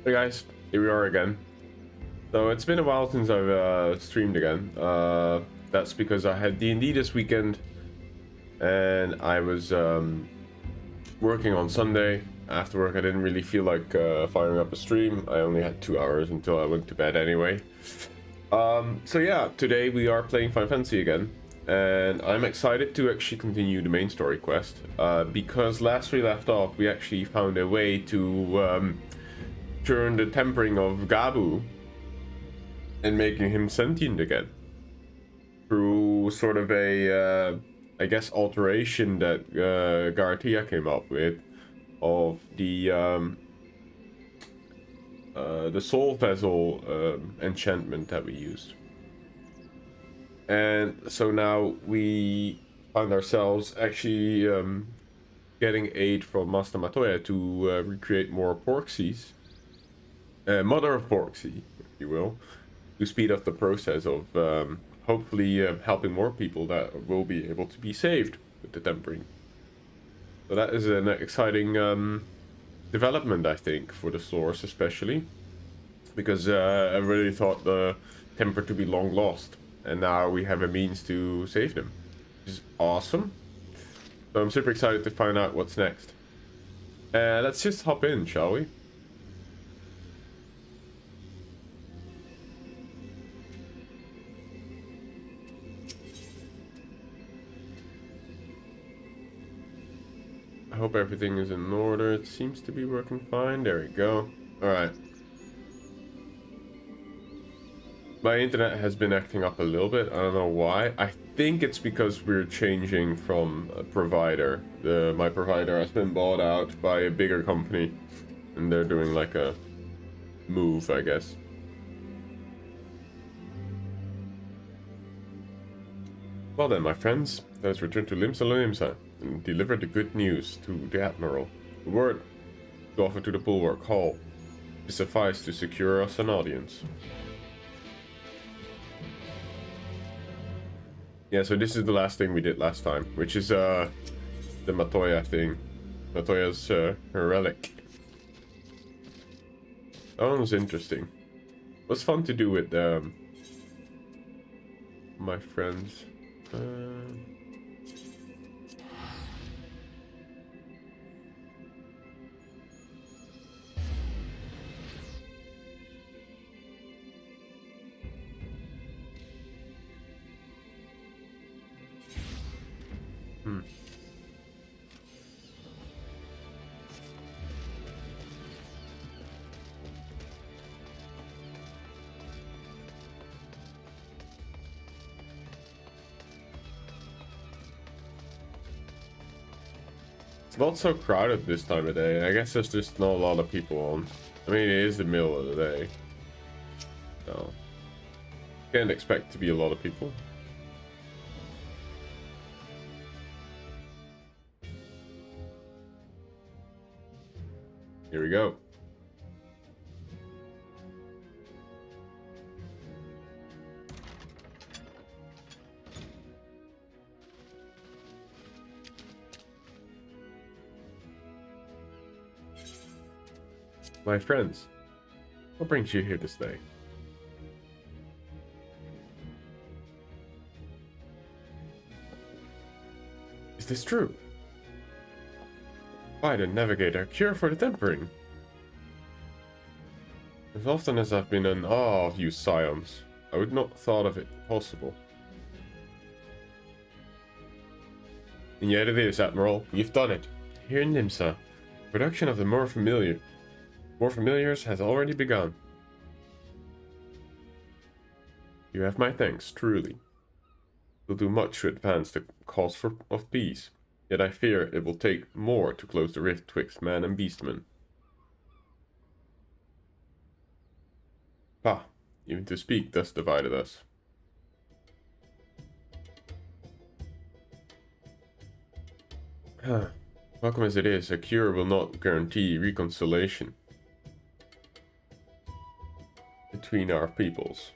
Hey guys, here we are again. So it's been a while since I've streamed again. That's because I had D&D this weekend, and I was working on Sunday. After work, I didn't really feel like firing up a stream. I only had 2 hours until I went to bed anyway. So yeah, today we are playing Final Fantasy again, and I'm excited to actually continue the main story quest because last we left off, we actually found a way to turn the tempering of Gabu and making him sentient again through sort of a I guess alteration that Gartia came up with of the soul vessel enchantment that we used. And so now we find ourselves actually getting aid from Master Matoya to recreate more Porxies. Mother Porxie, if you will, to speed up the process of hopefully helping more people that will be able to be saved with the tempering. So that is an exciting development, I think, for the source especially, because I really thought the temper to be long lost, and now we have a means to save them, which is awesome. So I'm super excited to find out what's next. Let's just hop in, shall we? I hope everything is in order. It seems to be working fine. There we go. Alright. My internet has been acting up a little bit. I don't know why. I think it's because we're changing from a provider. My provider has been bought out by a bigger company, and they're doing like a move, I guess. Well then, my friends, let's return to Limsa and deliver the good news to the Admiral. The word to offer to the Bulwark Hall is suffice to secure us an audience. Yeah, so this is the last thing we did last time, which is the Matoya thing. Matoya's her relic. That one was interesting. It was fun to do with my friends. It's not so crowded this time of day. I guess there's just not a lot of people on. I mean, it is the middle of the day. So, can't expect to be a lot of people. Here we go. My friends, what brings you here to stay? Is this true? By the Navigator, cure for the tempering. As often as I've been in awe of you, Scions, I would not have thought of it possible. And yet it is, Admiral. You've done it. Here in Nimsa, production of the more familiars has already begun. You have my thanks, truly. We'll do much to advance the cause of peace, yet I fear it will take more to close the rift twixt man and beastman. Pah, even to speak thus divided us. Welcome as it is, a cure will not guarantee reconciliation between our peoples.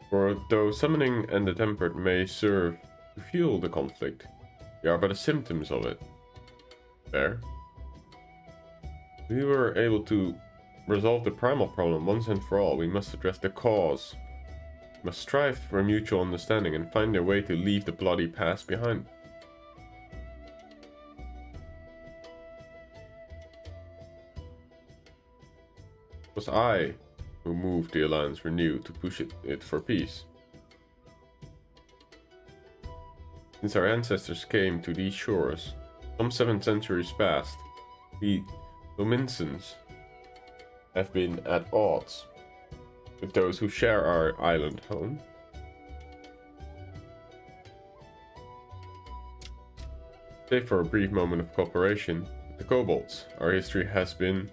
For though summoning and the tempered may serve to fuel the conflict, they are but the symptoms of it. Fair? We were able to resolve the primal problem once and for all, we must address the cause. We must strive for mutual understanding and find a way to leave the bloody past behind. It was I who moved the Alliance Renew to push it for peace. Since our ancestors came to these shores, some 7 centuries past, we Luminsons have been at odds with those who share our island home. Save for a brief moment of cooperation with the kobolds, our history has been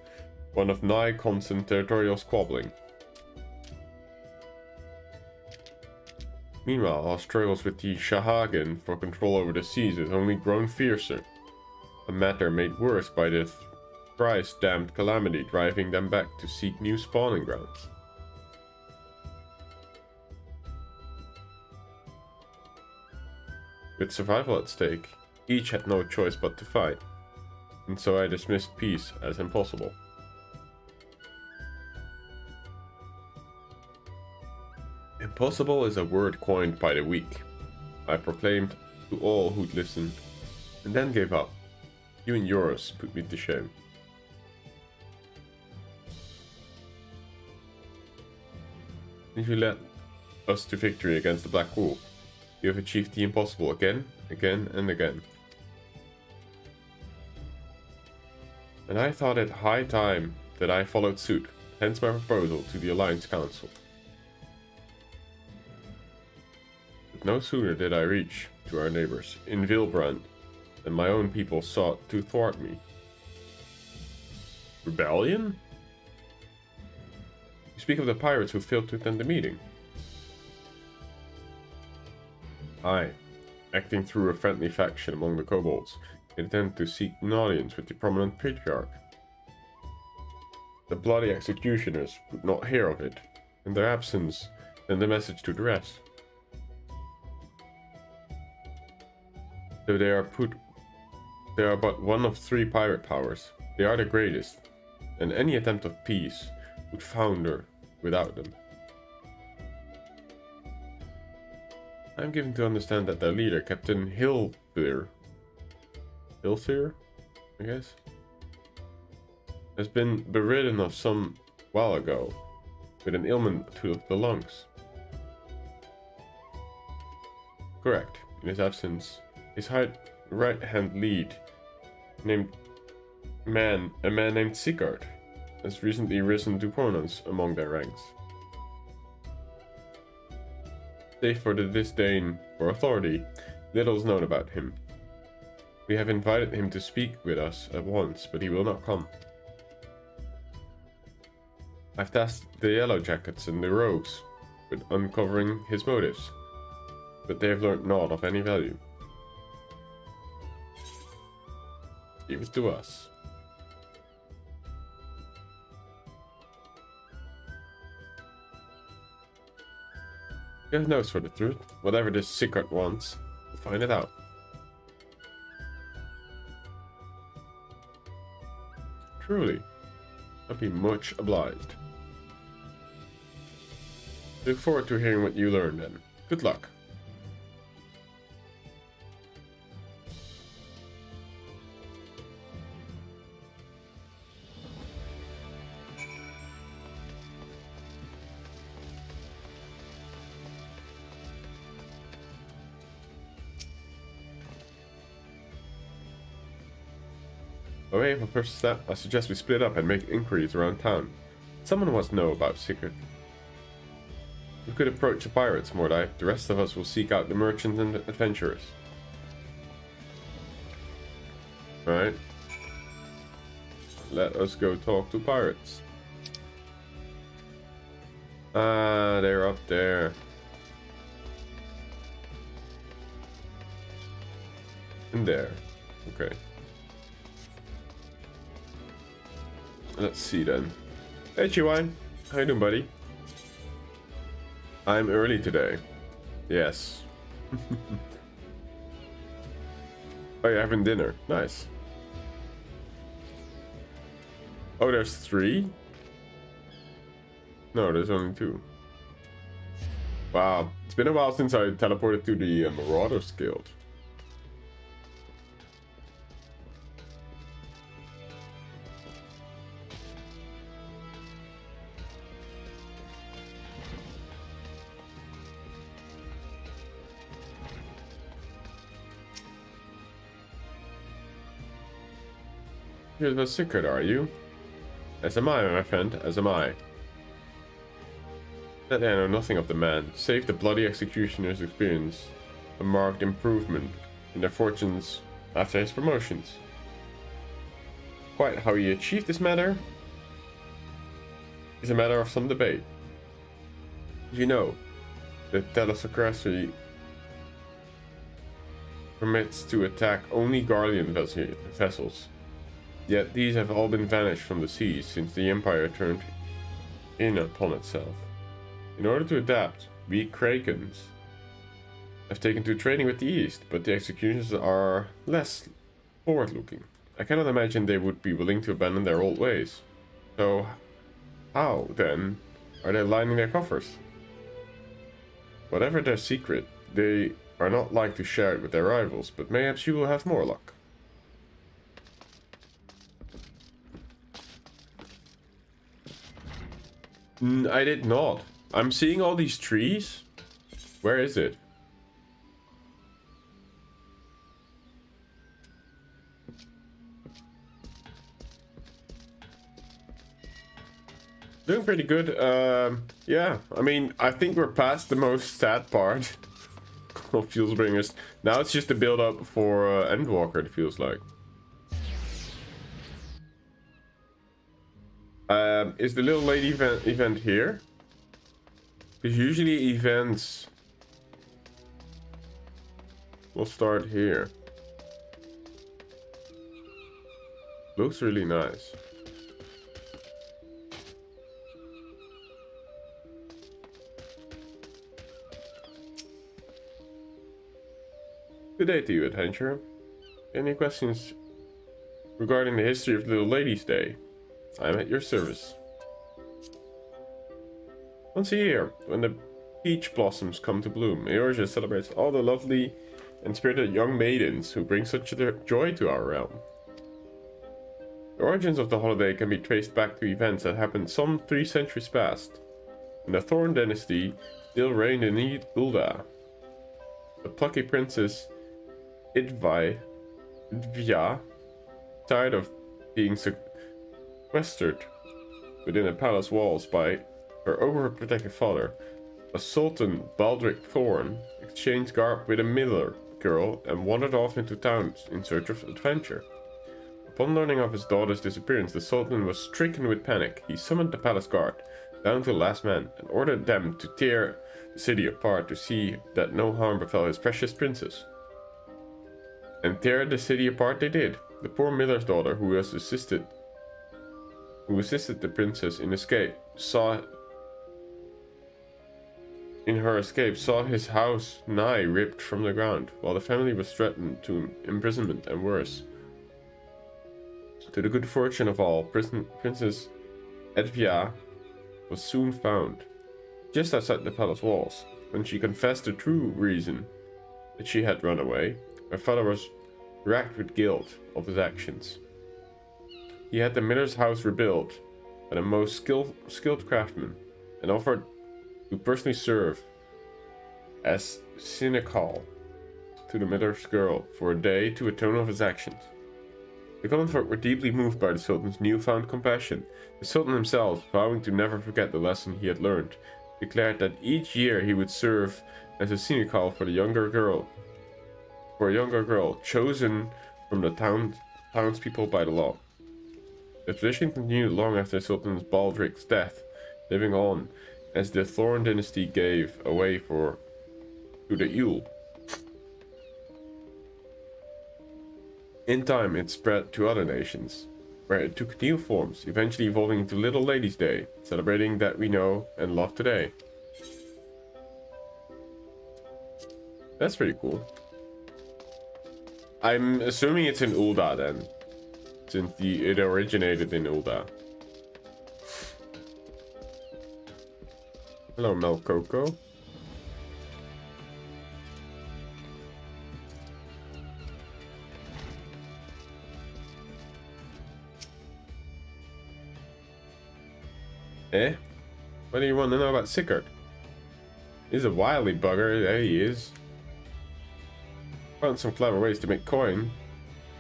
one of nigh constant territorial squabbling. Meanwhile, our struggles with the Shahagan for control over the seas has only grown fiercer, a matter made worse by the thrice-damned calamity driving them back to seek new spawning grounds. With survival at stake, each had no choice but to fight, and so I dismissed peace as impossible. Impossible is a word coined by the weak, I proclaimed to all who'd listened, and then gave up. You and yours put me to shame. If you led us to victory against the Black Wolf, you have achieved the impossible again, again, and again. And I thought it high time that I followed suit, hence my proposal to the Alliance Council. But no sooner did I reach to our neighbors in Vilbrand than my own people sought to thwart me. Rebellion? You speak of the pirates who failed to attend the meeting. I, acting through a friendly faction among the kobolds, intend to seek an audience with the prominent patriarch. The bloody executioners would not hear of it. In their absence, send a message to the rest. Though they are but one of 3 pirate powers, they are the greatest, and any attempt of peace would founder without them. I am given to understand that their leader, Captain Hilfir, I guess, has been beridden of some while ago with an ailment to the lungs. Correct. In his absence, his right-hand lead, a man named Sigurd, has recently risen to prominence among their ranks. Save for the disdain for authority, little is known about him. We have invited him to speak with us at once, but he will not come. I've tasked the Yellow Jackets and the Rogues with uncovering his motives, but they have learned naught of any value. Give it to us. God knows for the truth. Whatever this Sigurd wants, we'll find it out. Truly, I'd be much obliged. Look forward to hearing what you learn then. Good luck. Away from first step, I suggest we split up and make inquiries around town. Someone must know about Sigurd. We could approach the pirates, Mordai. The rest of us will seek out the merchants and adventurers. Right. Let us go talk to pirates. Ah, they're up there. In there. Okay. Let's see then. Hey Chiwine, how you doing, buddy? I'm early today. Yes. Oh, you're having dinner. Nice. Oh, there's 3? No, there's only 2. Wow, it's been a while since I teleported to the Marauders Guild. You're the secret, are you? As am I, my friend, as am I. That I know nothing of the man, save the bloody executioner's experience a marked improvement in their fortunes after his promotions. Quite how he achieved this matter is a matter of some debate. You know, the telesocracy permits to attack only Guardian vessels. Yet these have all been vanished from the seas since the Empire turned in upon itself. In order to adapt, we Krakens have taken to trading with the East, but the executioners are less forward-looking. I cannot imagine they would be willing to abandon their old ways. So, how, then, are they lining their coffers? Whatever their secret, they are not like to share it with their rivals, but mayhaps you will have more luck. I did not. I'm seeing all these trees. Where is it? Doing pretty good. Yeah, I mean, I think we're past the most sad part of Shadowbringers. Now it's just a build up for Endwalker, it feels like. Is the little lady event here? Because usually events will start here. Looks really nice. Good day to you, adventurer. Any questions regarding the history of Little Lady's Day? I am at your service. Once a year, when the peach blossoms come to bloom, Eorgia celebrates all the lovely and spirited young maidens who bring such joy to our realm. The origins of the holiday can be traced back to events that happened some 3 centuries past, when the Thorn dynasty still reigned in Ulda. The plucky princess Idvia, tired of being sequestered within the palace walls by her overprotective father, a Sultan Baldric Thorn, exchanged garb with a miller girl and wandered off into town in search of adventure. Upon learning of his daughter's disappearance, the Sultan was stricken with panic. He summoned the palace guard, down to the last man, and ordered them to tear the city apart to see that no harm befell his precious princess. And tear the city apart they did. The poor miller's daughter, who assisted the princess in her escape, saw his house nigh ripped from the ground, while the family was threatened to imprisonment and worse. To the good fortune of all, Princess Edvia was soon found, just outside the palace walls. When she confessed the true reason that she had run away, her father was racked with guilt of his actions. He had the miller's house rebuilt by the most skilled craftsman, and offered to personally serve as Sinekal to the miller's girl for a day to atone of his actions. The common folk were deeply moved by the Sultan's newfound compassion. The Sultan himself, vowing to never forget the lesson he had learned, declared that each year he would serve as a Sinekal for a younger girl chosen from the townspeople by the law. The tradition continued long after Sultan Baldric's death, living on as the Thorn dynasty gave away to the Yule. In time, it spread to other nations, where it took new forms, eventually evolving into Little Lady's Day, celebrating that we know and love today. That's pretty cool. I'm assuming it's in Ulda then, since it originated in Ulda. Hello, Mel Coco. Eh? What do you want to know about Sickert? He's a wily bugger, there he is. Found some clever ways to make coin,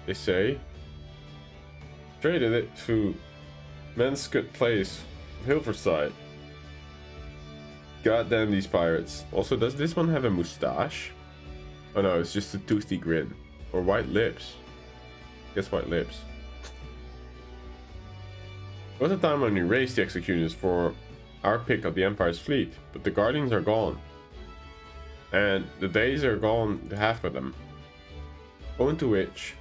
they say. Traded it to Manscott Place, Hilverside. God damn these pirates. Also, does this one have a mustache? Oh no, it's just a toothy grin. Or white lips. Guess white lips. There was a time when we raised the executioners for our pick of the Empire's fleet, but the Guardians are gone. And the days are gone to half of them. Owing to which,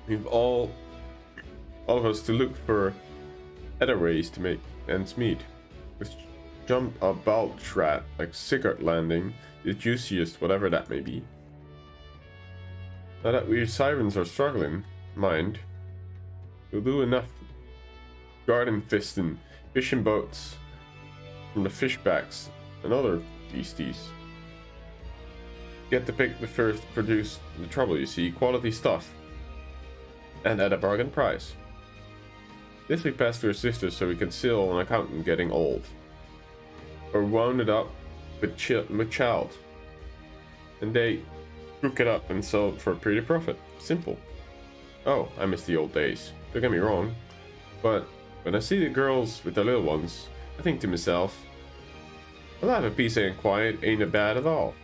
we've all of us to look for other ways to make ends meet. Let's jump a bulge rat like Sigurd Landing, the juiciest, whatever that may be. Now that we sirens are struggling, mind, we'll do enough garden fisting, fishing boats from the fishbacks and other beasties. Get to pick the first produce the trouble, you see, quality stuff, and at a bargain price. This we pass to our sisters so we can sail on account getting old. Or wound it up with child. And they cook it up and sell it for a pretty profit. Simple. Oh, I miss the old days. Don't get me wrong. But when I see the girls with the little ones, I think to myself, well, have a peace and quiet ain't a bad at all.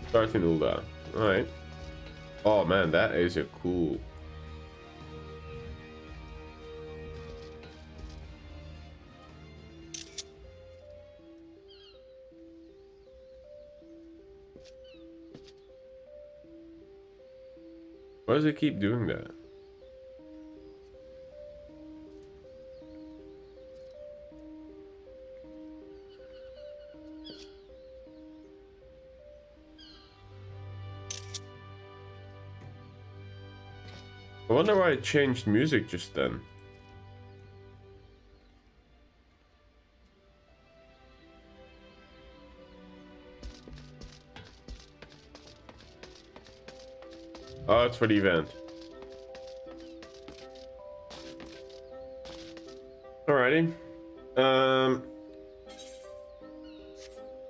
Starting Ulda. Alright. Oh man, that is a cool. Why does it keep doing that? I wonder why it changed music just then. Oh, it's for the event. Alrighty.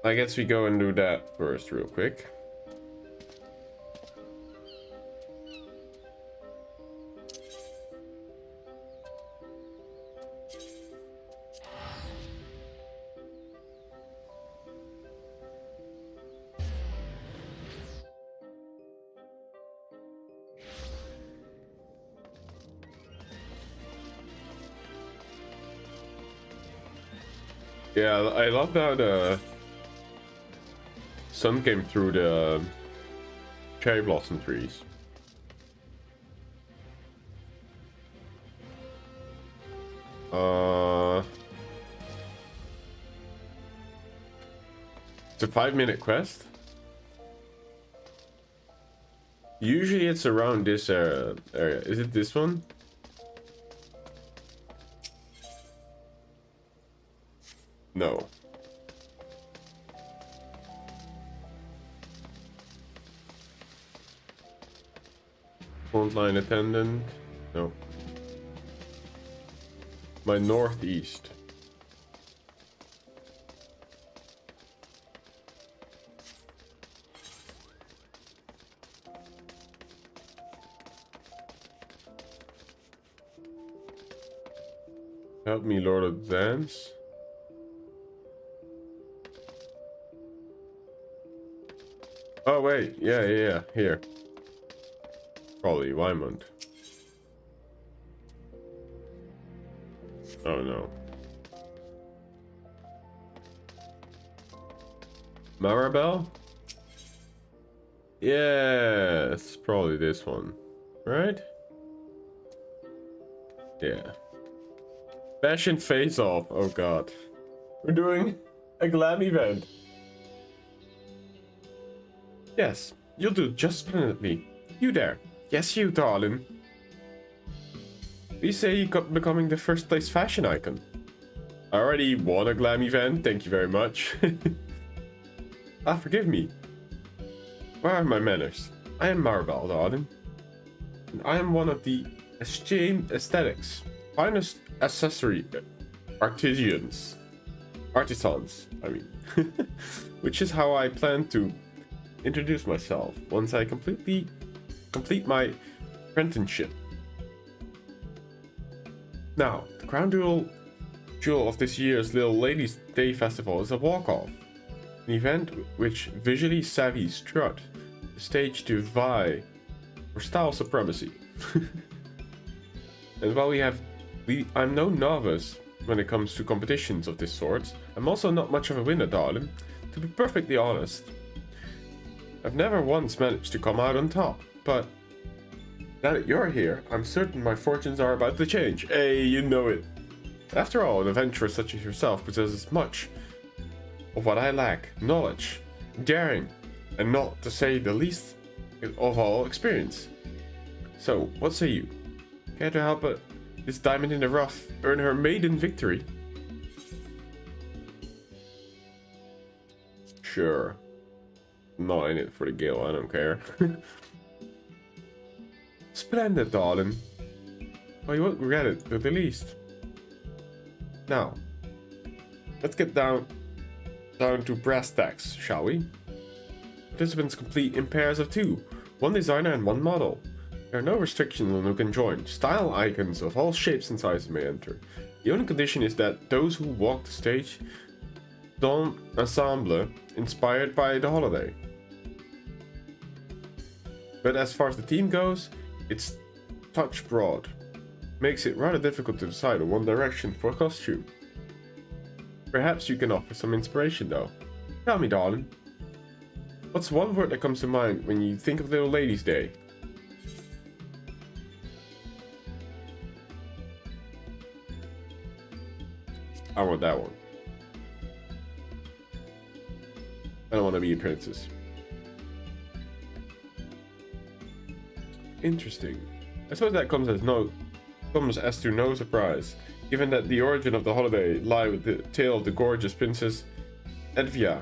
I guess we go and do that first real quick. Yeah, I love how the sun came through the cherry blossom trees. It's a 5-minute quest. Usually it's around this area. Is it this one? No. Frontline attendant. No. My northeast. Help me, Lord of the Dance. Oh wait, yeah, here. Probably Wymond. Oh no. Maribel? Yeah, it's probably this one, right? Yeah. Fashion face off. Oh god. We're doing a glam event. Yes, you'll do just splendidly. You there. Yes, you, darling. We say you got becoming the first place fashion icon. I already won a glam event, thank you very much. Ah, forgive me. Where are my manners? I am Maribel, darling. And I am one of the Esteemed aesthetics, finest accessory artisans, I mean. Which is how I plan to introduce myself once I complete my apprenticeship. Now, the crown jewel of this year's Little Ladies' Day Festival is a walk-off, an event which visually savvy strut the stage to vie for style supremacy. And while I'm no novice when it comes to competitions of this sort, I'm also not much of a winner, darling. To be perfectly honest, I've never once managed to come out on top, but now that you're here, I'm certain my fortunes are about to change. Hey, you know it. After all, an adventurer such as yourself possesses much of what I lack: knowledge, daring, and not to say the least of all, experience. So, what say you? Care to help this diamond in the rough earn her maiden victory? Sure. Not in it for the gale, I don't care. Splendid, darling. Well, you won't regret it, at the least. Now, let's get down to brass tacks, shall we? Participants complete in pairs of 2, 1 designer and 1 model. There are no restrictions on who can join. Style icons of all shapes and sizes may enter. The only condition is that those who walk the stage don ensemble inspired by the holiday. But as far as the theme goes, it's touch broad. Makes it rather difficult to decide on one direction for a costume. Perhaps you can offer some inspiration though. Tell me, darling. What's one word that comes to mind when you think of Little Ladies' Day? I want that one. I don't want to be a princess. Interesting. I suppose that comes as to no surprise, given that the origin of the holiday lie with the tale of the gorgeous Princess Edvia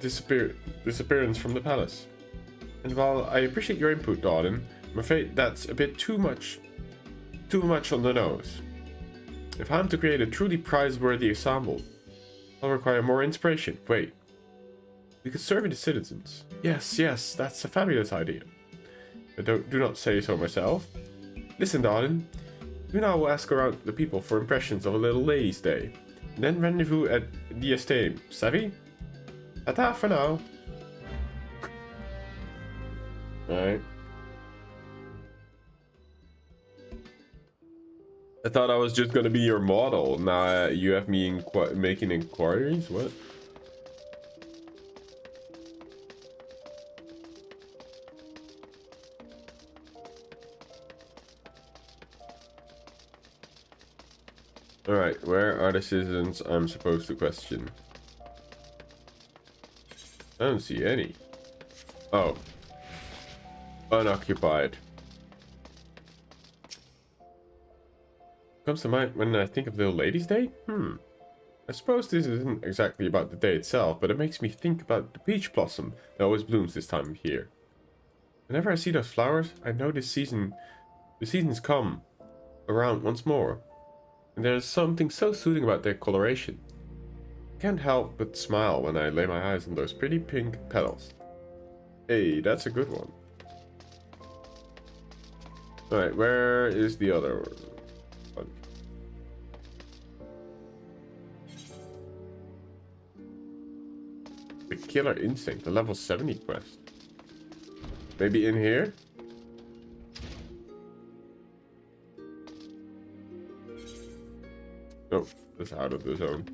disappearance from the palace. And while I appreciate your input, darling, I'm afraid that's a bit too much on the nose. If I'm to create a truly prize-worthy ensemble, I'll require more inspiration. Wait, we could survey the citizens. Yes, that's a fabulous idea. But do not say so myself. Listen, darling, you and I will ask around the people for impressions of a Little Ladies' Day, and then rendezvous at the Esteemed. Savvy? Ta-ta for now. Alright. I thought I was just gonna be your model. Now you have me making inquiries? What? Alright, where are the citizens I'm supposed to question? I don't see any. Oh. Unoccupied. Comes to mind when I think of Little Ladies' Day? I suppose this isn't exactly about the day itself, but it makes me think about the peach blossom that always blooms this time of year. Whenever I see those flowers, I know the seasons come around once more. And there's something so soothing about their coloration. I can't help but smile when I lay my eyes on those pretty pink petals. Hey, that's a good one. Alright, where is the other one? The Killer Instinct, the level 70 quest. Maybe in here? Oh, that's out of the zone.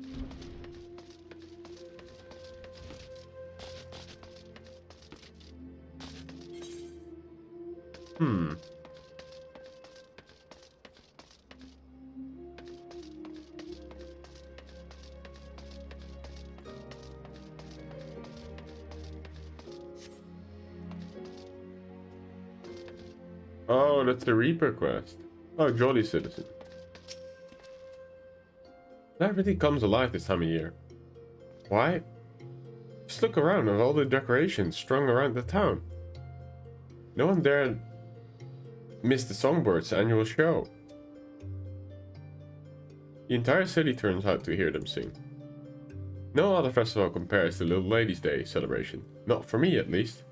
Oh, that's the Reaper quest. Oh, Jolly Citizen. That really comes alive this time of year. Why? Just look around at all the decorations strung around the town. No one dared miss the Songbirds' annual show. The entire city turns out to hear them sing. No other festival compares to Little Ladies' Day celebration. Not for me, at least.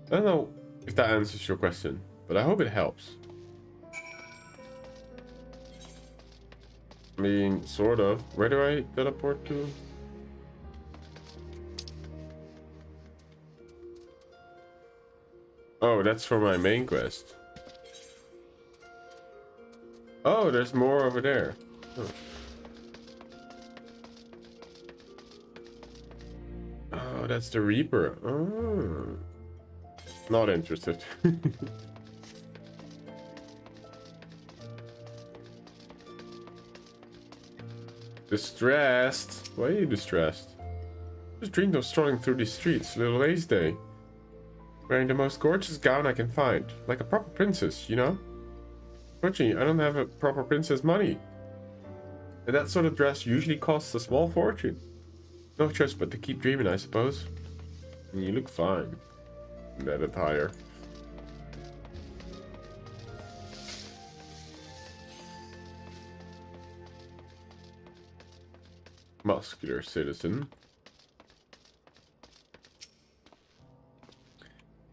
I don't know if that answers your question, but I hope it helps. I mean, sort of. Where do I teleport to? Oh, that's for my main quest. Oh, there's more over there. Oh, oh, that's the Reaper. Oh. Not interested. Distressed? Why are you distressed? Just dreamed of strolling through these streets, Little Ladies' Day. Wearing the most gorgeous gown I can find. Like a proper princess, you know? Unfortunately, I don't have a proper princess money. And that sort of dress usually costs a small fortune. No choice but to keep dreaming, I suppose. And you look fine in that attire. Muscular citizen.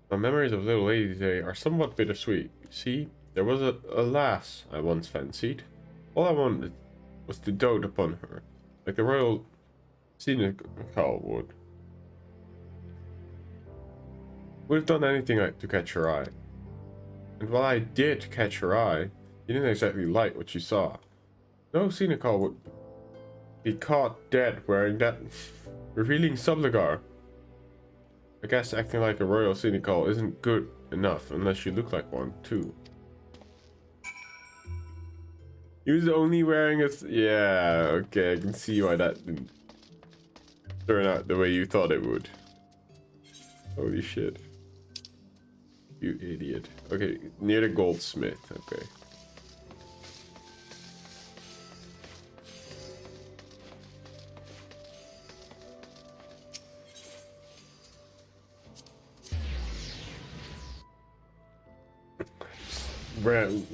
My memories of Little Ladies' Day are somewhat bittersweet. See, there was a lass I once fancied. All I wanted was to dote upon her, like the royal senecal would. Would have done anything to catch her eye. And while I did catch her eye, you didn't exactly like what you saw. No senecal would be caught dead wearing that revealing subligar. I guess acting like a royal senecal isn't good enough unless you look like one too. He was only wearing a... Yeah, okay, I can see why that didn't turn out the way you thought it would. Holy shit. You idiot. Okay, near the goldsmith, okay.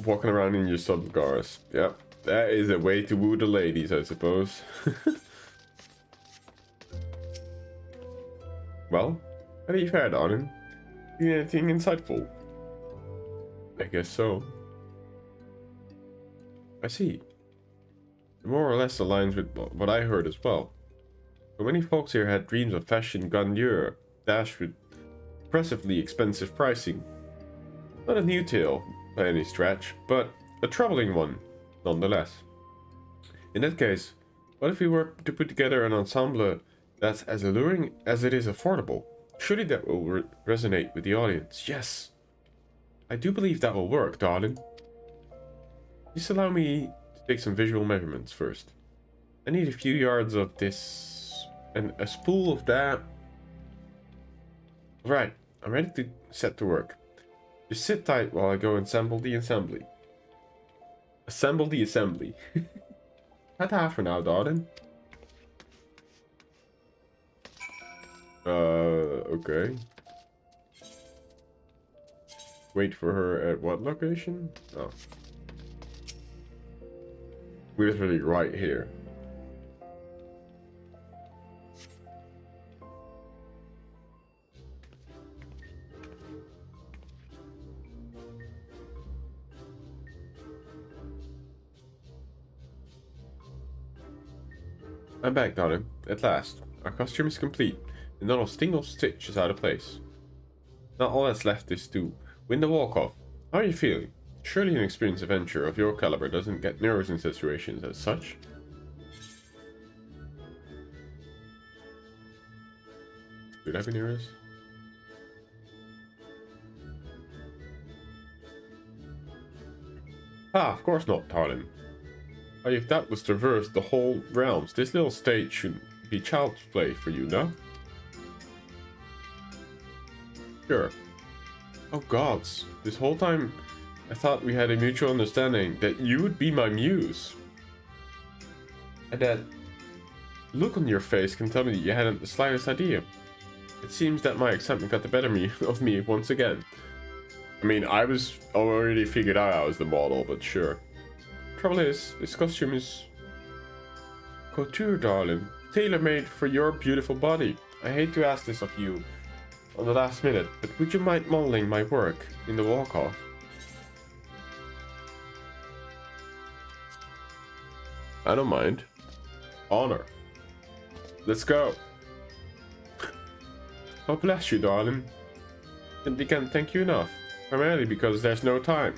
Walking around in your subcars. Yep, that is a way to woo the ladies, I suppose. Well, how do you fare, darling? Need anything insightful? I guess so. I see. It more or less aligns with what I heard as well. So many folks here had dreams of fashion grandeur, dashed with impressively expensive pricing. Not a new tale by any stretch, but a troubling one, nonetheless. In that case, what if we were to put together an ensemble that's as alluring as it is affordable? Surely that will resonate with the audience. Yes, I do believe that will work, darling. Just allow me to take some visual measurements first. I need a few yards of this and a spool of that. Right, I'm ready to set to work. Just sit tight while I go assemble the assembly. Assemble the assembly. Ta-ta for now, darling. Okay. Wait for her at what location? Oh. Literally right here. I'm back, darling. At last. Our costume is complete, and not a single stitch is out of place. Now all that's left is to win the walk-off. How are you feeling? Surely an experienced adventurer of your caliber doesn't get nervous in situations as such. Should I be nervous? Ah, of course not, darling. If that was traversed the whole realms, this little stage should be child's play for you, no? Sure. Oh gods, this whole time I thought we had a mutual understanding that you would be my muse. And that look on your face can tell me that you hadn't the slightest idea. It seems that my excitement got the better of me once again. I mean, I was already figured out I was the model, but sure. Trouble is, this costume is couture, darling. Tailor-made for your beautiful body. I hate to ask this of you on the last minute, but would you mind modeling my work in the walk-off? I don't mind. Honor. Let's go. Oh, bless you, darling. Simply can't thank you enough. Primarily because there's no time.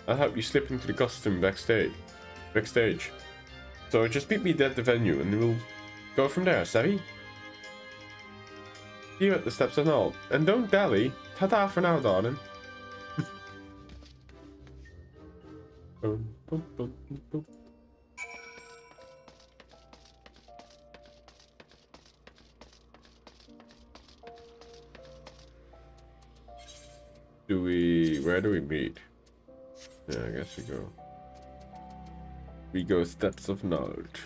I'll help you slip into the costume backstage. So just meet me at the venue and we'll go from there, savvy? See you at the steps and all. And don't dally. Ta-ta for now, darling. Boom, boom, boom, boom. Where do we meet? Yeah, I guess we go steps of knowledge.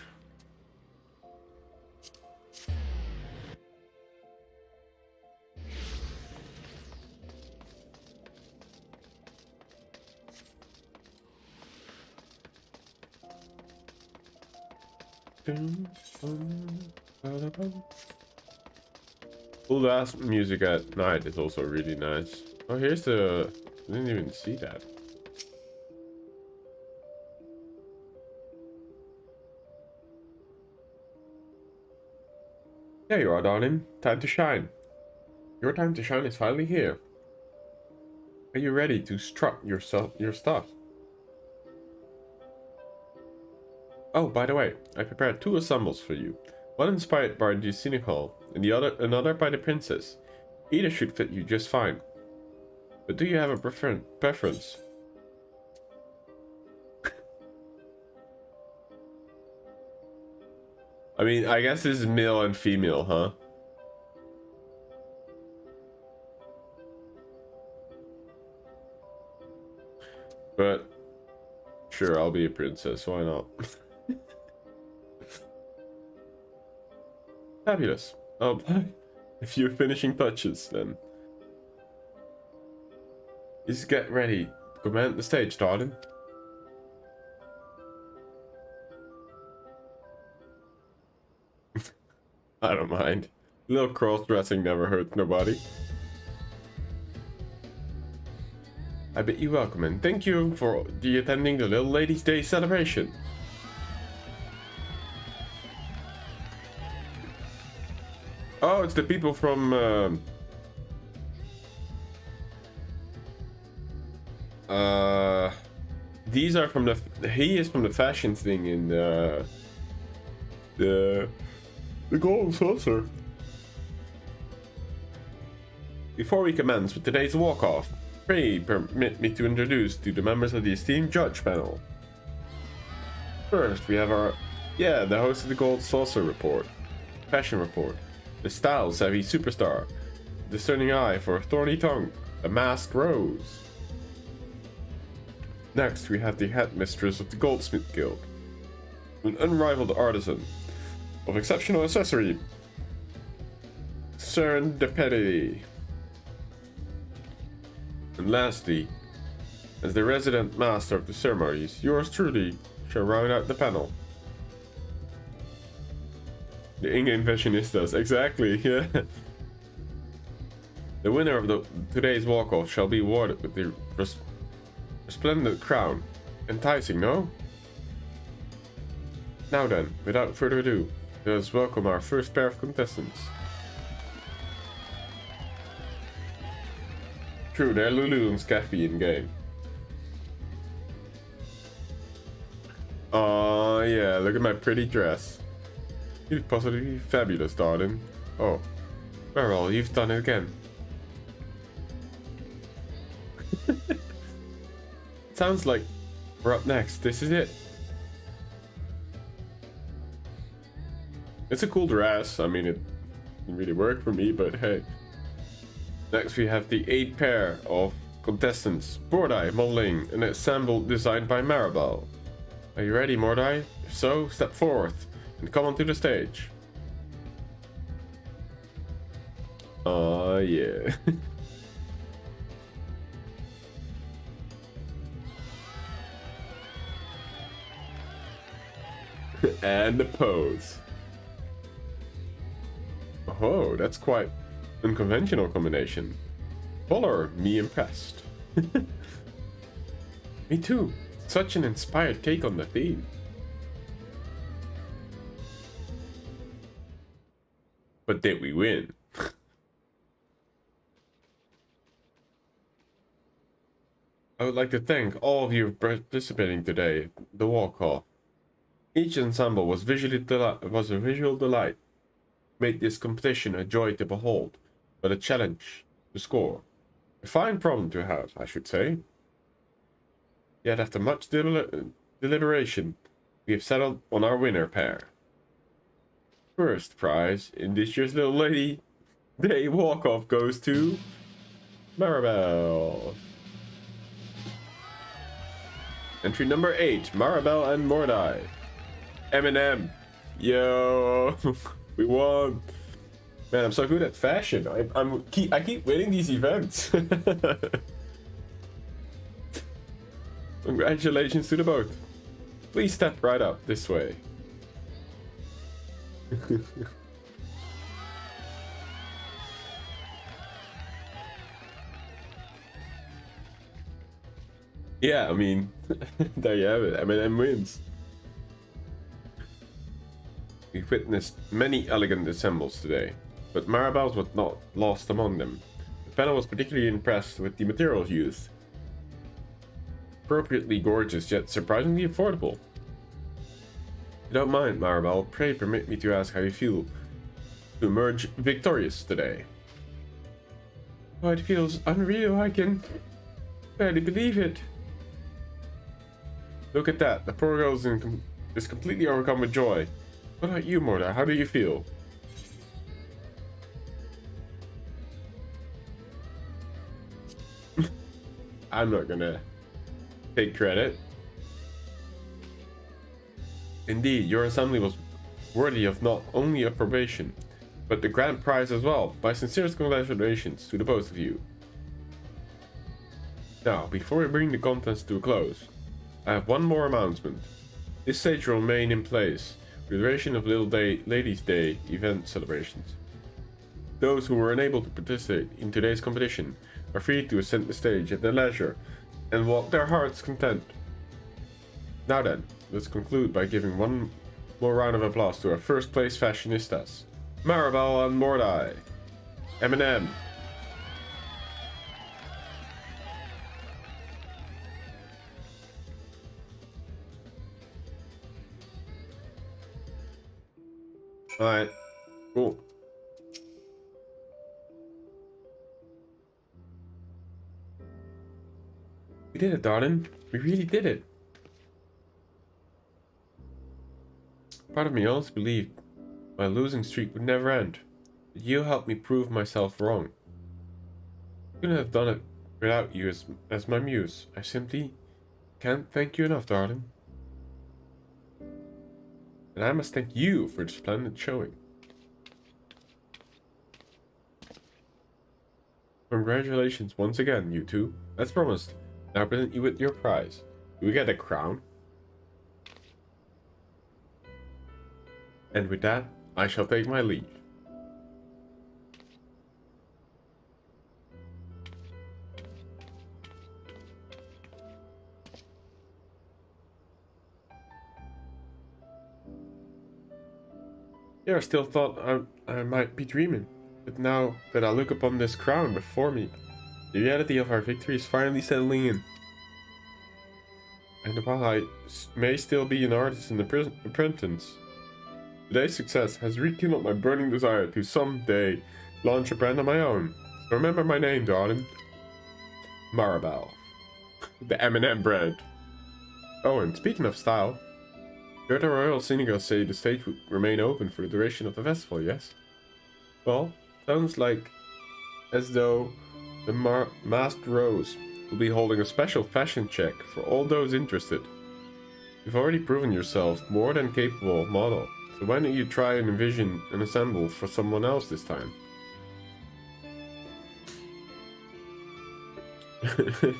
Cool ass music at night is also really nice. Oh, here's the... I didn't even see that. There you are, darling. Time to shine. Your time to shine is finally here. Are you ready to strut your stuff? Oh, by the way, I prepared 2 ensembles for you. One inspired by the scenic hall, and another by the princess. Either should fit you just fine. But do you have a preference? I mean, I guess this is male and female, huh? But sure, I'll be a princess, why not? Fabulous. Oh, a few finishing touches then. Just get ready. Command the stage, darling. I don't mind. A little cross-dressing never hurts nobody. I bid you welcome and thank you for attending the Little Ladies' Day celebration. Oh, it's the people from... these are from the... He is from the fashion thing in the Golden Saucer. Before we commence with today's walk-off, pray permit me to introduce to the members of the esteemed judge panel. First, we have the host of the Gold Saucer Report, Fashion Report, the style-savvy superstar, discerning eye for a thorny tongue, a masked rose. Next, we have the headmistress of the Goldsmith Guild, an unrivaled artisan of exceptional accessory, serendipity. And lastly, as the resident master of the ceremonies, yours truly shall round out the panel. The in-game fashionistas, exactly, yeah. The winner of today's walk-off shall be awarded with the resplendent crown. Enticing, no? Now then, without further ado, let us welcome our first pair of contestants. True, they're Lulu and Scaffy in game. Oh yeah, look at my pretty dress. You're positively fabulous, darling. Oh, well, you've done it again. Sounds like we're up next. This is it. It's a cool dress. I mean, it didn't really work for me, but hey. Next, we have the 8 pair of contestants. Mordai modeling an ensemble designed by Maribel. Are you ready, Mordai? If so, step forth. and come onto the stage. Oh yeah. And the pose. Oh, that's quite unconventional combination. Follower, me impressed. Me too. Such an inspired take on the theme. But did we win? I would like to thank all of you for participating today. The walk-off. Each ensemble was a visual delight. Made this competition a joy to behold, but a challenge to score. A fine problem to have, I should say. Yet after much deliberation, we have settled on our winner pair. First prize in this year's Little Lady Day walk-off goes to Maribel. Entry number 8, Maribel and Mordai. Eminem. Yo, we won. Man, I'm so good at fashion. I keep winning these events. Congratulations to the both. Please step right up this way. Yeah, I mean, there you have it. Eminem wins. We witnessed many elegant ensembles today, but Maribel's was not lost among them. The panel was particularly impressed with the materials used. Appropriately gorgeous, yet surprisingly affordable. If you don't mind, Maribel, pray permit me to ask how you feel to emerge victorious today. Oh, it feels unreal. I can barely believe it. Look at that. The poor girl is completely overcome with joy. What about you, Morda? How do you feel? I'm not gonna take credit. Indeed, your assembly was worthy of not only approbation, but the grand prize as well. My sincerest congratulations to the both of you. Now, before we bring the contest to a close, I have one more announcement. This stage will remain in place for the duration of Ladies' Day event celebrations. Those who were unable to participate in today's competition are free to ascend the stage at their leisure and walk their hearts content. Now then, let's conclude by giving one more round of applause to our first place fashionistas, Maribel and Mordai. Eminem. Alright, cool. We did it, darling. We really did it. Part of me always believed my losing streak would never end, but you helped me prove myself wrong. I couldn't have done it without you as my muse. I simply can't thank you enough, darling. And I must thank you for the splendid showing. Congratulations once again, you two. As promised, now present you with your prize. Do we get a crown? And with that, I shall take my leave. Yeah, I still thought I might be dreaming, but now that I look upon this crown before me, the reality of our victory is finally settling in. And while I may still be an artist in the apprentice, today's success has rekindled my burning desire to someday launch a brand of my own. So remember my name, darling. Maribel. The Eminem brand. Oh, and speaking of style, heard the Royal Synagogue say the stage would remain open for the duration of the festival, yes? Well, sounds like as though the Masked Rose will be holding a special fashion check for all those interested. You've already proven yourself more than capable model, So why don't you try and envision and assemble for someone else this time?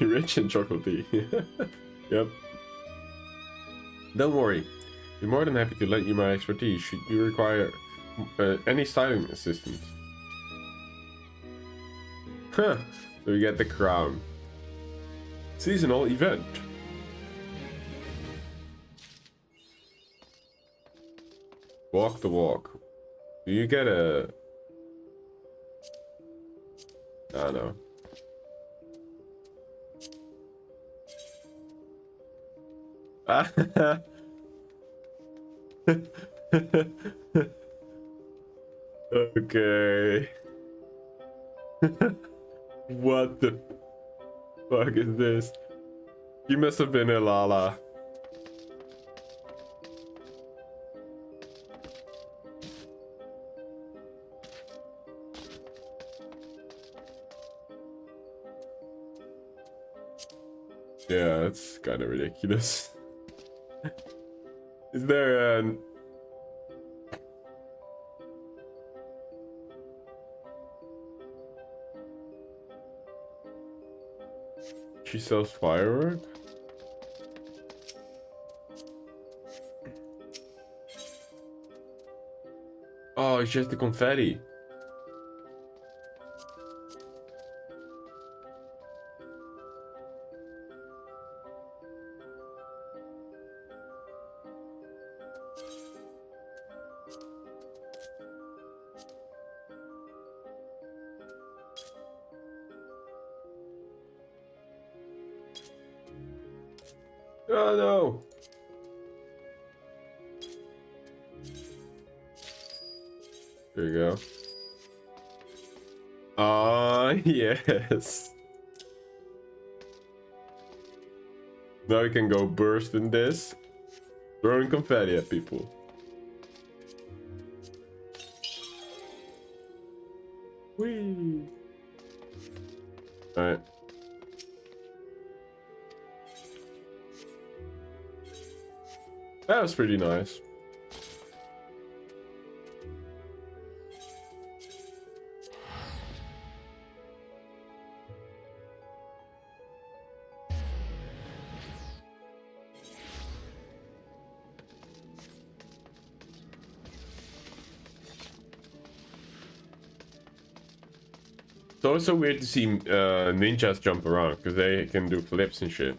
Rich and chocolatey. Yep. Don't worry. Be more than happy to lend you my expertise should you require any styling assistance. Huh. So we get the crown. Seasonal event. Walk the walk. Do you get a... I don't know. Okay. What the fuck is this? You must have been a Lala. Yeah, it's kind of ridiculous. Is there an... She sells firework? Oh, it's just the confetti. Oh no! There you go. Ah, yes. Now we can go burst in this, throwing confetti at people. Whee! Alright. That was pretty nice. It's also weird to see ninjas jump around because they can do flips and shit.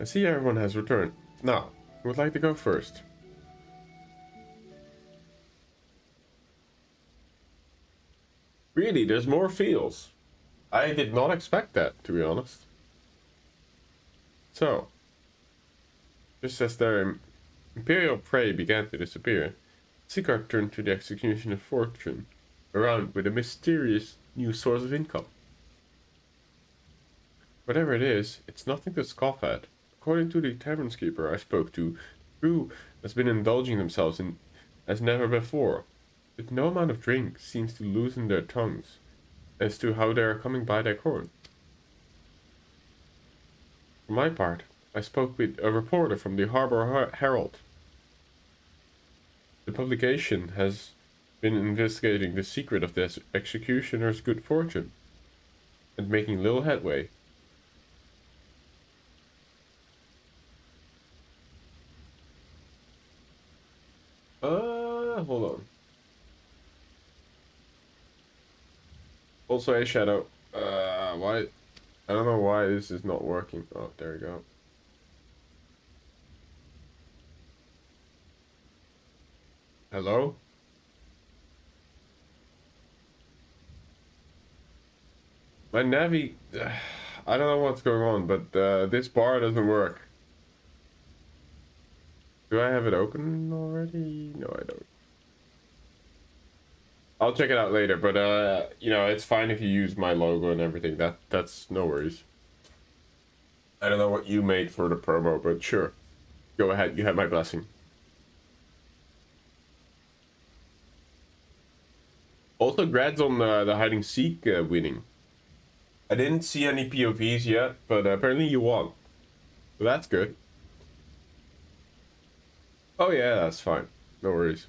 I see everyone has returned. Now, who would like to go first? Really, there's more fields. I did not expect that, to be honest. So, just as their imperial prey began to disappear, Sigurd turned to the execution of fortune, around with a mysterious new source of income. Whatever it is, it's nothing to scoff at. According to the tavernkeeper I spoke to, the crew has been indulging themselves in as never before, but no amount of drink seems to loosen their tongues as to how they are coming by their corn. For my part, I spoke with a reporter from the Harbor Herald. The publication has been investigating the secret of the executioner's good fortune and making little headway. Hold on. Also, a shadow. Why? I don't know why this is not working. Oh, there we go. Hello? My navi... I don't know what's going on, but this bar doesn't work. Do I have it open already? No, I don't. I'll check it out later, but you know, it's fine if you use my logo and everything. That's no worries. I don't know what you made for the promo, but sure. Go ahead, you have my blessing. Also, grads on the hide and seek winning. I didn't see any POVs yet, but apparently you won. So that's good. Oh yeah, that's fine. No worries.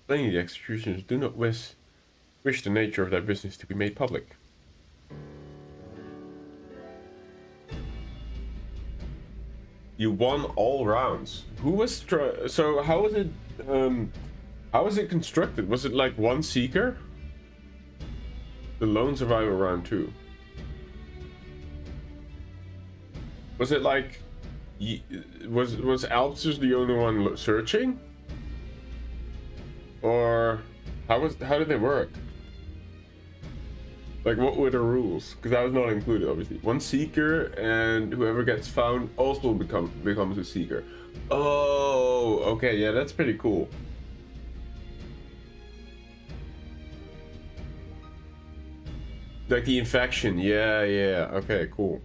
Plainly, the executioners do not wish the nature of their business to be made public. You won all rounds. Who was so? How was it? How was it constructed? Was it like one seeker? The lone survivor round 2. Was it like? Was Alpsus the only one searching? Or how did they work? Like, what were the rules? Because that was not included, obviously. One seeker, and whoever gets found also becomes a seeker. Oh, okay, yeah, that's pretty cool. Like the infection, yeah, okay, cool.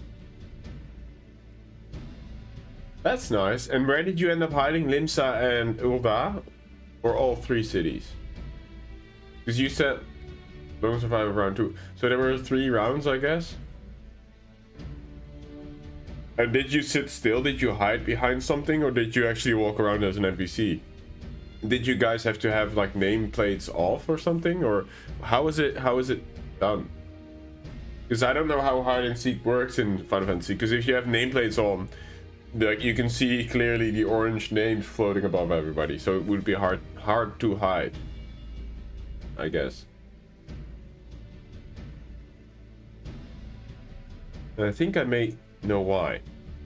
That's nice. And where did you end up hiding? Limsa and Ulda? Or all 3 cities? Because you said Lone Survivor round 2. So there were 3 rounds, I guess? And did you sit still? Did you hide behind something? Or did you actually walk around as an NPC? Did you guys have to have like nameplates off or something? Or how is it done? Because I don't know how hide and seek works in Final Fantasy. Because if you have nameplates on, like, you can see clearly the orange names floating above everybody. So it would be hard to hide, I guess. And I think I may know why.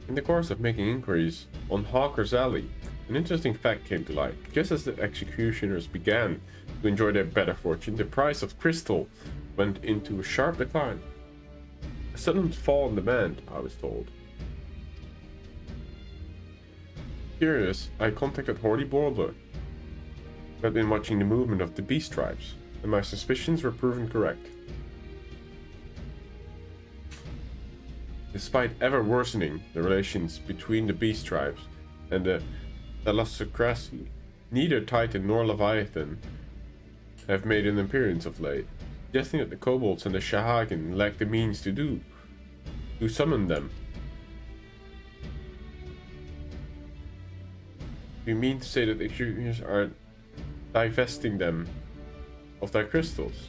In the course of making inquiries on Hawker's Alley, an interesting fact came to light. Just as the executioners began to enjoy their better fortune, the price of crystal went into a sharp decline. A sudden fall in demand, I was told. Curious, I contacted Hordy Boulder. I've been watching the movement of the beast tribes, and my suspicions were proven correct. Despite ever worsening the relations between the beast tribes and the Thalassocracy, neither Titan nor Leviathan have made an appearance of late, suggesting that the kobolds and the Shahagan lack the means to summon them. You mean to say that the executioners are divesting them of their crystals?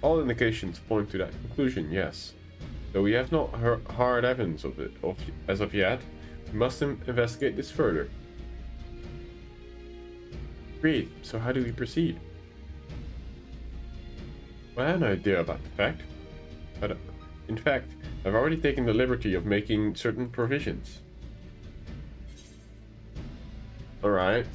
All indications point to that conclusion, yes. Though we have not hard evidence of it as of yet, we must investigate this further. Agreed. So how do we proceed? Well, I have an idea about the fact, but in fact, I've already taken the liberty of making certain provisions. Alright.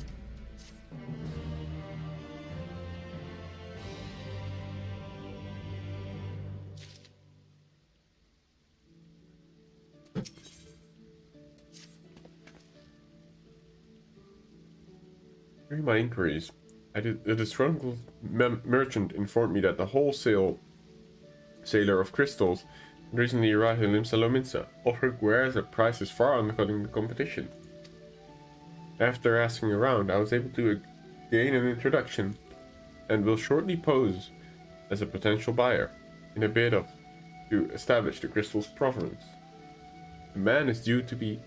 During my inquiries, the disgruntled merchant informed me that the wholesale sailor of crystals recently arrived in Limsa Lominsa, offering wares at prices far undercutting the competition. After asking around, I was able to gain an introduction and will shortly pose as a potential buyer in a bid to establish the crystal's provenance. The man is due to be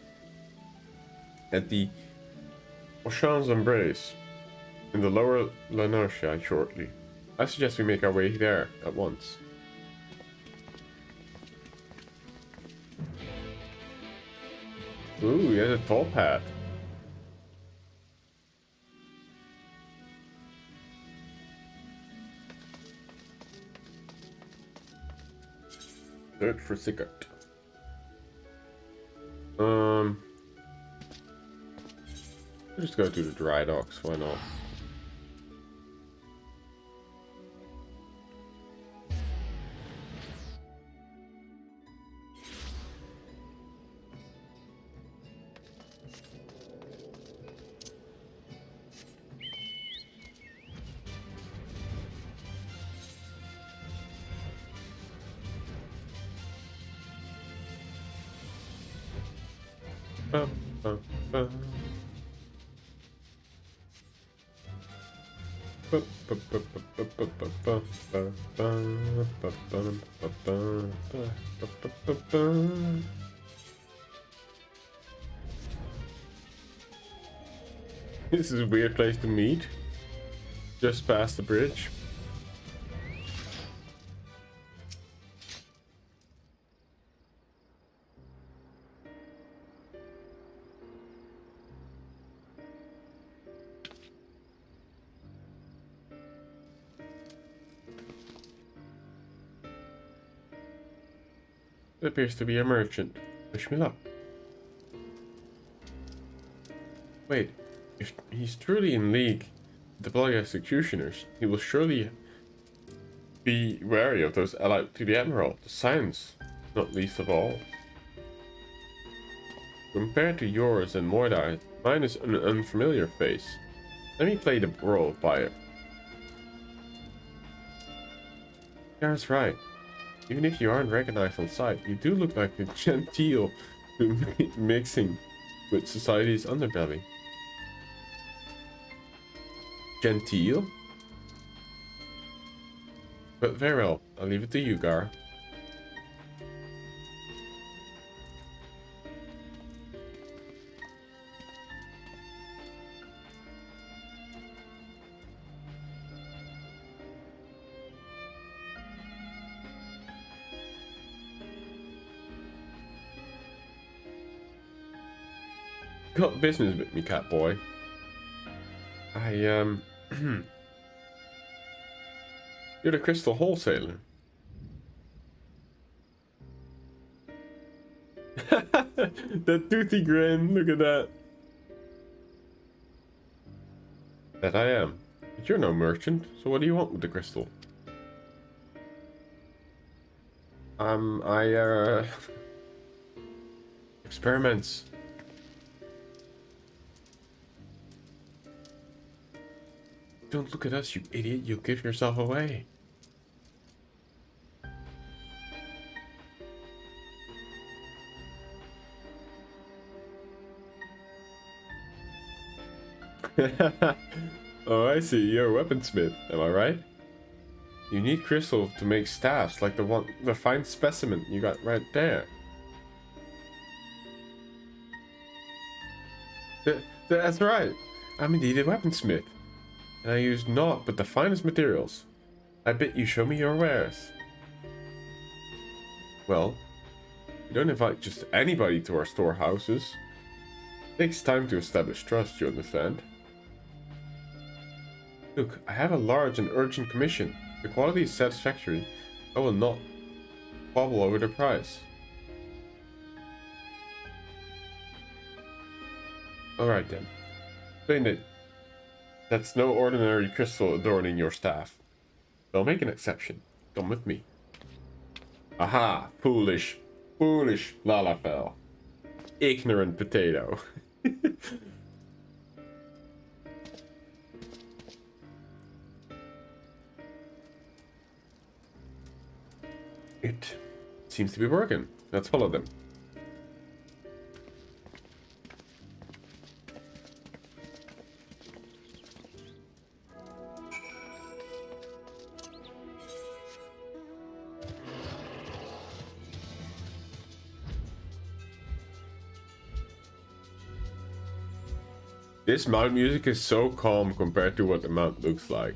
at the Ocean's Embrace in the lower Lanosha shortly. I suggest we make our way there at once. Ooh, he has a top hat. Search for Sickert. Just go to the dry docks, why not? Bum, bum, bum. This is a weird place to meet. Just past the bridge. It appears to be a merchant. Wish me luck. Wait, if he's truly in league with the bloody executioners, he will surely be wary of those allied to the Admiral, the Science, not least of all. Compared to yours and Mordai, mine is an unfamiliar face. Let me play the role of buyer. Garrett's right. Even if you aren't recognized on sight, you do look like a genteel mixing with society's underbelly. Genteel? But very well, I'll leave it to you, Gar. Got business with me, cat boy. You're the crystal wholesaler. That toothy grin, look at that. That I am. But you're no merchant, so what do you want with the crystal? Experiments. Don't look at us, you idiot. You'll give yourself away. Oh, I see. You're a weaponsmith. Am I right? You need crystal to make staffs like the fine specimen you got right there. That's right. I'm indeed a weaponsmith. And I use naught but the finest materials. I bet you show me your wares. Well, you don't invite just anybody to our storehouses. It takes time to establish trust, you understand? Look, I have a large and urgent commission. If the quality is satisfactory, I will not quabble over the price. Alright then. Explain it. That's no ordinary crystal adorning your staff. I'll make an exception. Come with me. Aha! Foolish. Foolish Lalafell. Ignorant potato. It seems to be working. Let's follow them. This mount music is so calm compared to what the mount looks like.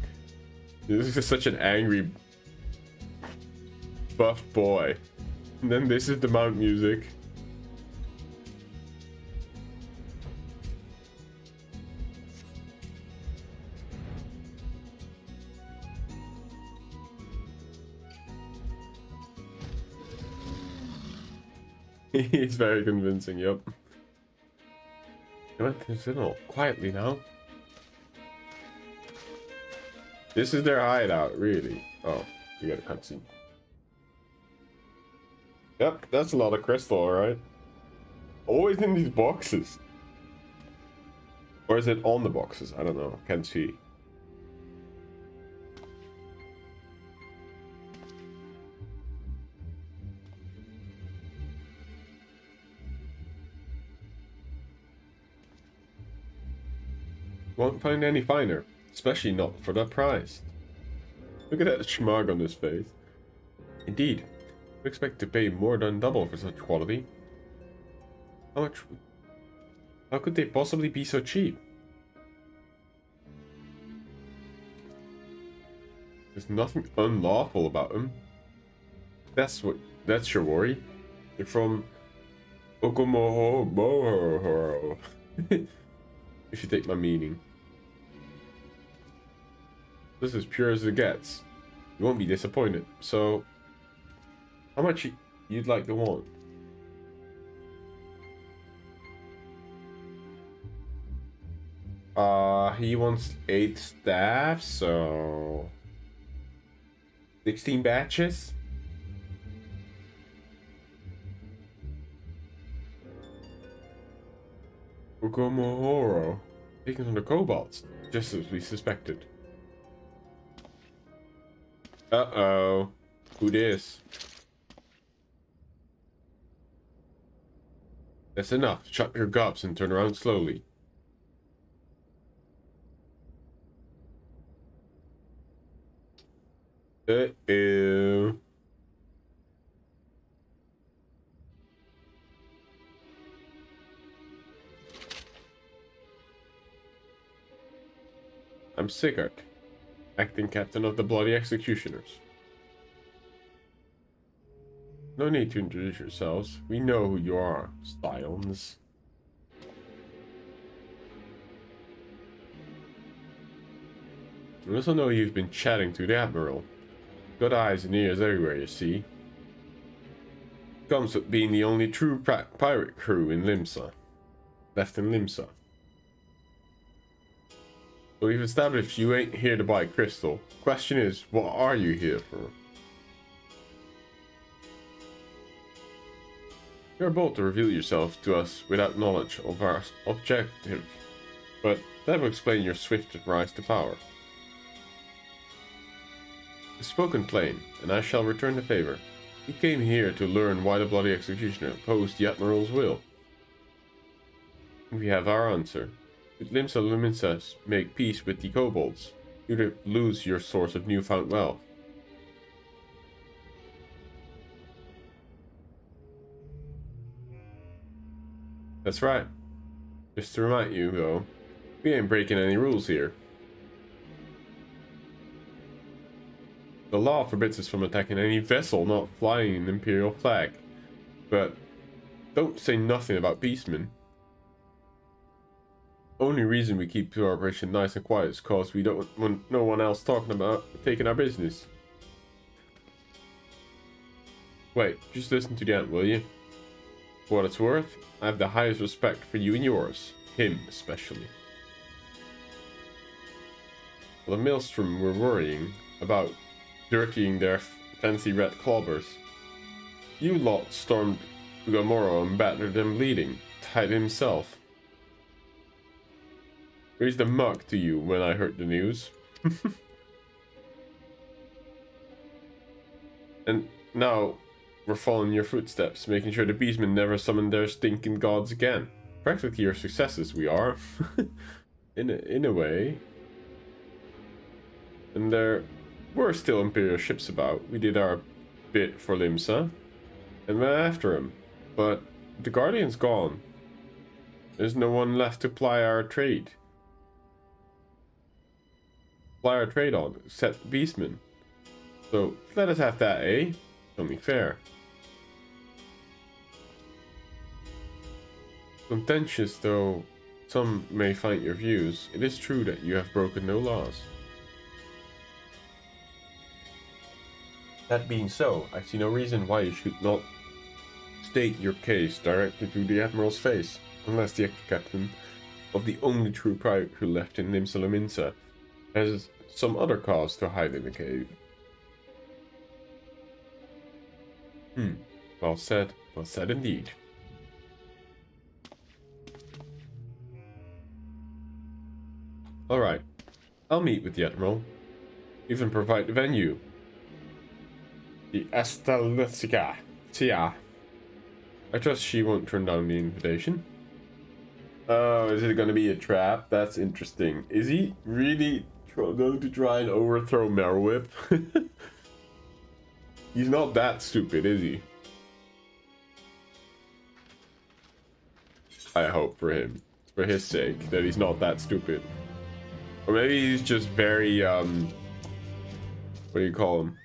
This is such an angry buffed boy. And then this is the mount music. He's very convincing, yep. They went to the Citadel quietly now. This is their hideout, really. Oh, you got a cutscene. Yep, that's a lot of crystal, alright. Always in these boxes. Or is it on the boxes? I don't know. Can't see. Won't find any finer. Especially not for that price. Look at that schmug on his face. Indeed, we expect to pay more than double for such quality. How much? How could they possibly be so cheap? There's nothing unlawful about them. That's your worry. They're from Okomoho. If you take my meaning. This is pure as it gets. You won't be disappointed. So, how much you'd like to want? He wants 8 staff, so 16 batches. Ugomohoro, taken from the kobolds, just as we suspected. Uh-oh. Who this? That's enough. Shut your gobs and turn around slowly. Uh-oh. I'm Sigurd, acting captain of the Bloody Executioners. No need to introduce yourselves. We know who you are, Styles. We also know you've been chatting to the Admiral. Got eyes and ears everywhere, you see. Comes with being the only true pirate crew in Limsa. Left in Limsa. So we've established you ain't here to buy crystal. Question is, what are you here for? You're bold to reveal yourself to us without knowledge of our objective, but that will explain your swift rise to power. You've spoken plain, and I shall return the favor. We came here to learn why the Bloody Executioner opposed the Admiral's will. We have our answer. Should Limsa Luminsas make peace with the kobolds, you'd lose your source of newfound wealth. That's right. Just to remind you, though, we ain't breaking any rules here. The law forbids us from attacking any vessel not flying an Imperial flag. But don't say nothing about peacemen. Only reason we keep our operation nice and quiet is cause we don't want no one else talking about taking our business. Wait, just listen to the end, will you? For what it's worth, I have the highest respect for you and yours. Him, especially. Well, the Maelstrom were worrying about dirtying their fancy red clobbers. You lot stormed Ugamoro and battered them bleeding. Tied himself. Raised a mug to you when I heard the news. And now we're following your footsteps, making sure the beastmen never summon their stinking gods again. Practically your successors we are. in a way. And there were still Imperial ships about. We did our bit for Limsa and went after him. But the Guardian's gone. There's no one left to ply our trade. On, except beastmen. So let us have that, eh? Only fair. Contentious though some may find your views, it is true that you have broken no laws. That being so, I see no reason why you should not state your case directly to the Admiral's face, unless the ex-captain of the only true pirate crew left in Limsa Lominsa has some other cause to hide in the cave. Well said indeed. Alright, I'll meet with the Admiral. Even provide the venue. The Estalisica. Tia. I trust she won't turn down the invitation. Oh, is it gonna be a trap? That's interesting. Is he really Going to try and overthrow Merwhip. He's not that stupid, is he? I hope for him. For his sake, that he's not that stupid. Or maybe he's just very, what do you call him?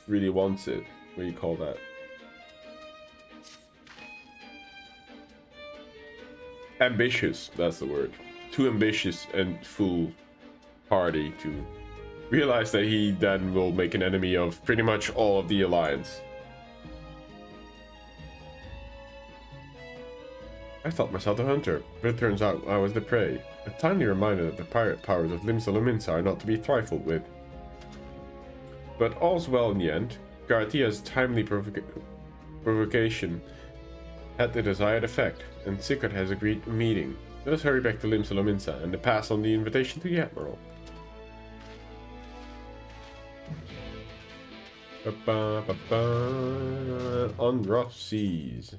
Really wants it. What do you call that? Ambitious, that's the word. Too ambitious and foolhardy to realize that he then will make an enemy of pretty much all of the Alliance. I thought myself a hunter, but it turns out I was the prey. A timely reminder that the pirate powers of Limsa Lominsa are not to be trifled with. But all's well in the end. Garatia's timely provocation had the desired effect, and Sigurd has agreed to a meeting. Let us hurry back to Limsa Lominsa and pass on the invitation to the Admiral. On rough seas.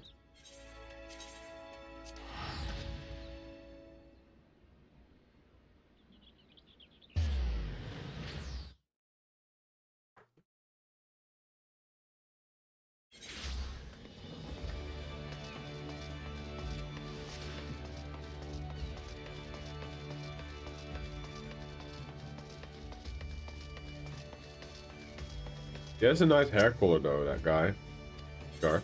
He has a nice hair color though, that guy. Gart.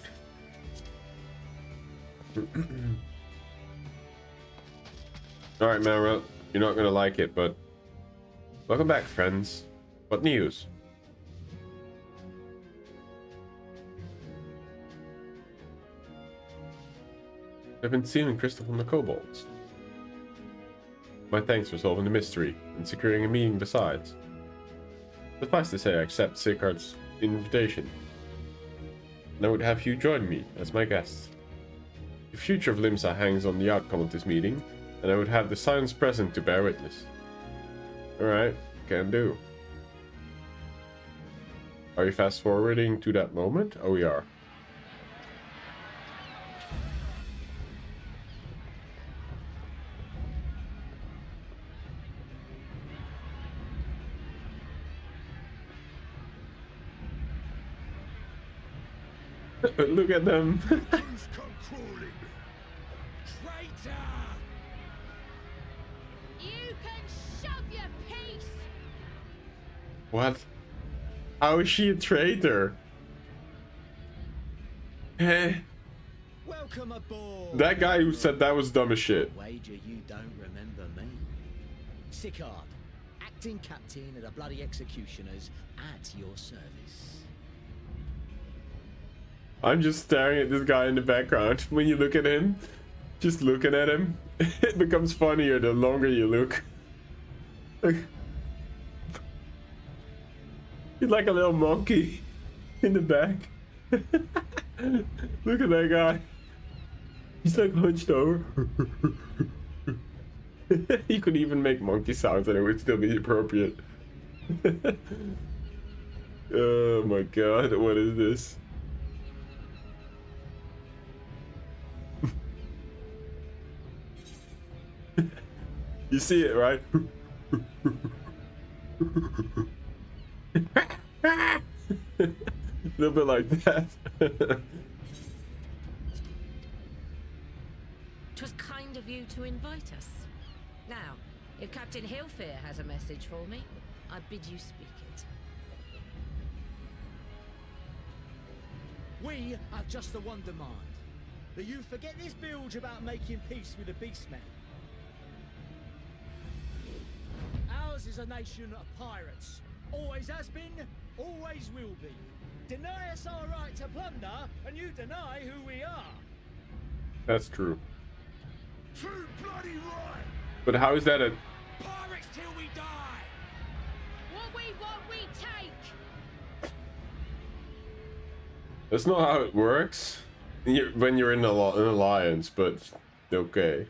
Alright, Mara, you're not gonna like it, but... Welcome back, friends. What news? I've been stealing crystal from the kobolds. My thanks for solving the mystery, and securing a meeting besides. Suffice to say, I accept Sigurd's invitation, and I would have you join me as my guests. The future of Limsa hangs on the outcome of this meeting, and I would have the signs present to bear witness. Alright, can do. Are you fast forwarding to that moment? Oh, we are. Look at them. You can shove your piece. What? How is she a traitor? Eh? Welcome aboard. That guy who said that was dumb as shit. Wager you don't remember me. Sigurd, acting captain of the bloody executioners, at your service. I'm just staring at this guy in the background. When you look at him, just looking at him, it becomes funnier the longer you look. He's like a little monkey in the back. Look at that guy. He's like hunched over. He could even make monkey sounds and it would still be appropriate. Oh my god, what is this? You see it, right? A little bit like that. 'Twas kind of you to invite us. Now, if Captain Hillfear has a message for me, I bid you speak it. We have just the one demand. That you forget this bilge about making peace with the beastmen. Ours is a nation of pirates. Always has been, always will be. Deny us our right to plunder, and you deny who we are. That's true. Too bloody right! But how is that a... Pirates till we die! What we want, we take! That's not how it works. When you're in an alliance, but okay.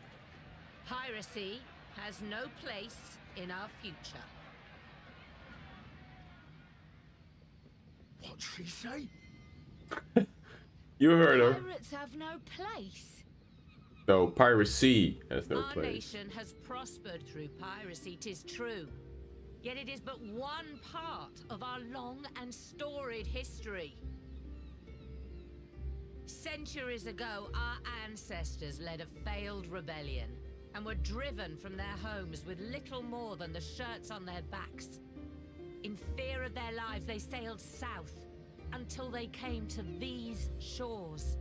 Piracy has no place in our future. What'd she say? You heard her. Pirates have no place. No, piracy has no Our place. nation has prospered through piracy, 'tis true. Yet it is but one part of our long and storied history. Centuries ago, our ancestors led a failed rebellion and were driven from their homes with little more than the shirts on their backs. In fear of their lives, they sailed south until they came to these shores.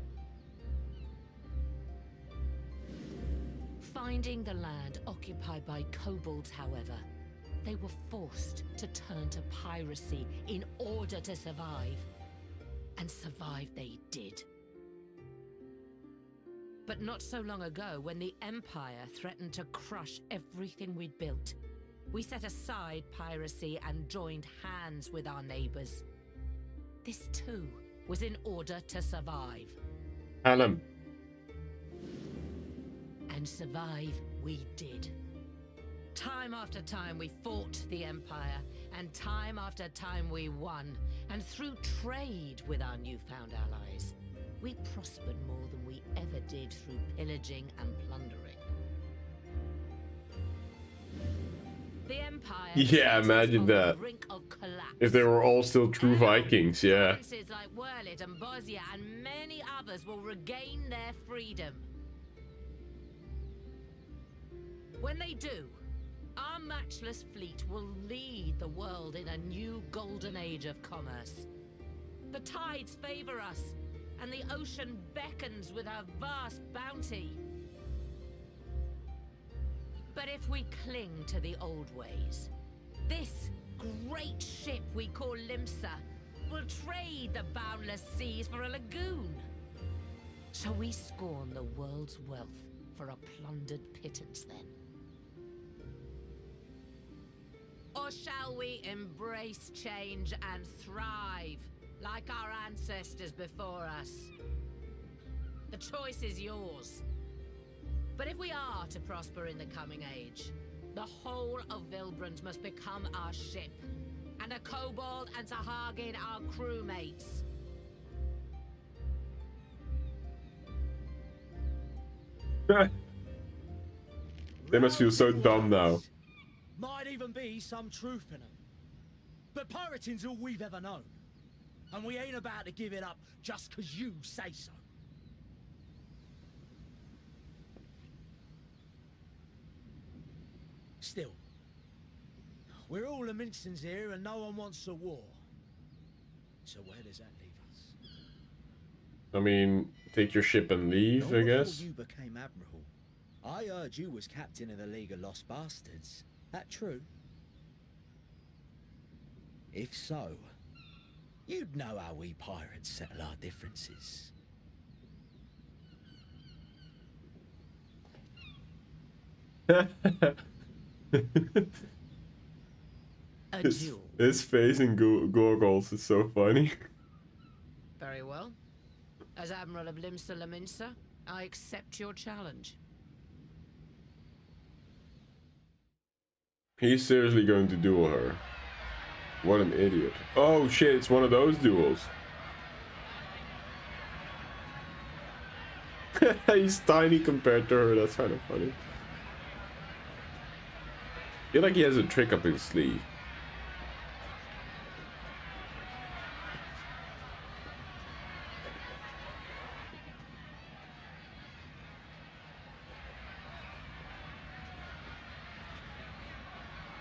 Finding the land occupied by kobolds, however, they were forced to turn to piracy in order to survive. And survive they did. But not so long ago, when the Empire threatened to crush everything we'd built, we set aside piracy and joined hands with our neighbors. This too was in order to survive. Hallam. And survive we did. Time after time we fought the Empire, and time after time we won. And through trade with our newfound allies, we prospered more than we ever did through pillaging and plundering. The Empire Yeah, imagine on the that. brink of collapse. If they were all still true Now, Vikings, yeah. provinces like Wurlit and Bosnia and many others will regain their freedom. When they do, our matchless fleet will lead the world in a new golden age of commerce. The tides favor us, and the ocean beckons with her vast bounty. But if we cling to the old ways, this great ship we call Limsa will trade the boundless seas for a lagoon. Shall we scorn the world's wealth for a plundered pittance then? Or shall we embrace change and thrive like our ancestors before us? The choice is yours. But if we are to prosper in the coming age, the whole of Vilbrand must become our ship, and a kobold and Sahagin our crewmates. They must feel so dumb now. Might even be some truth in them. But pirating's all we've ever known. And we ain't about to give it up just 'cause you say so. Still, we're all Aminsons here and no one wants a war. So where does that leave us? I mean, take your ship and leave, Long I guess. before you became admiral, I heard you was captain of the League of Lost Bastards. That true? If so, you'd know how we pirates settle our differences. A his, duel. his face in Gorgles is so funny. Very well. As Admiral of Limsa Laminsa, I accept your challenge. He's seriously going to duel her. What an idiot. Oh shit, it's one of those duels. He's tiny compared to her, that's kind of funny. I feel like he has a trick up his sleeve.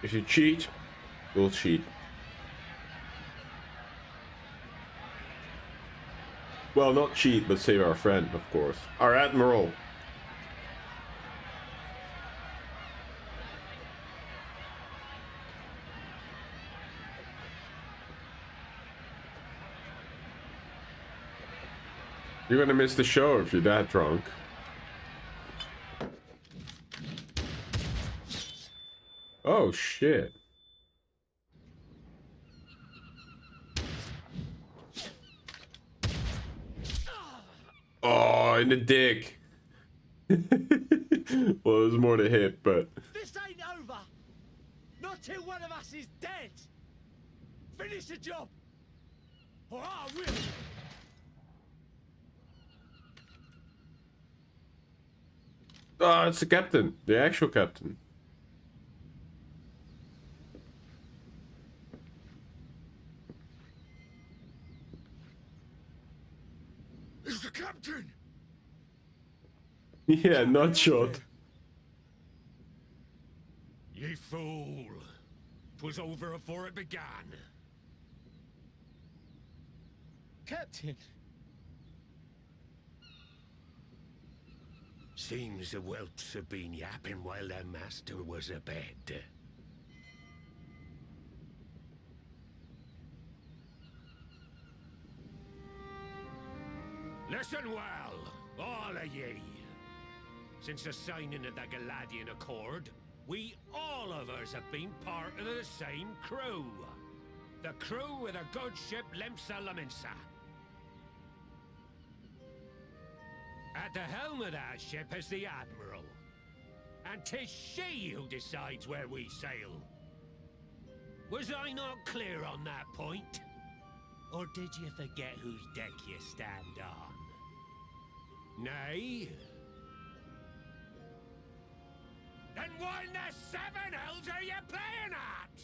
If you cheat, you'll cheat. Well, not cheat, but save our friend, of course. Our Admiral. You're gonna miss the show if you're that drunk. Oh shit. Oh, in the dick. Well, it was more to hit, but This ain't over! Not till one of us is dead! Finish the job! Or I will! Ah, it's the captain. The actual captain. It's the captain! Yeah, not shot. Ye fool! 'Twas over afore it began. Captain! Seems the whelps have been yapping while their master was abed. Listen well, all of ye. Since the signing of the Galadian Accord, we all of us have been part of the same crew. The crew with a good ship Lemsa Laminsa. At the helm of that ship is the Admiral. And 'tis she who decides where we sail. Was I not clear on that point? Or did you forget whose deck you stand on? Nay? Then what in the seven hells are you playing at?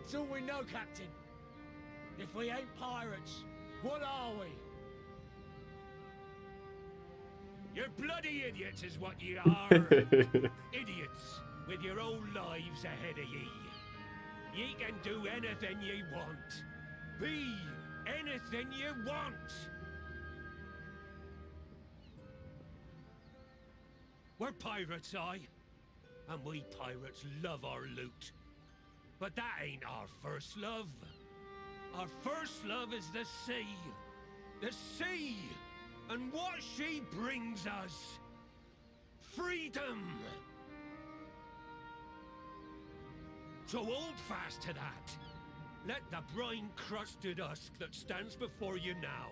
It's all we know, Captain. If we ain't pirates, what are we? You're bloody idiots is what you are. Idiots with your own lives ahead of ye. Ye can do anything ye want. Be anything you want. We're pirates, aye. And we pirates love our loot. But that ain't our first love. Our first love is the sea. The sea! And what she brings us. Freedom! So hold fast to that. Let the brine-crusted husk that stands before you now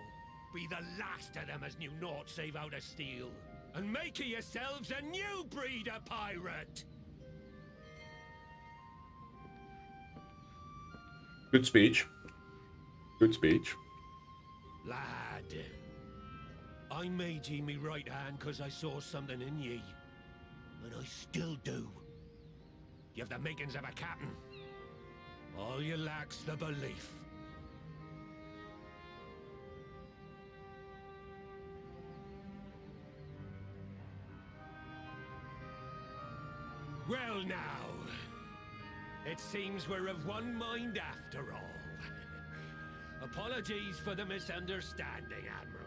be the last of them as knew naught save out of steel. And make of yourselves a new breed of pirate! Good speech. Good speech. Lad, I made ye me right hand cause I saw something in ye. And I still do. You have the makings of a captain. All you lack's the belief. Well now, it seems we're of one mind after all. Apologies for the misunderstanding, Admiral.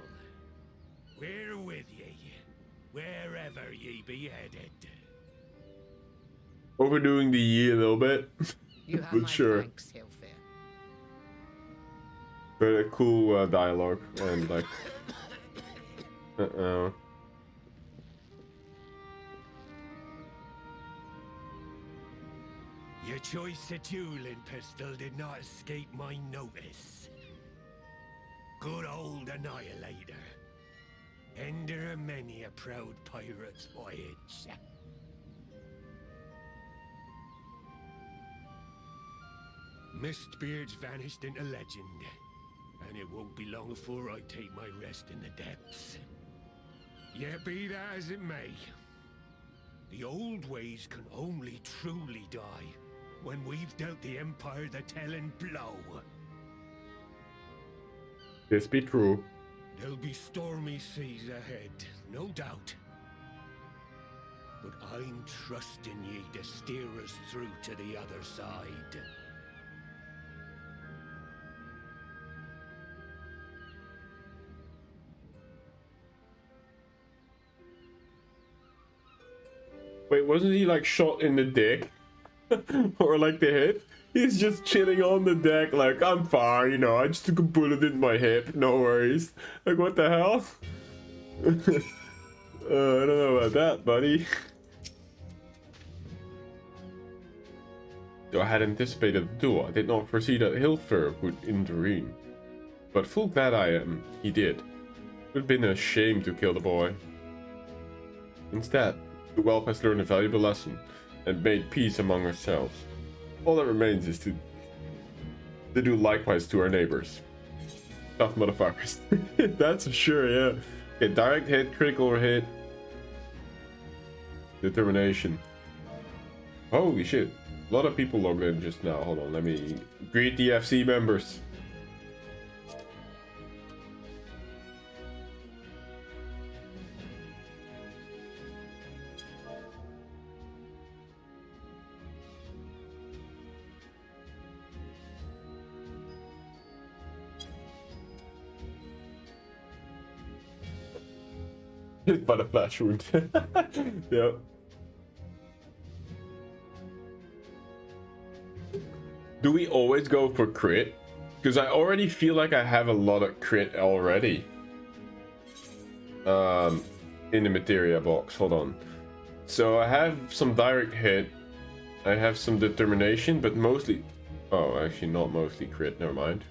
We're with ye, wherever ye be headed. Overdoing the ye a little bit. You have But my sure. thanks, Hilfir. Very cool dialogue and like. Uh-oh. Your choice of dueling pistol did not escape my notice. Good old Annihilator. Ender of many a proud pirate's voyage. Mistbeard's vanished into legend, and it won't be long before I take my rest in the depths. Yet be that as it may, the old ways can only truly die when we've dealt the Empire the telling blow. This be true. There'll be stormy seas ahead, no doubt. But I'm trusting ye to steer us through to the other side. Wait, wasn't he like shot in the dick? Or like the hip? He's just chilling on the deck like, I'm fine, you know, I just took a bullet in my hip, no worries. Like, what the hell? I don't know about that, buddy. Though I had anticipated the duel, I did not foresee that Hilfer would intervene. But full glad I am, he did. It would have been a shame to kill the boy. Instead, the whelp has learned a valuable lesson and made peace among ourselves. All that remains is to do likewise to our neighbors. Tough motherfuckers. That's for sure, yeah. Okay, direct hit, critical hit. Determination. Holy shit. A lot of people logged in just now. Hold on, let me greet the FC members. Hit by the flash wound. Yep. Do we always go for crit? Because I already feel like I have a lot of crit already. In the materia box. Hold on. So I have some direct hit. I have some determination, but mostly... Oh, actually not mostly crit. Never mind.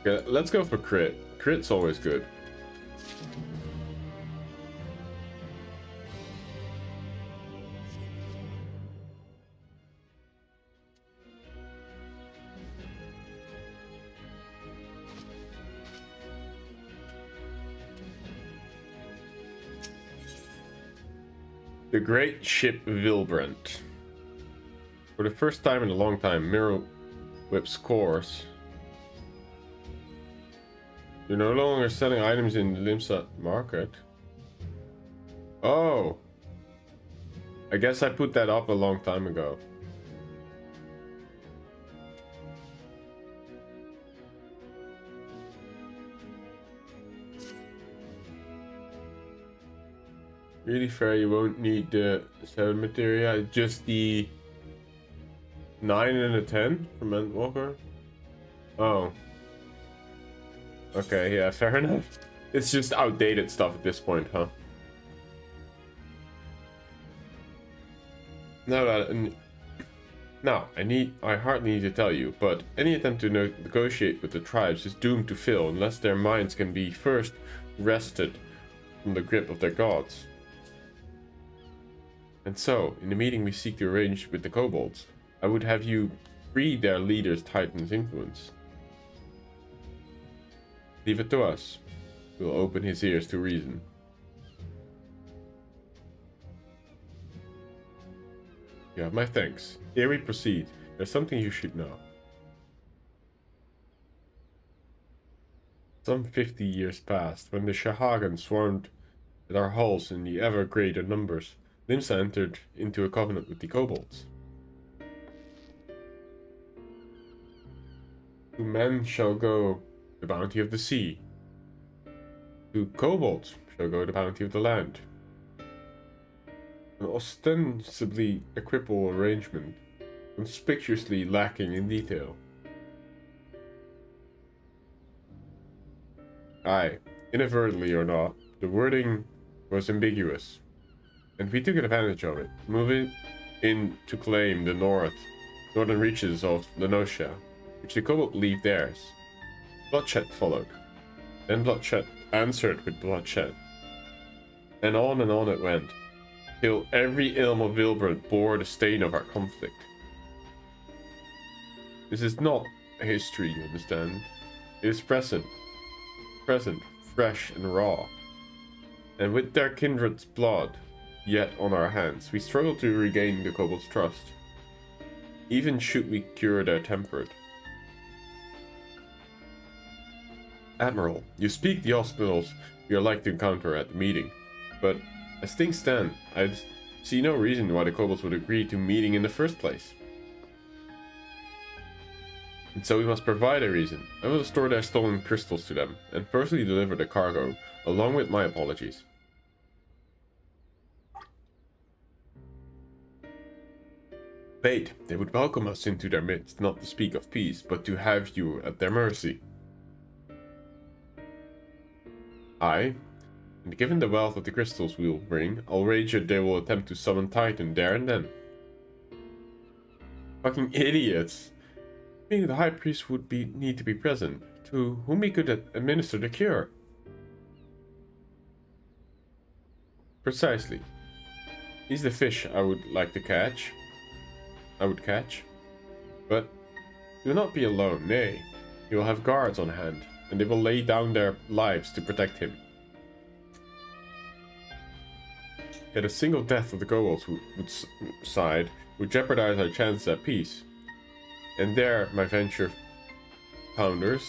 Okay, let's go for crit. Crit's always good. The Great Ship Vilbrant. For the first time in a long time, Mirror Whip's course. You're no longer selling items in the Limsa market. Oh. I guess I put that up a long time ago. Really fair, you won't need the 7 materia, just the 9 and a 10 from Endwalker. Oh. Okay, yeah, fair enough. It's just outdated stuff at this point, huh? Now, I hardly need to tell you, but any attempt to negotiate with the tribes is doomed to fail unless their minds can be first wrested from the grip of their gods. And so, in the meeting we seek to arrange with the kobolds, I would have you free their leader's Titan's influence. Leave it to us. We'll open his ears to reason. You have my thanks. Ere we proceed, there's something you should know. Some 50 years passed, when the Shahagan swarmed at our halls in the ever greater numbers. Limsa entered into a covenant with the kobolds. 2 men shall go the bounty of the sea. 2 kobolds shall go the bounty of the land. An ostensibly equitable arrangement, conspicuously lacking in detail. Aye, inadvertently or not, the wording was ambiguous. And we took advantage of it, moving in to claim the northern reaches of Lenosha, which the kobold believed theirs. Bloodshed followed. Then bloodshed answered with bloodshed. And on it went, till every ilm of Vilbrant bore the stain of our conflict. This is not a history, you understand. It is present, fresh and raw. And with their kindred's blood yet on our hands, we struggle to regain the kobold's trust, even should we cure their temperate. Admiral, you speak the hospitals we are like to encounter at the meeting, but as things stand, I see no reason why the kobolds would agree to meeting in the first place. And so we must provide a reason. I will restore their stolen crystals to them, and personally deliver the cargo, along with my apologies. Bait, they would welcome us into their midst, not to speak of peace, but to have you at their mercy. Aye, and given the wealth of the crystals we will bring, I'll wager they will attempt to summon Titan there and then. Fucking idiots! Meaning the High Priest would need to be present, to whom he could administer the cure. Precisely. He's the fish I would like to catch. But you will not be alone, nay, you will have guards on hand. and they will lay down their lives to protect him. Yet a single death of the kobolds side would jeopardize our chances at peace. And there, my venture founders.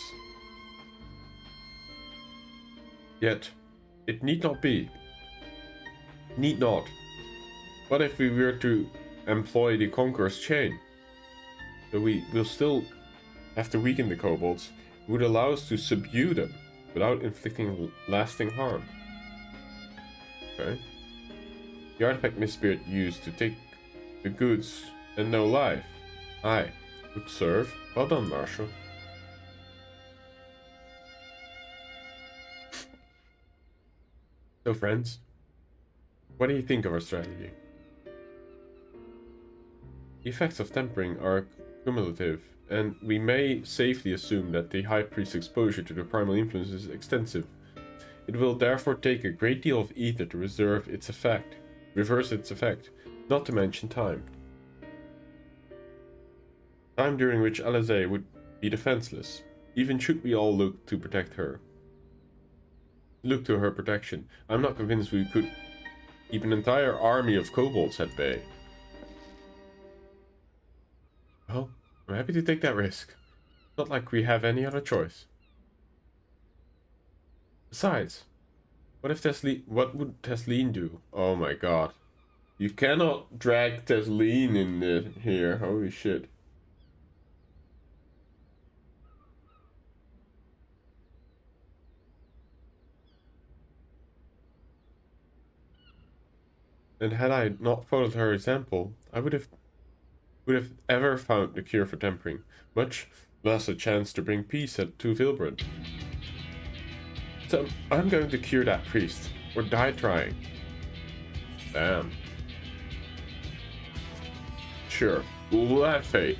Yet, it need not be. Need not. What if we were to employ the Conqueror's chain? So we will still have to weaken the kobolds. It would allow us to subdue them without inflicting lasting harm. Okay. The artifact Mistspirit used to take the goods and no life. Aye, would serve. Well done, Marshal. So friends, what do you think of our strategy? The effects of tempering are cumulative, and we may safely assume that the High Priest's exposure to the primal influence is extensive. It will therefore take a great deal of ether to reverse its effect, not to mention time. Time during which Alizé would be defenseless, even should we all look to her protection. I'm not convinced we could keep an entire army of kobolds at bay. Well, I'm happy to take that risk. Not like we have any other choice. Besides, what would Tesleen do? Oh my god. You cannot drag Tesleen in here. Holy shit. And had I not followed her example, I would have ever found the cure for tempering, much less a chance to bring peace to Vilbrun. So I'm going to cure that priest, or die trying. Damn. Sure, we'll have faith.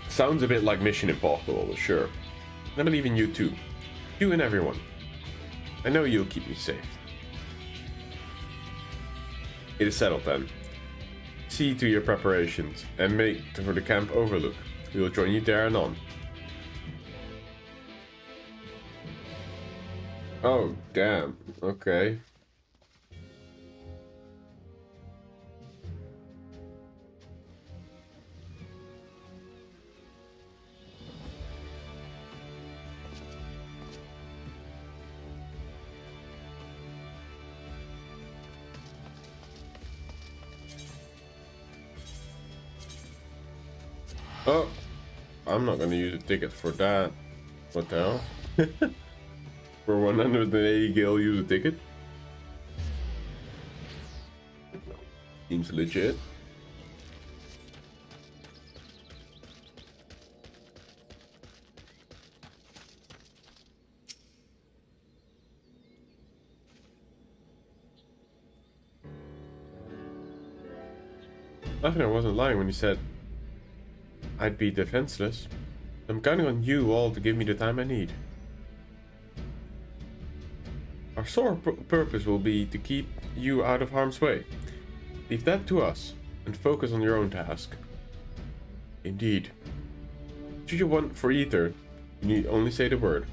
Sounds a bit like Mission Impossible, but sure. I believe in you too. You and everyone. I know you'll keep me safe. It is settled then. See to your preparations and make for the camp overlook. We will join you there anon. Oh, damn. Okay. Oh, I'm not gonna use a ticket for that. What the hell? For 180 gil, use a ticket? Seems legit. I think I wasn't lying when he said I'd be defenseless. I'm counting on you all to give me the time I need. Our sole purpose will be to keep you out of harm's way. Leave that to us, and focus on your own task. Indeed. Should you want for ether, you need only say the word.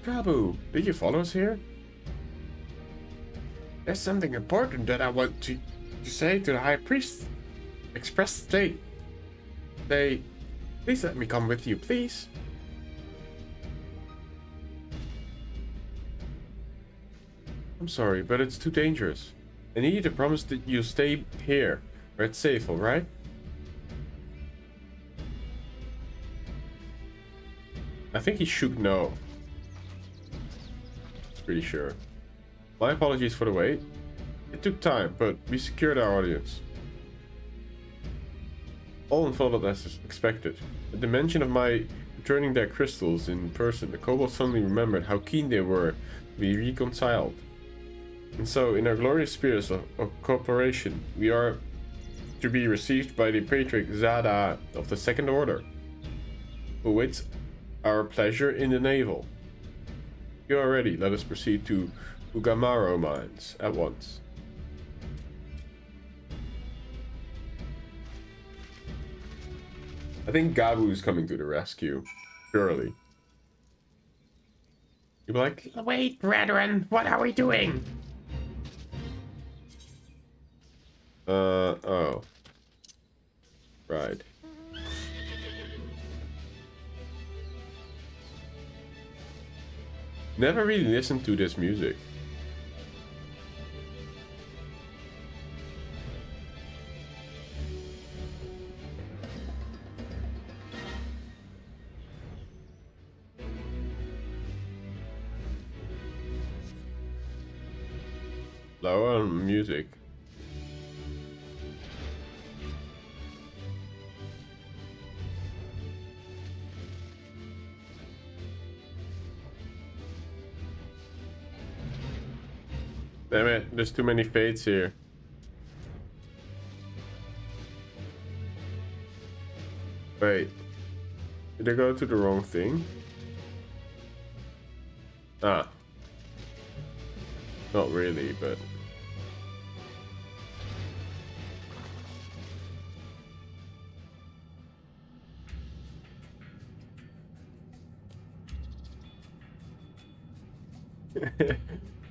Prabhu, did you follow us here? There's something important that I want to say to the High Priest. Express state. Please let me come with you, please. I'm sorry, but it's too dangerous. I need you to promise that you'll stay here, where it's safe, alright? I think he should know. Pretty sure. My apologies for the wait. It took time, but we secured our audience. All unfolded as expected. At the mention of my returning their crystals in person, the kobolds suddenly remembered how keen they were to be reconciled. And so, in our glorious spirit of cooperation, we are to be received by the Patriarch Zada of the Second Order, who awaits our pleasure in the navel. If you are ready, let us proceed to Ugamaro mines at once. I think Gabu is coming to the rescue. Surely. You'll be like, wait, brethren, what are we doing? Oh. Right. Never really listened to this music. Lower music. Damn it, there's too many fates here. Wait. Did I go to the wrong thing? Ah. Not really, but...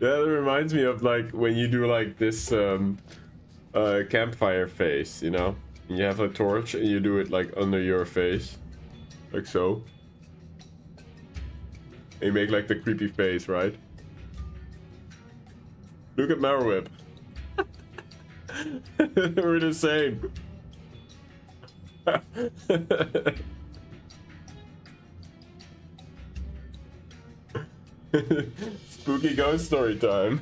Yeah, that reminds me of like when you do like this campfire face, you know? You have a torch and you do it like under your face. Like so. And you make like the creepy face, right? Look at Marowip. We're the same. Spooky ghost story time.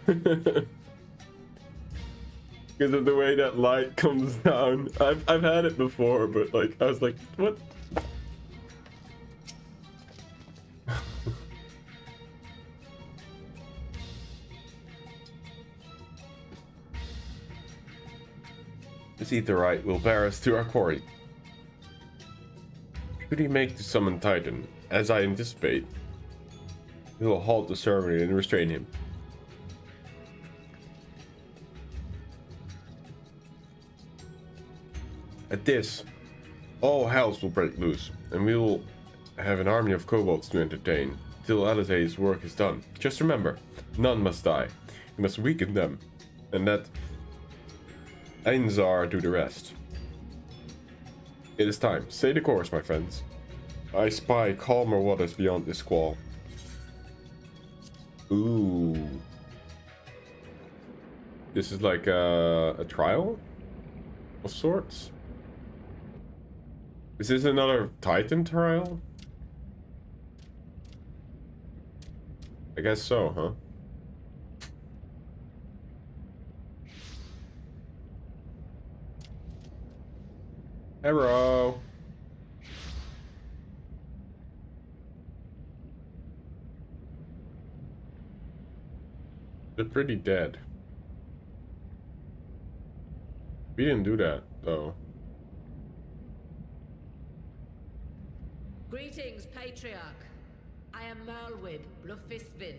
Because of the way that light comes down. I've had it before, but like I was like, what? This Etherite will bear us to our quarry. Should he make the summon Titan, as I anticipate, we will halt the server and restrain him. At this, all hells will break loose, and we will have an army of kobolds to entertain, till Alizé's work is done. Just remember, none must die. We must weaken them, and let Einzar do the rest. It is time. Stay the course, my friends. I spy calmer waters beyond this squall. Ooh. This is like a trial of sorts. Is this another Titan trial? I guess so, huh? Hello. They're pretty dead. We didn't do that, though. Greetings, Patriarch. I am Merlwib Blufisvin,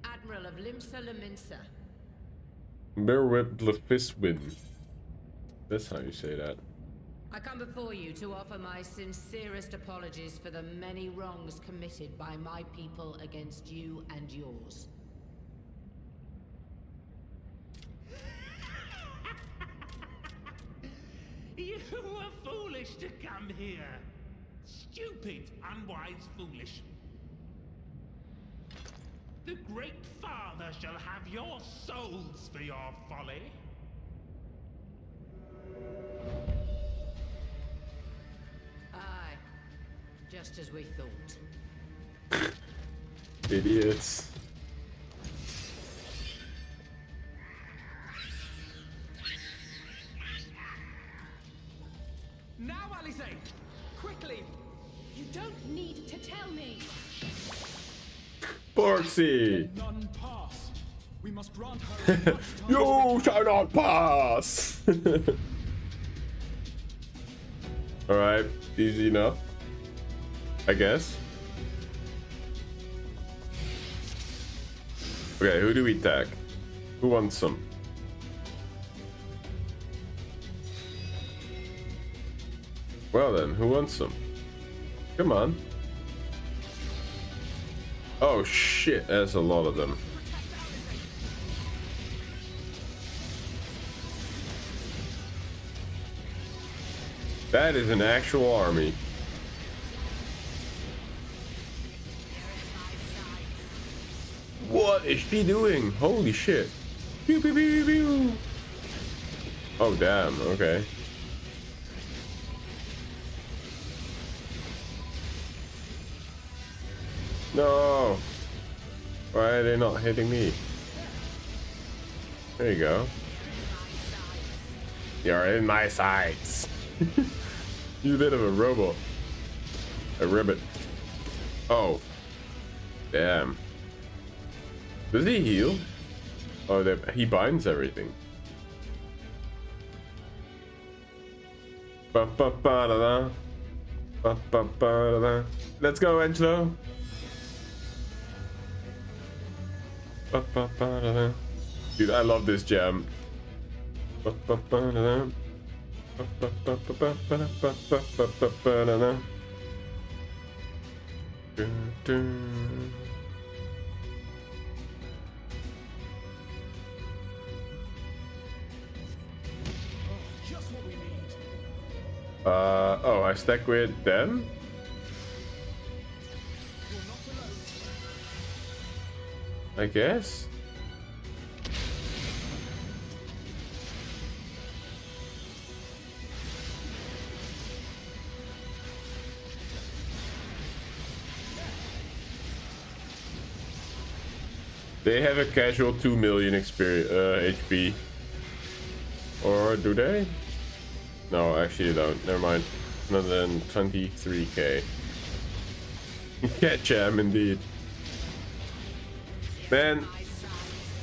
Admiral of Limsa Leminsa. Merwib Blefiswin. That's how you say that. I come before you to offer my sincerest apologies for the many wrongs committed by my people against you and yours. You were foolish to come here. Stupid, unwise, foolish. The Great Father shall have your souls for your folly. Aye, just as we thought. Idiots. Now, Alizé! Quickly! You don't need to tell me. Porxie! None pass. We must grant her as much time You shall not pass! Alright, easy enough. I guess. Okay, who do we tag? Who wants some? Well then, who wants some? Come on. Oh shit, there's a lot of them. That is an actual army. What is she doing? Holy shit. Pew, pew, pew, pew. Oh damn, okay. No! Why are they not hitting me? There you go. You're in my sights. You're a bit of a robot. A ribbit. Oh. Damn. Does he heal? Oh, he binds everything. Ba ba ba da da. Ba ba ba da da. Let's go, Angelo. Ba ba ba da da. Dude, I love this jam. Ba ba ba da da. Ba ba ba ba ba ba ba ba ba ba ba da da. Dun, dun. Oh, I stack with them? I guess? They have a casual 2 million experience, HP. Or do they? No, actually they don't. Never mind. Another than 23k. Cat jam indeed. Man,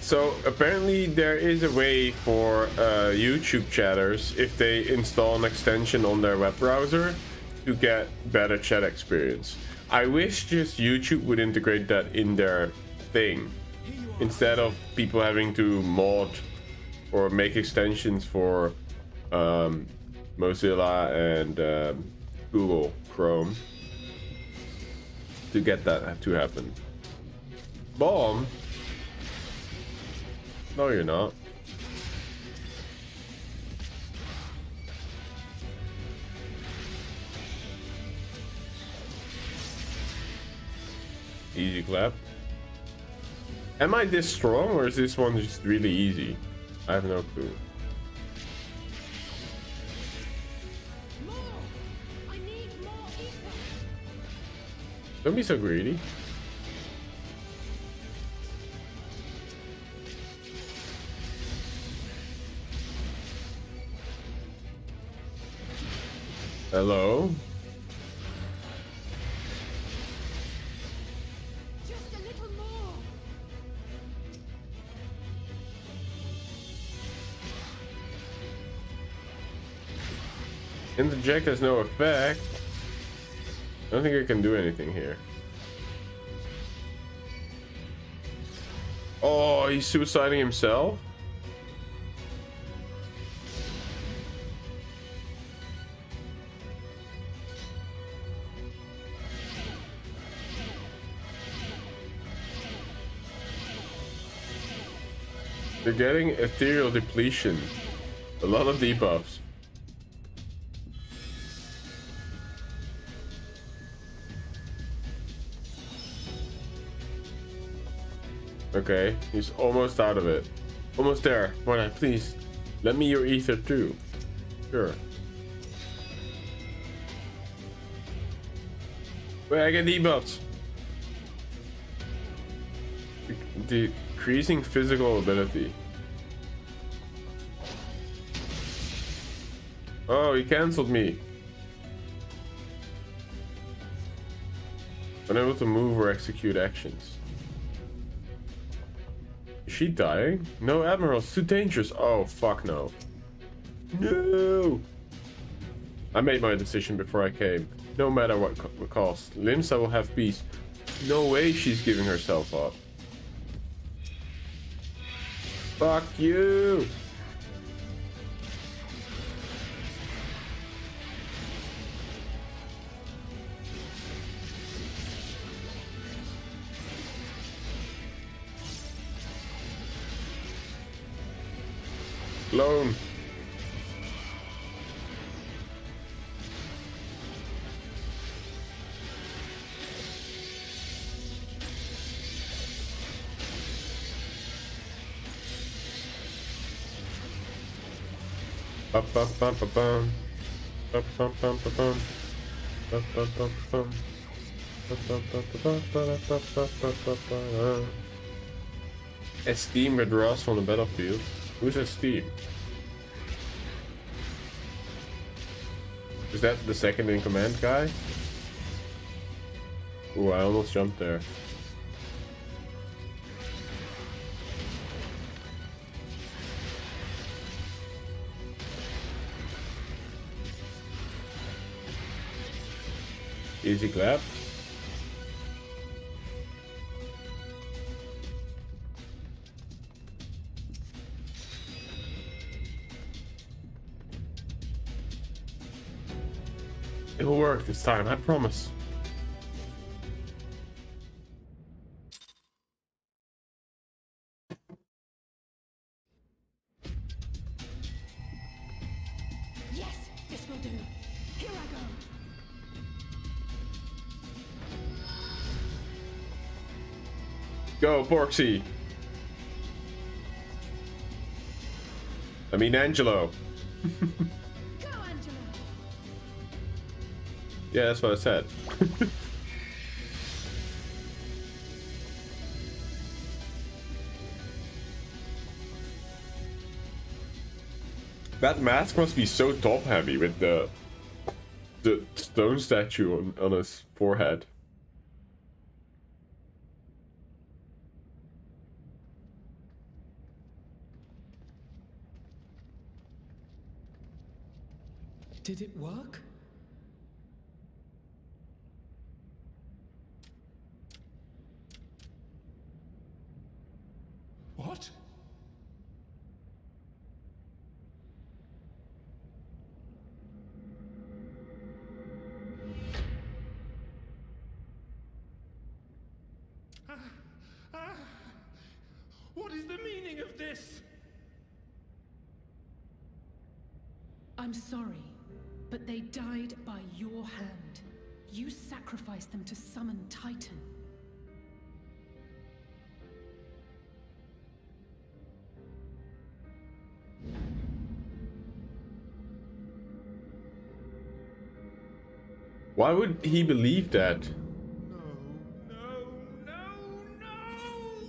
so apparently there is a way for YouTube chatters, if they install an extension on their web browser, to get better chat experience. I wish just YouTube would integrate that in their thing, instead of people having to mod or make extensions for Mozilla and Google Chrome to get that to happen. Bomb? No, you're not. Easy clap. Am I this strong, or is this one just really easy? I have no clue. More! I need more ether. Don't be so greedy. Hello? Just a little more. Interject has no effect. I don't think I can do anything here. Oh, he's suiciding himself? They're getting ethereal depletion. A lot of debuffs. Okay, he's almost out of it. Almost there. Why, please, let me your ether too. Sure. Wait, I get debuffs. Decreasing physical ability. Oh, he cancelled me. Unable to move or execute actions. Is she dying? No, Admiral's too dangerous. Oh, fuck no. No! I made my decision before I came. No matter what cost. Limsa will have peace. No way she's giving herself up. Fuck you! Alone. Bum bum bum bum bum. Bum bum bum bum bum. Bum bum bum bum. Esteemed withdraws from the battlefield. Who's Esteemed? Is that the second in command guy? Ooh, I almost jumped there. Easy clap. It will work this time, I promise. Yes, this will do. Here I go. Go, Porxie. I mean, Angelo. Go, Angela. Yeah, that's what I said. That mask must be so top heavy with the stone statue on his forehead. Did it work? What? What is the meaning of this? I'm sorry, but they died by your hand. You sacrificed them to summon Titan. Why would he believe that?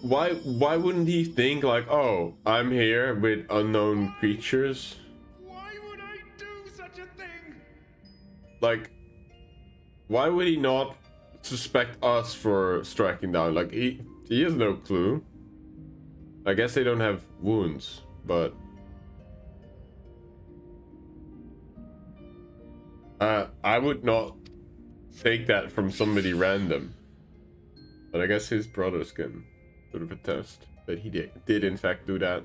Why wouldn't he think like, oh, I'm here with unknown creatures? Why would I do such a thing? Like, why would he not suspect us for striking down? Like, he has no clue. I guess they don't have wounds, but I would not take that from somebody random. But I guess his brothers can sort of attest that he did in fact do that.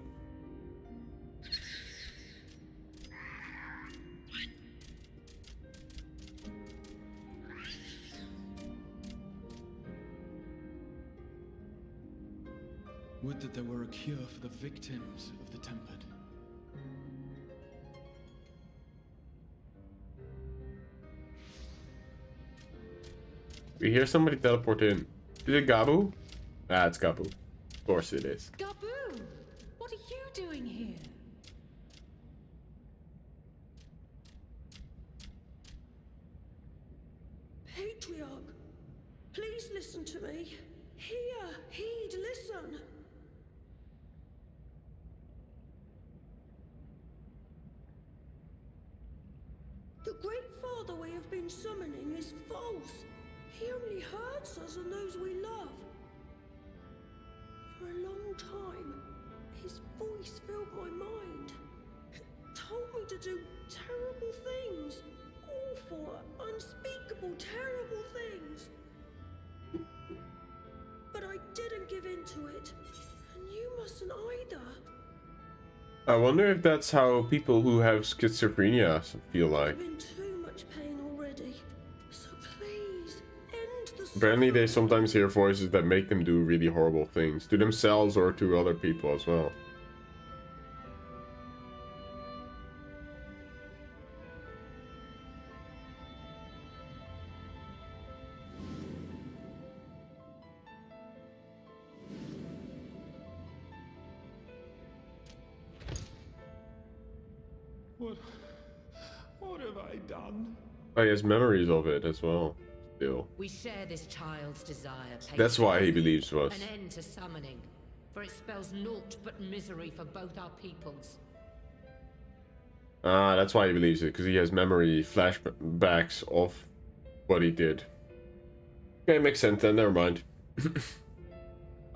Would that there were a cure for the victims of the Tempered. We hear somebody teleport in. Is it Gabu? Ah, it's Gabu. Of course it is. Gabu! What are you doing here? Patriarch, please listen to me. Hear, heed, listen. The Great Father we have been summoning is false. He only hurts us and those we love. For a long time, his voice filled my mind. It told me to do terrible things. Awful, unspeakable, terrible things. But I didn't give in to it. And you mustn't either. I wonder if that's how people who have schizophrenia feel like. I'm in too much pain already. So please, end the Apparently they suffering. sometimes hear voices that make them do really horrible things. To themselves or to other people as well. What have I done? Oh, he has memories of it as well. Still. We share this child's desire. That's why he believes us. An end to summoning, for it spells naught but misery for both our peoples. Ah, that's why he believes it, because he has memory flashbacks of what he did. Okay, makes sense then, never mind.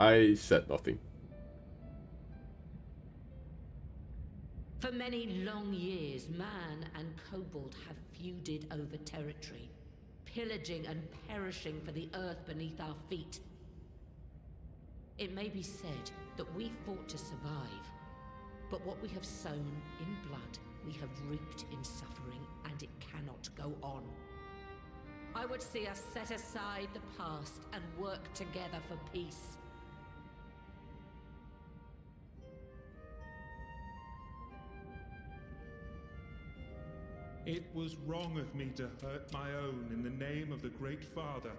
I said nothing. For many long years, man and kobold have feuded over territory, pillaging and perishing for the earth beneath our feet. It may be said that we fought to survive, but what we have sown in blood, we have reaped in suffering, and it cannot go on. I would see us set aside the past and work together for peace. It was wrong of me to hurt my own in the name of the Great Father.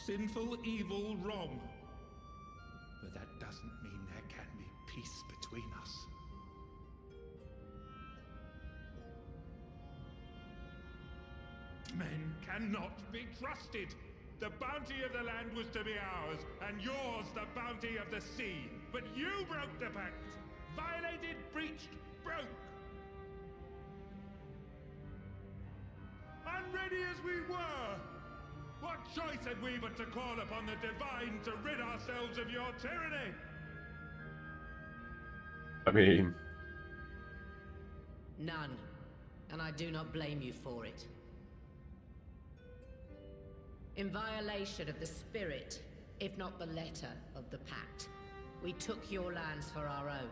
Sinful, evil, wrong. But that doesn't mean there can be peace between us. Men cannot be trusted. The bounty of the land was to be ours, and yours the bounty of the sea. But you broke the pact. Violated, breached, broke. Unready as we were, what choice had we but to call upon the divine to rid ourselves of your tyranny? I mean... None, and I do not blame you for it. In violation of the spirit, if not the letter, of the pact, we took your lands for our own.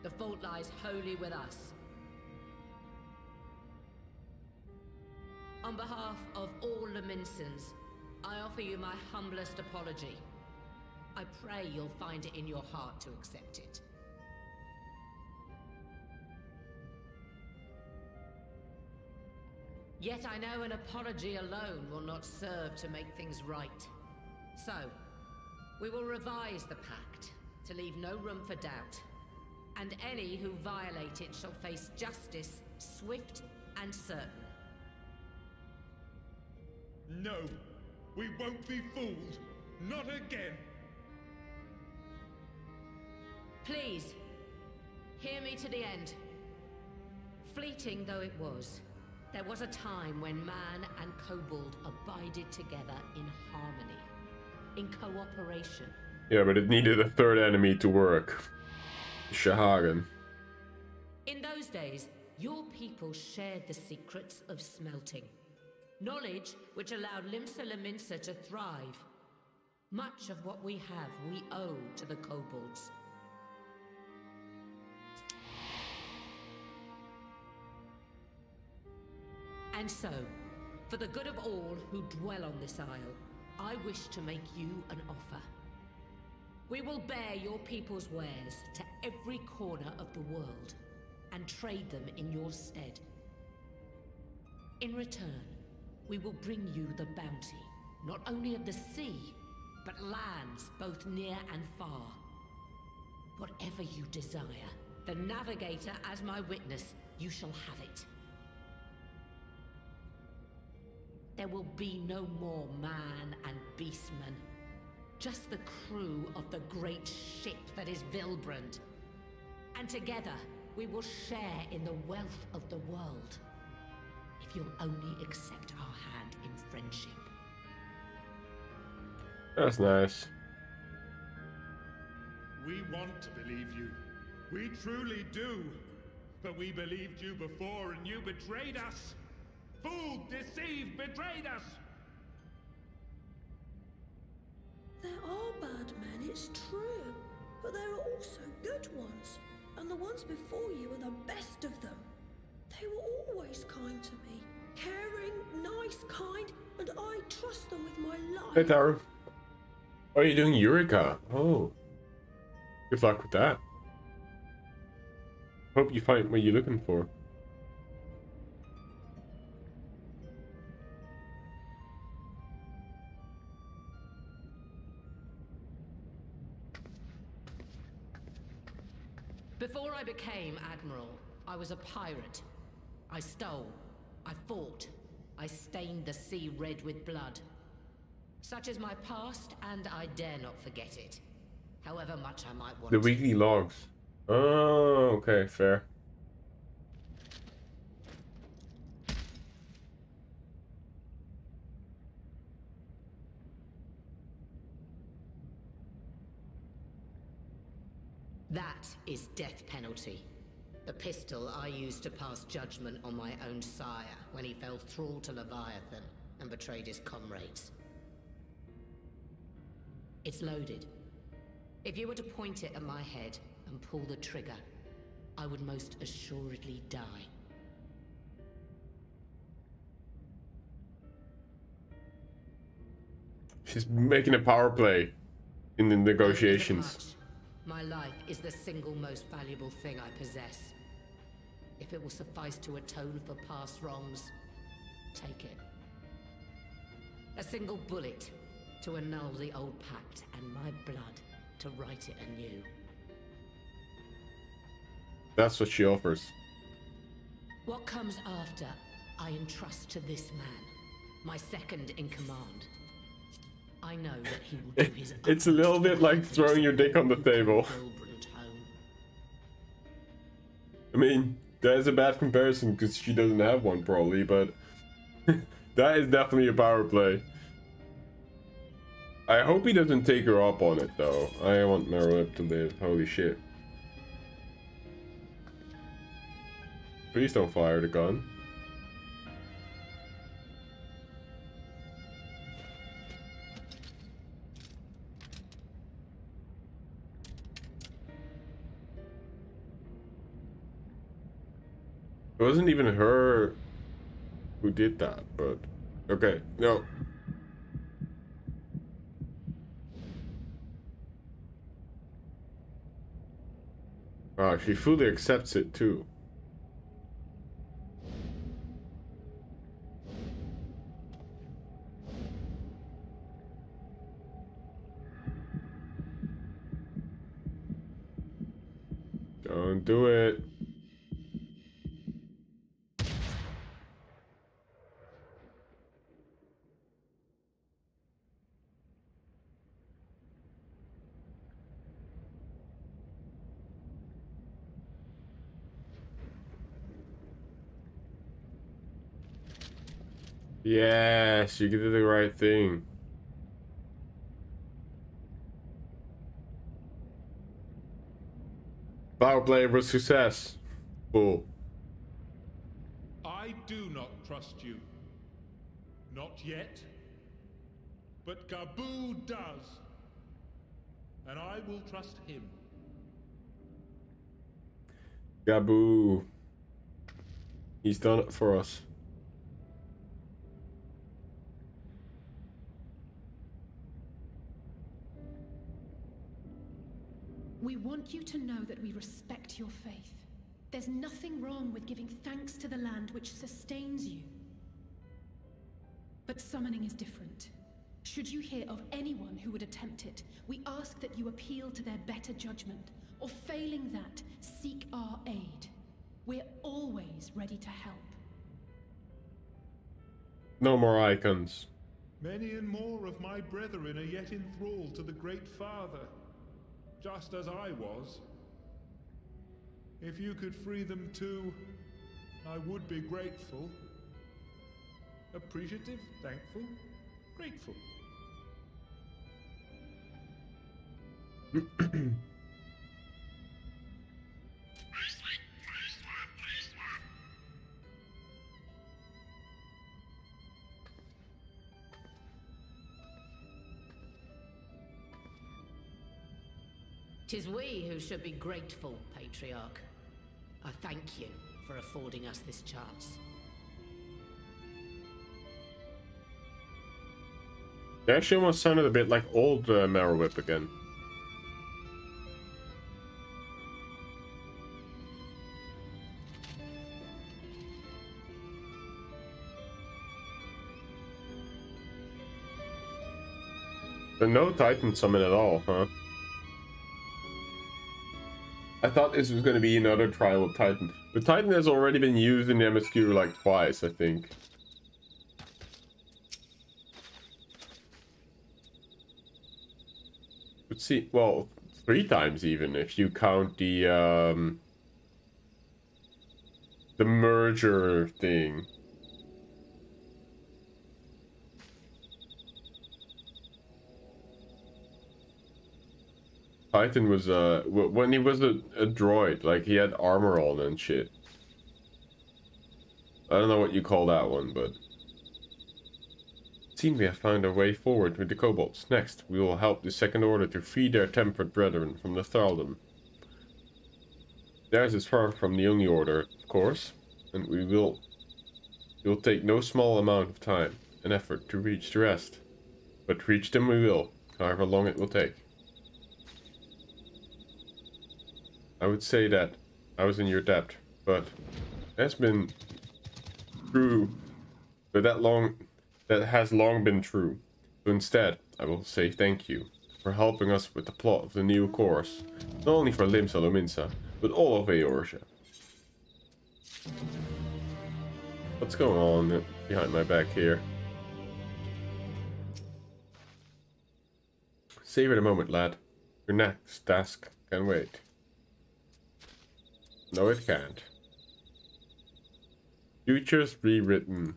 The fault lies wholly with us. On behalf of all Leminsons, I offer you my humblest apology. I pray you'll find it in your heart to accept it. Yet I know an apology alone will not serve to make things right. So, we will revise the pact to leave no room for doubt. And any who violate it shall face justice, swift and certain. No, we won't be fooled. Not again. Please, hear me to the end. Fleeting though it was, there was a time when man and kobold abided together in harmony, in cooperation. Yeah, but it needed a third enemy to work. Shahagan. In those days, your people shared the secrets of smelting. Knowledge which allowed Limsa Leminsa to thrive. Much of what we have, we owe to the kobolds. And so, for the good of all who dwell on this isle, I wish to make you an offer. We will bear your people's wares to every corner of the world, and trade them in your stead. In return, we will bring you the bounty, not only of the sea, but lands both near and far. Whatever you desire, the Navigator as my witness, you shall have it. There will be no more man and beastman, just the crew of the great ship that is Vilbrand. And together, we will share in the wealth of the world. If you'll only accept our hand in friendship. That's nice. We want to believe you. We truly do. But we believed you before and you betrayed us. Fooled, deceived, betrayed us. There are bad men, it's true. But there are also good ones. And the ones before you are the best of them. They were always kind to me. Caring, nice, kind, and I trust them with my life. Hey, Taro. Oh, you're doing Eureka. Oh. Good luck with that. Hope you find what you're looking for. Before I became Admiral, I was a pirate. I stole. I fought. I stained the sea red with blood. Such is my past, and I dare not forget it. However much I might want The to. weekly logs. Oh, okay, fair. That is death penalty. The pistol I used to pass judgment on my own sire when he fell thrall to Leviathan and betrayed his comrades. It's loaded. If you were to point it at my head and pull the trigger, I would most assuredly die. She's making a power play in the negotiations. Much. My life is the single most valuable thing I possess. If it will suffice to atone for past wrongs, take it. A single bullet to annul the old pact, and my blood to write it anew. That's what she offers. What comes after, I entrust to this man, my second in command. I know that he will do his It's a little bit like throwing your dick on the table. I mean, that is a bad comparison because she doesn't have one probably, but that is definitely a power play. I hope he doesn't take her up on it though. I want Merlip to live. Holy shit. Please don't fire the gun. It wasn't even her who did that, but okay, no. Wow, she fully accepts it too. Don't do it. Yes, you did the right thing. Power play was success. Cool. I do not trust you. Not yet. But Gabu does. And I will trust him. Gabu. He's done it for us. We want you to know that we respect your faith. There's nothing wrong with giving thanks to the land which sustains you. But summoning is different. Should you hear of anyone who would attempt it, we ask that you appeal to their better judgment, or failing that, seek our aid. We're always ready to help. No more icons. Many and more of my brethren are yet enthralled to the Great Father, just as I was. If you could free them too, I would be grateful. Appreciative, thankful, grateful. Tis we who should be grateful, Patriarch. I thank you for affording us this chance. That actually almost sounded a bit like old Merlip again. So no Titan summon at all, huh? I thought this was going to be another trial of Titan. But Titan has already been used in the MSQ like twice, I think. Let's see, well, 3 times even, if you count the merger thing. Titan was, when he was a droid, like, he had armor on and shit. I don't know what you call that one, but... It seems we have found a way forward with the kobolds. Next, we will help the Second Order to free their tempered brethren from the thraldom. Theirs is far from the only order, of course, and it will take no small amount of time and effort to reach the rest. But reach them we will, however long it will take. I would say that I was in your debt, but that's been true, but that has long been true. So instead, I will say thank you for helping us with the plot of the new course, not only for Limsa Lominsa, but all of Eorzea. What's going on behind my back here? Savor the moment, lad. Your next task can wait. No, it can't. Futures rewritten.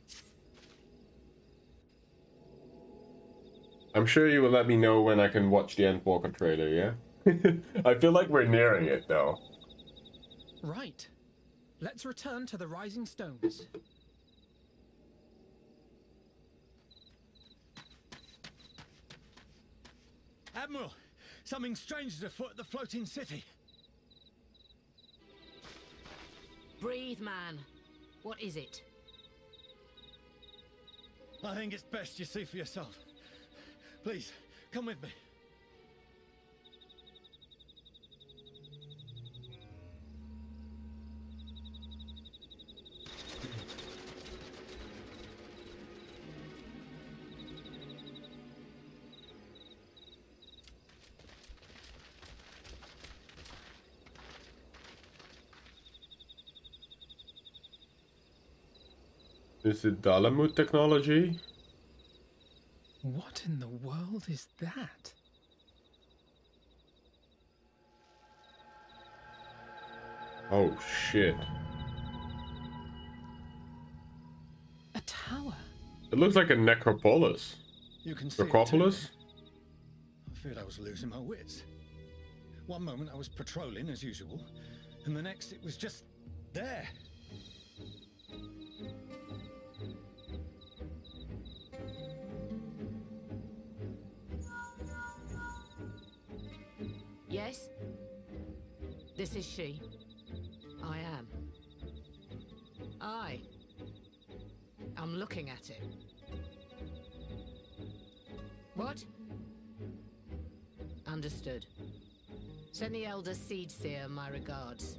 I'm sure you will let me know when I can watch the Endwalker trailer, yeah? I feel like we're nearing it, though. Right. Let's return to the Rising Stones. Admiral, something strange is afoot at the floating city. Breathe, man. What is it? I think it's best you see for yourself. Please, come with me. Is it Dalamut technology? What in the world is that? Oh shit. A tower. It looks like a necropolis. You can see it Necropolis? too. I feared I was losing my wits. One moment I was patrolling as usual, and the next it was just there. Yes? This is she. I am. I'm looking at it. What? Understood. Send the Elder Seedseer my regards.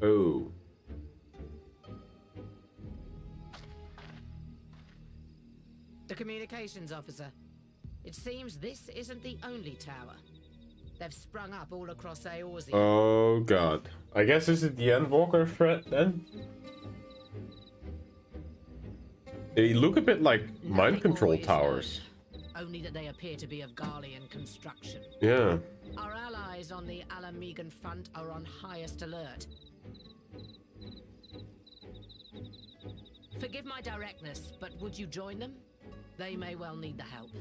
Oh. The communications officer. It seems this isn't the only tower. They've sprung up all across Eorzea. Oh god. I guess this is the Endwalker threat then? They look a bit like mind control towers. Only that they appear to be of Garlean construction. Yeah. Our allies on the Alamegan front are on highest alert. Forgive my directness, but would you join them? They may well need the help.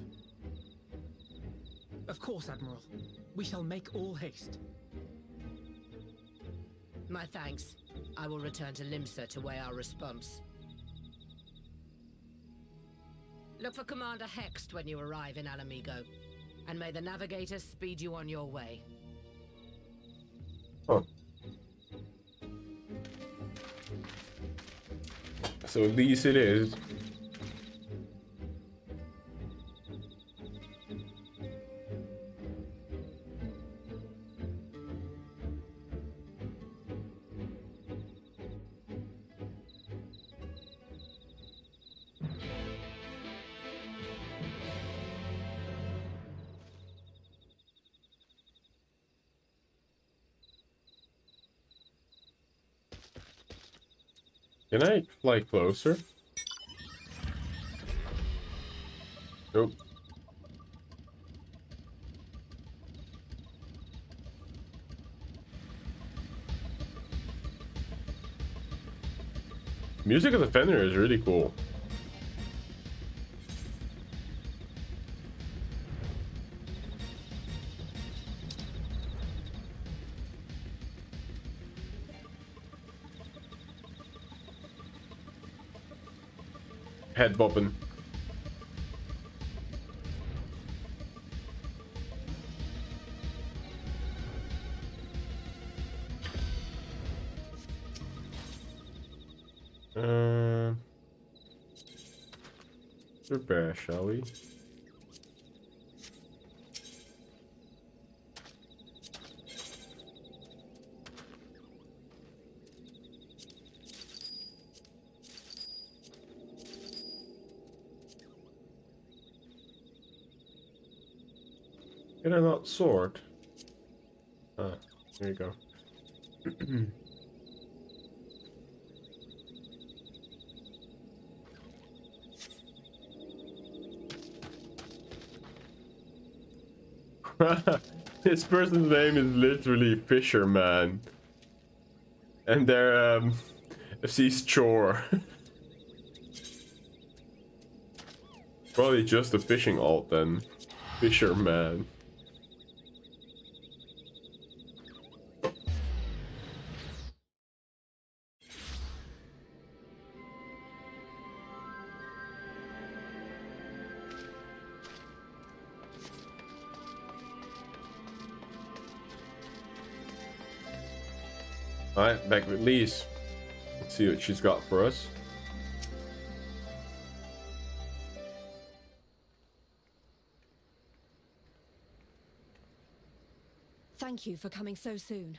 Of course, Admiral. We shall make all haste. My thanks. I will return to Limsa to weigh our response. Look for Commander Hext when you arrive in Alamigo, and may the Navigator speed you on your way. Oh. So at least it is. Can I fly closer? Nope. Music of the Fender is really cool. Head bopping. Repair, shall we? Can I not sort? Ah, there you go. This person's name is literally Fisherman. And they're FC's chore. Probably just a fishing alt then. Fisherman. Alright, back with Lise. Let's see what she's got for us. Thank you for coming so soon.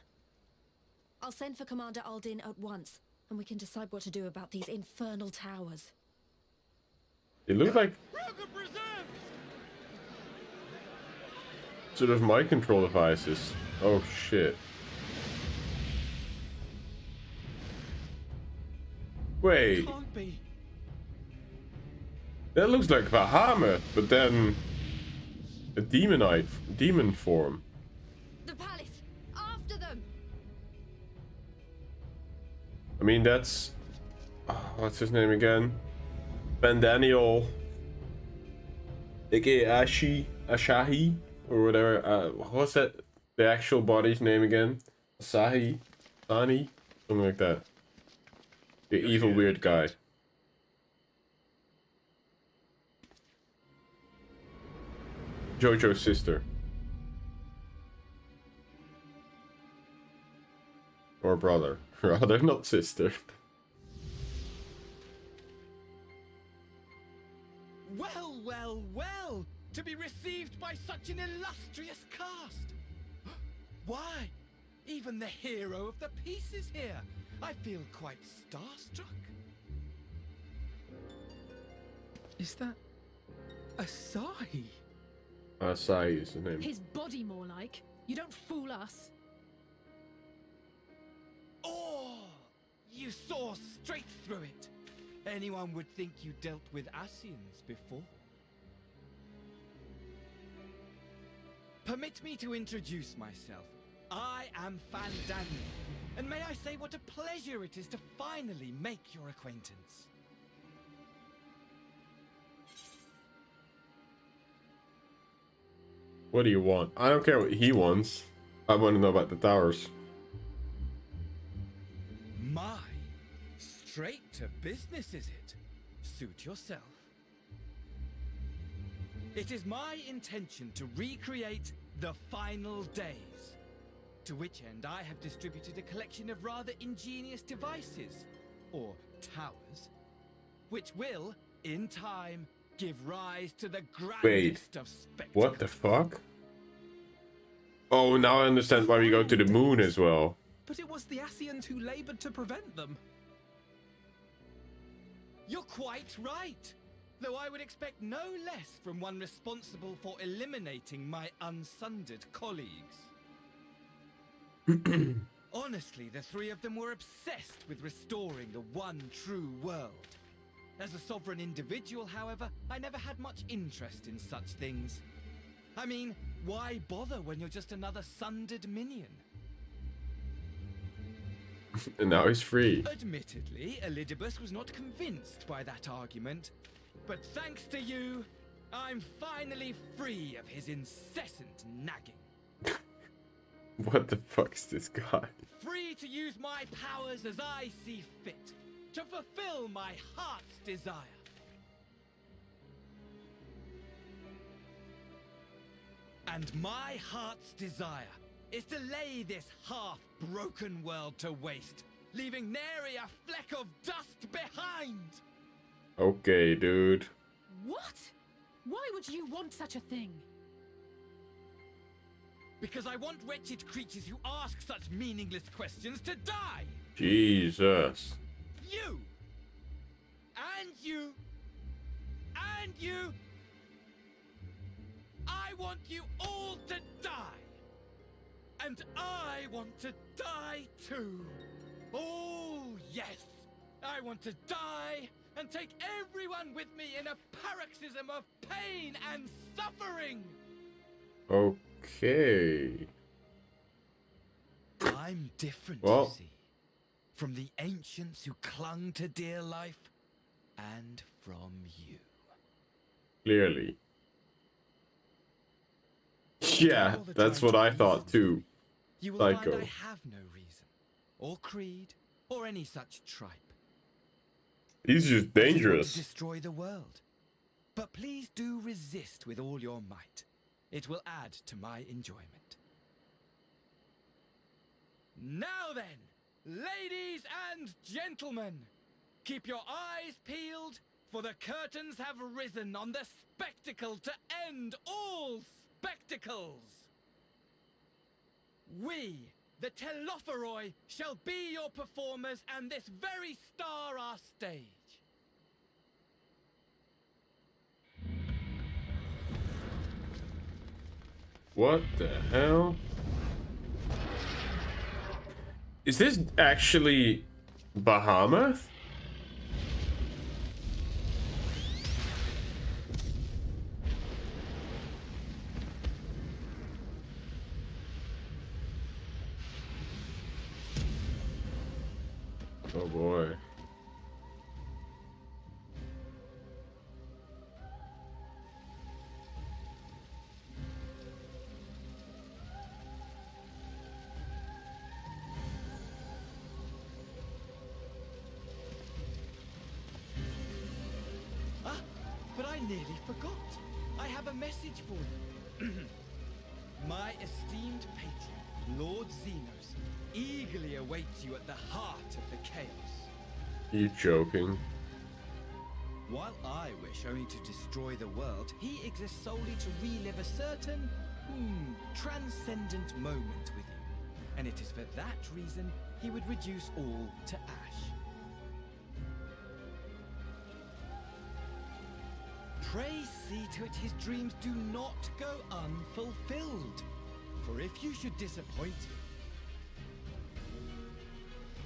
I'll send for Commander Aldin at once, and we can decide what to do about these infernal towers. It looks like sort of mind control devices. Oh shit. Wait. Can't be. That looks like Bahamut, but then a demon form. The palace! After them! I mean, that's what's his name again? Bandaniel, aka Ashahi, or whatever. What's that? The actual body's name again? Asahi, Sani, something like that. The evil weird guy. Jojo's sister. Or brother. Rather, not sister. Well, well, well! To be received by such an illustrious cast! Why? Even the hero of the piece is here! I feel quite starstruck. Is that Asahi? Asahi is the name. His body more like. You don't fool us. Oh! You saw straight through it! Anyone would think you dealt with Asians before. Permit me to introduce myself. I am Fandaniel, and may I say what a pleasure it is to finally make your acquaintance. What do you want? I don't care what he wants. I want to know about the towers. My, straight to business is it? Suit yourself. It is my intention to recreate the final days, to which end I have distributed a collection of rather ingenious devices, or towers, which will, in time, give rise to the grandest of spectacles. What the fuck? Oh, now I understand why we go to the moon as well. But it was the Asians who labored to prevent them. You're quite right. Though I would expect no less from one responsible for eliminating my unsundered colleagues. Honestly, the three of them were obsessed with restoring the one true world. As a sovereign individual, however, I never had much interest in such things. I mean, why bother when you're just another sundered minion? And now he's free. Admittedly, Elidibus was not convinced by that argument. But thanks to you, I'm finally free of his incessant nagging. What the fuck is this guy? Free to use my powers as I see fit, to fulfill my heart's desire. And my heart's desire is to lay this half-broken world to waste, leaving nary a fleck of dust behind! Okay, dude. What? Why would you want such a thing? Because I want wretched creatures who ask such meaningless questions to die! Jesus. You! And you! And you! I want you all to die! And I want to die too! Oh, yes! I want to die and take everyone with me in a paroxysm of pain and suffering! Okay. I'm different, Well. you see. From the ancients who clung to dear life, and from you. Clearly. Yeah, that's what I thought too. You will Psycho. find I have no reason, or creed, or any such tripe. He's just I just want to dangerous. destroy the world. But please do resist with all your might. It will add to my enjoyment. Now then, ladies and gentlemen, keep your eyes peeled, for the curtains have risen on the spectacle to end all spectacles. We, the Telophoroi, shall be your performers, and this very star our stage. What the hell? Is this actually Bahamut? Oh boy. Ah, but I nearly forgot. I have a message for you. My esteemed patron, Lord Xenos, eagerly awaits you at the heart of the chaos. You joking? While I wish only to destroy the world, he exists solely to relive a certain, transcendent moment with you. And it is for that reason he would reduce all to ash. Pray see to it his dreams do not go unfulfilled. For if you should disappoint him,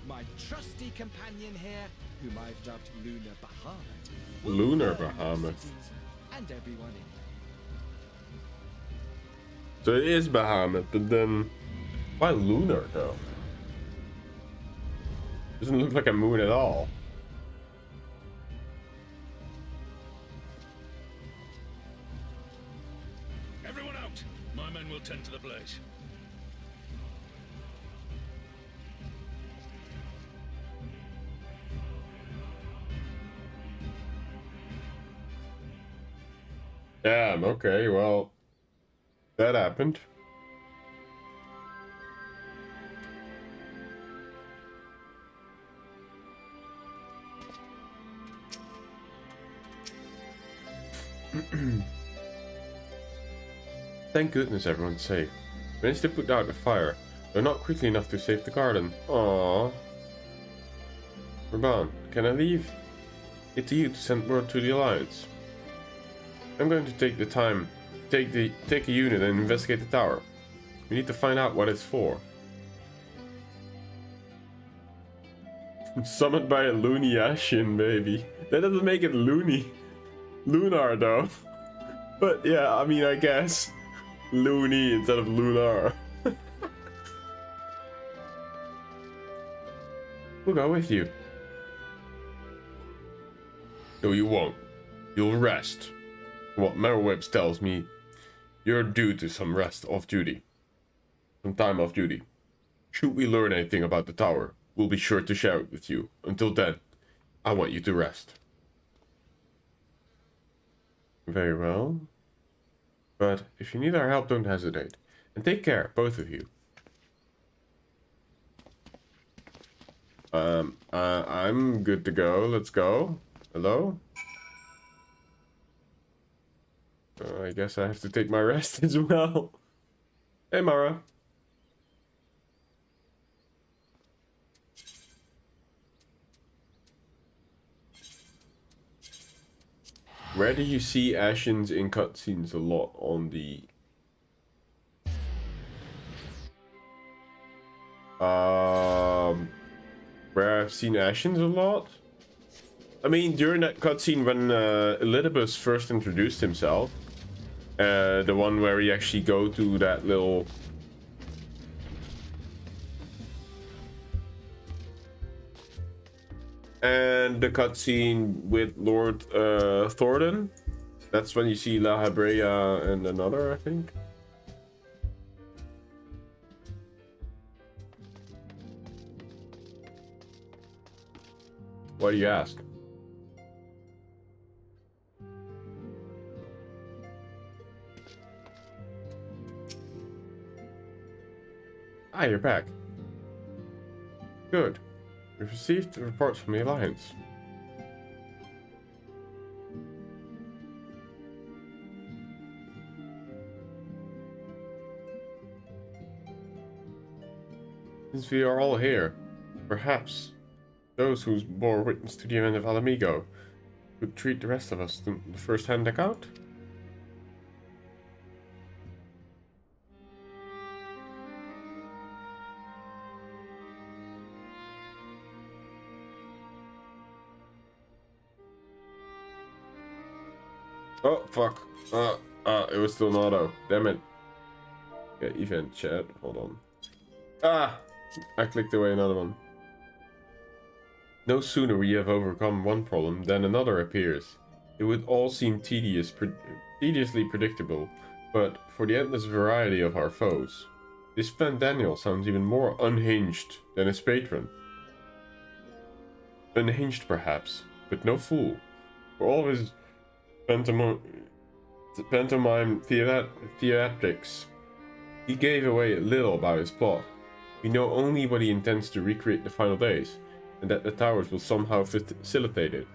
my trusty companion here, whom I've dubbed Lunar Bahamut, will Lunar burn your Bahamut. cities and everyone in them. So it is Bahamut, but then why lunar though? Doesn't look like a moon at all. Everyone out! My men will tend to the blaze. Damn, okay, well, that happened. Thank goodness everyone's safe. Managed to put out the fire, though not quickly enough to save the garden. Aww. Raban, can I leave? It's to you to send word to the Alliance. I'm going to take the time, take a unit and investigate the tower. We need to find out what it's for. Summoned by a loony Ashen, baby. That doesn't make it loony. Lunar, though. But yeah, I mean, I guess. Loony instead of lunar. We'll go with you. No, you won't. You'll rest. What Merylwebs tells me, you're due to some rest off duty. Some time off duty. Should we learn anything about the tower, we'll be sure to share it with you. Until then, I want you to rest. Very well. But if you need our help, don't hesitate. And take care, both of you. I'm good to go. Let's go. Hello? I guess I have to take my rest as well. Hey, Mara. Where do you see Ashens in cutscenes a lot? On the... Where I've seen Ashens a lot? I mean, during that cutscene when Elidibus first introduced himself. The one where he actually go to that little... And the cutscene with Lord Thornton. That's when you see La Habrea and another, I think. Why do you ask? Ah, you're back. Good. We've received reports from the Alliance. Since we are all here, perhaps those who bore witness to the event of Alamigo could treat the rest of us to the first-hand account? Oh, fuck. It was still an auto. Damn it. Yeah, event chat. Hold on. Ah! I clicked away another one. No sooner we have overcome one problem than another appears. It would all seem tediously predictable, but for the endless variety of our foes, this Daniel sounds even more unhinged than his patron. Unhinged perhaps, but no fool. For all of his pantomime theatrics, he gave away a little about his plot. We know only what he intends to recreate the final days, and that the towers will somehow facilitate it.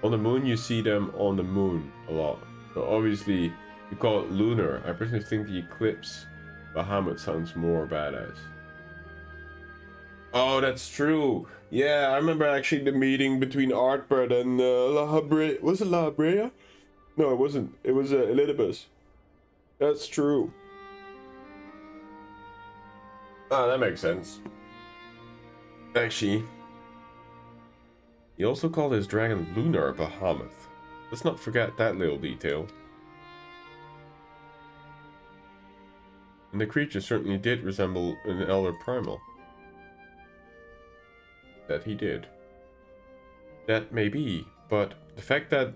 On the moon, you see them on the moon a lot. So obviously, you call it lunar. I personally think the eclipse Bahamut sounds more badass. Oh, that's true. Yeah, I remember actually the meeting between Artbert and La Habrea. Was it La Habrea? No, it wasn't. It was Elidibus. That's true. Ah, that makes sense. Actually, he also called his dragon Lunar Bahamut. Let's not forget that little detail. And the creature certainly did resemble an Elder Primal. That he did. That may be, but the fact that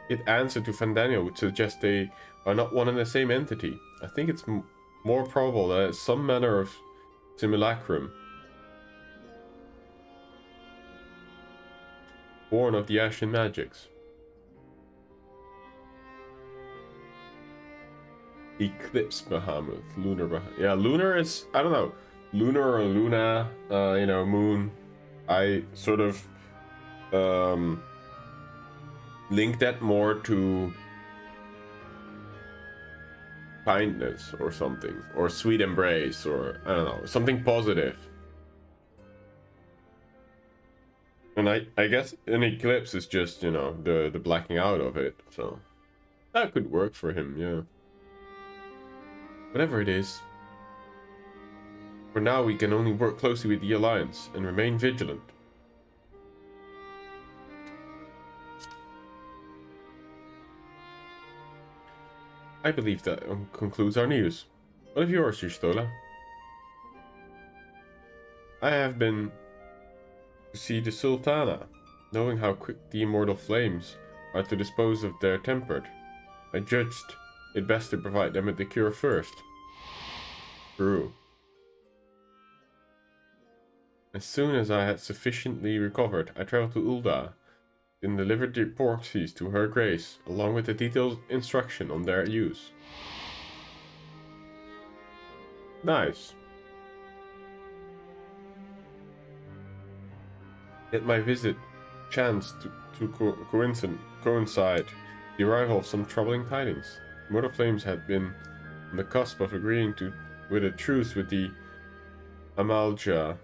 it answered to Daniel would suggest they are not one and the same entity. I think it's more probable that it's some manner of simulacrum. Born of the Ashen magics. Eclipse Bahamut. Lunar Bahamut. Yeah, lunar is, I don't know. Lunar or Luna, you know, moon. I sort of link that more to kindness or something, or sweet embrace, or I don't know, something positive. And I guess an eclipse is just, you know, the blacking out of it, so that could work for him, yeah. Whatever it is, For now, we can only work closely with the Alliance and remain vigilant. I believe that concludes our news. What of yours, Y'shtola? I have been to see the Sultana, knowing how quick the immortal flames are to dispose of their tempered. I judged it best to provide them with the cure first. True. As soon as I had sufficiently recovered, I traveled to Ul'dah and delivered the Porxies to Her Grace, along with a detailed instruction on their use. Nice. Yet my visit chanced to coincide the arrival of some troubling tidings. Mother Flames had been on the cusp of agreeing with a truce with the Amalja,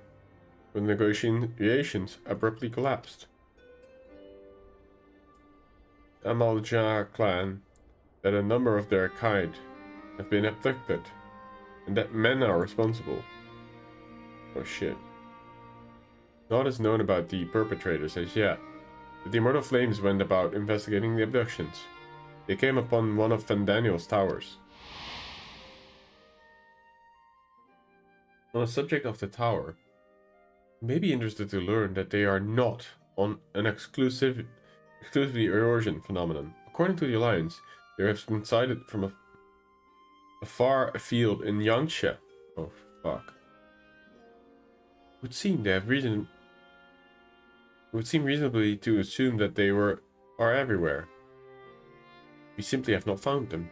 when negotiations abruptly collapsed. The Amalja clan, that a number of their kind have been abducted, and that men are responsible. Oh shit. Naught is known about the perpetrators as yet, but the Immortal Flames went about investigating the abductions. They came upon one of Fandaniel's towers. On the subject of the tower, you may be interested to learn that they are not on an exclusively erosion phenomenon. According to the Alliance, they have been sighted from a far afield in Yangsha. Oh fuck. It would seem they have reason. It would seem reasonably to assume that they are everywhere. We simply have not found them.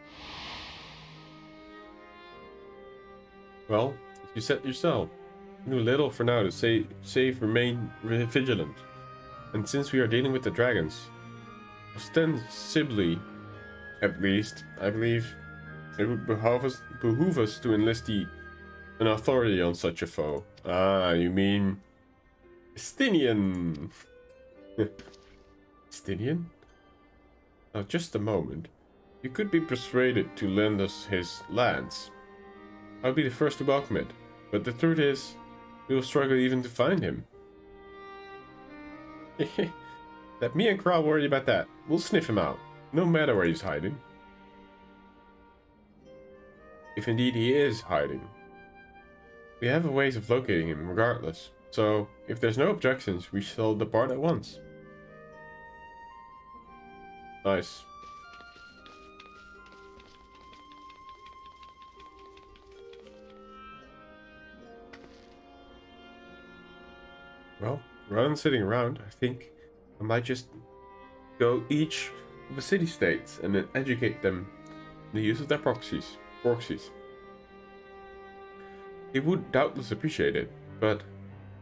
Well, you said yourself. We do little for now to remain vigilant. And since we are dealing with the dragons, ostensibly, at least, I believe it would behoove us to enlist an authority on such a foe. Ah, you mean Estinian? Estinian? Now, just a moment. You could be persuaded to lend us his lands. I'll be the first to welcome it, but the truth is, we will struggle even to find him. Let me and Kral worry about that. We'll sniff him out, no matter where he's hiding. If indeed he is hiding. We have a ways of locating him regardless, so if there's no objections, we shall depart at once. Nice. Well, rather than sitting around, I think I might just go each of the city-states and then educate them in the use of their proxies. They would doubtless appreciate it, but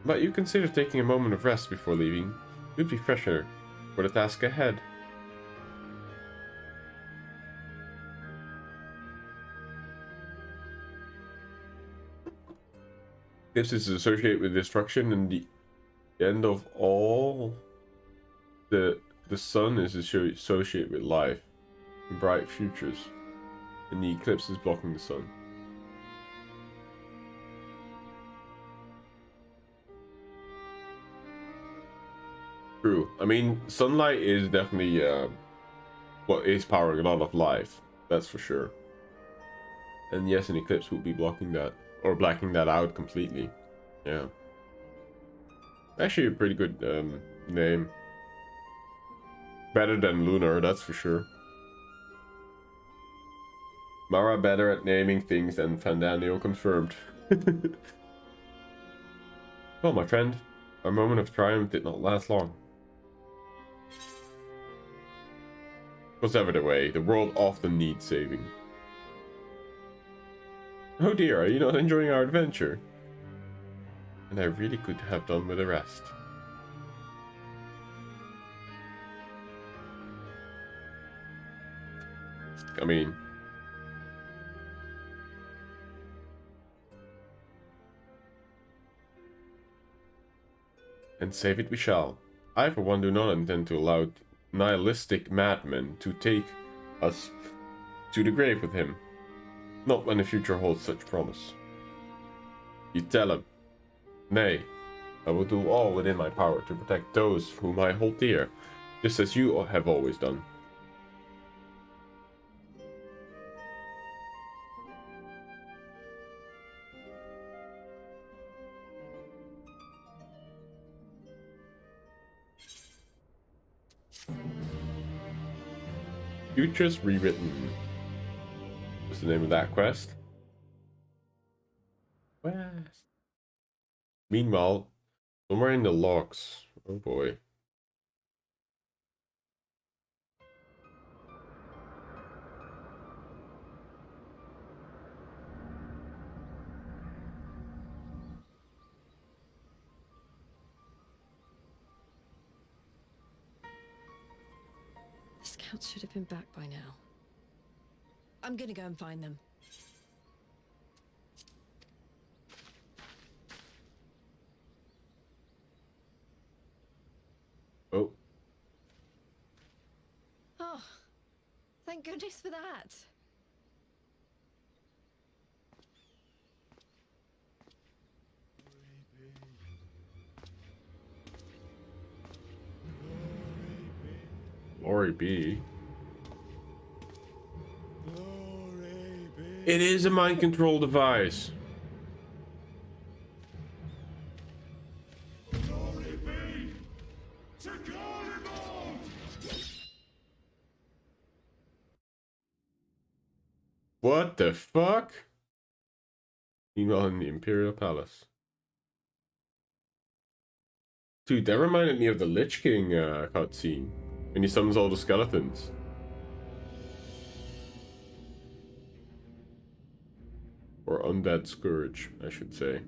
might you consider taking a moment of rest before leaving? You'd be fresher for the task ahead. This is associated with destruction and the end of all. The sun is associated with life and bright futures, and the eclipse is blocking the sun. True. I mean, sunlight is definitely what is powering a lot of life. That's for sure. And yes, an eclipse will be blocking that, or blacking that out completely. Yeah. Actually a pretty good name. Better than Lunar, that's for sure. Mara better at naming things than Fandaniel confirmed. Well, my friend, our moment of triumph did not last long. Whatever the way, the world often needs saving. Oh dear, are you not enjoying our adventure? And I really could have done with the rest. I mean... And save it we shall. I for one do not intend to allow nihilistic madmen to take us to the grave with him. Not when the future holds such promise. You tell him. Nay, I will do all within my power to protect those whom I hold dear, just as you have always done. Futures Rewritten. What's the name of that quest? Quest. Meanwhile, somewhere in the logs. Oh boy. The scouts should have been back by now. I'm gonna go and find them. Oh. Oh, thank goodness for that. Glory be. It is a mind control device. Glory be to Gorimond! What the fuck? Meanwhile, in the Imperial Palace. Dude, that reminded me of the Lich King cutscene when he summons all the skeletons. Or Undead Scourge, I should say.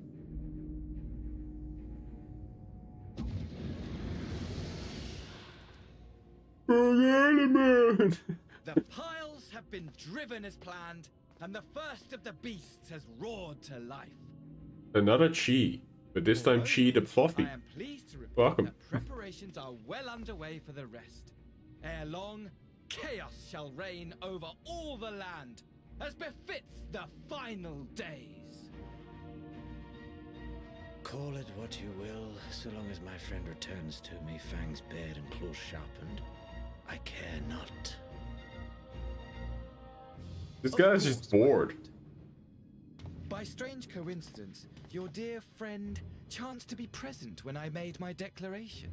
The piles have been driven as planned, and the first of the beasts has roared to life. Another Chi, but this time Chi the Fluffy. I am pleased to report Welcome. that preparations are well underway for the rest. Ere long, chaos shall reign over all the land, as befits the final days. Call it what you will, so long as my friend returns to me, fangs bared and claws sharpened. I care not. This guy's just bored. By strange coincidence, your dear friend chanced to be present when I made my declaration.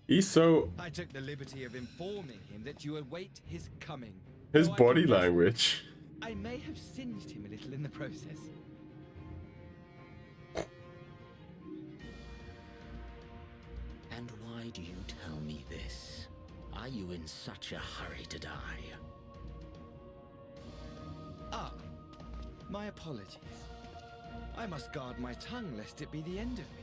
He's so... I took the liberty of informing him that you await his coming. His Though I body confess, language. I may have singed him a little in the process. And why do you tell me this? Are you in such a hurry to die? Ah, my apologies. I must guard my tongue lest it be the end of me.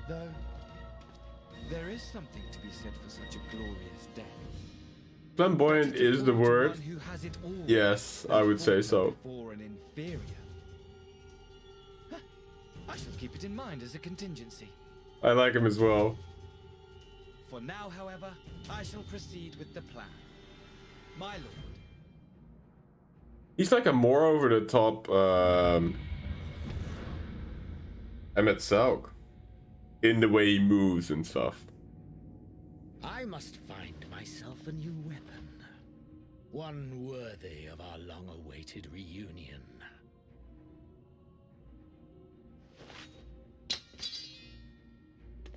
Though, there is something to be said for such a glorious death. Flamboyant is the word. One who has it all, Yes, I would say so. before an inferior. Huh, I shall keep it in mind as a contingency. I like him as well. For now, however, I shall proceed with the plan. My lord. He's like a more over the top Emmett Selk in the way he moves and stuff. I must find myself a new weapon. One worthy of our long-awaited reunion.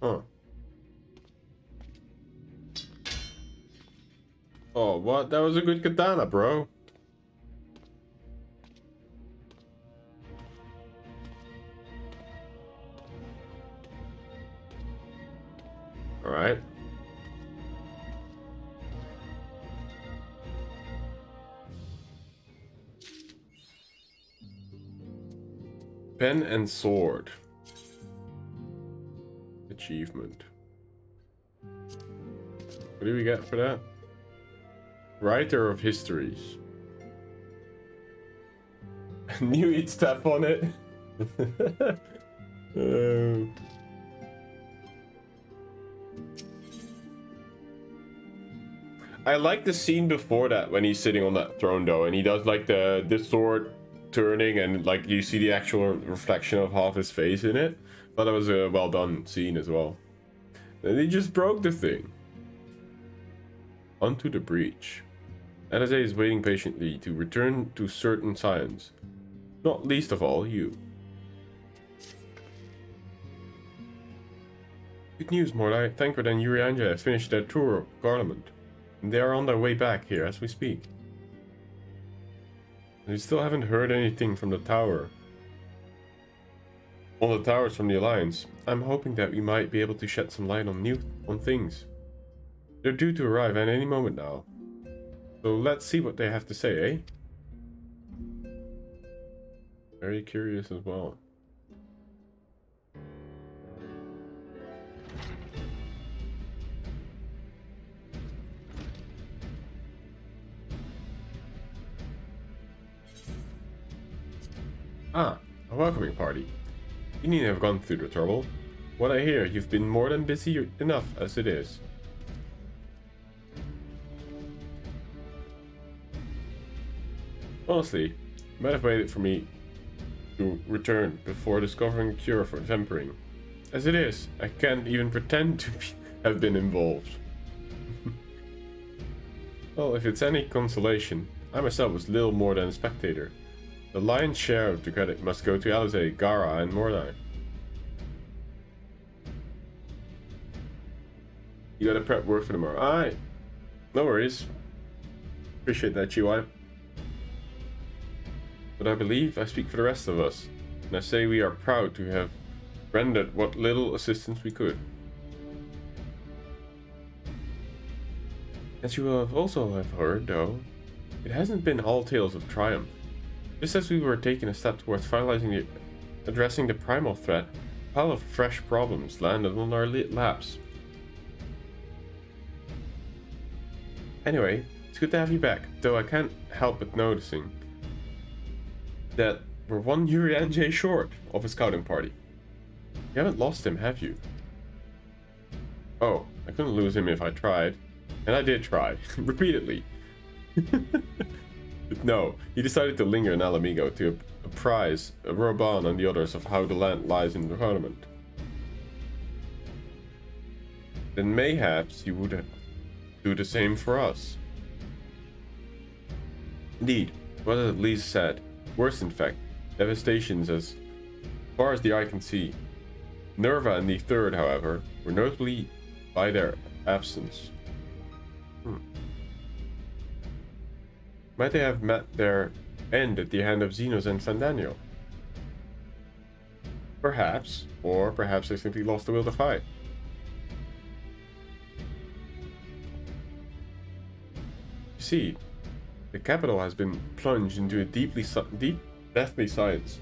Huh. Oh, what? That was a good katana, bro. All right. Pen and sword. Achievement. What do we get for that? Writer of histories. Knew he'd step on it. I like the scene before that when he's sitting on that throne though, and he does like the sword turning and like you see the actual reflection of half his face in it. Thought that was a well done scene as well. And he just broke the thing. Onto the breach. LSA is waiting patiently to return to certain science. Not least of all, you. Good news, Mordai. Thancred and Urianja have finished their tour of Parliament, and they are on their way back here as we speak. And we still haven't heard anything from the tower. All the towers from the Alliance. I'm hoping that we might be able to shed some light on things. They're due to arrive at any moment now. So let's see what they have to say, eh? Very curious as well. Ah, a welcoming party. You needn't have gone through the trouble. What I hear, you've been more than busy enough as it is. Honestly, you might have waited for me to return before discovering a cure for tempering. As it is, I can't even pretend to have been involved. Well, if it's any consolation, I myself was little more than a spectator. The lion's share of the credit must go to Alize, Gara, and Mordai. You gotta prep work for tomorrow. Aye. No worries. Appreciate that, GY. But I believe I speak for the rest of us, and I say we are proud to have rendered what little assistance we could. As you have also have heard, though, it hasn't been all tales of triumph. Just as we were taking a step towards addressing the primal threat, a pile of fresh problems landed on our laps. Anyway, it's good to have you back, though I can't help but noticing that we're one Urianja short of a scouting party. You haven't lost him, have you? Oh, I couldn't lose him if I tried. And I did try, repeatedly. But no, he decided to linger in Alamigo to apprise Roban and the others of how the land lies in the Parliament. Then mayhaps you would do the same for us. Indeed, what is at least said. Worse, in fact, devastations as far as the eye can see. Nerva and the Third, however, were notably by their absence. Might they have met their end at the hand of Xenos and Fandaniel? Perhaps, or perhaps they simply lost the will to fight. You see, the capital has been plunged into a deep, deathly silence,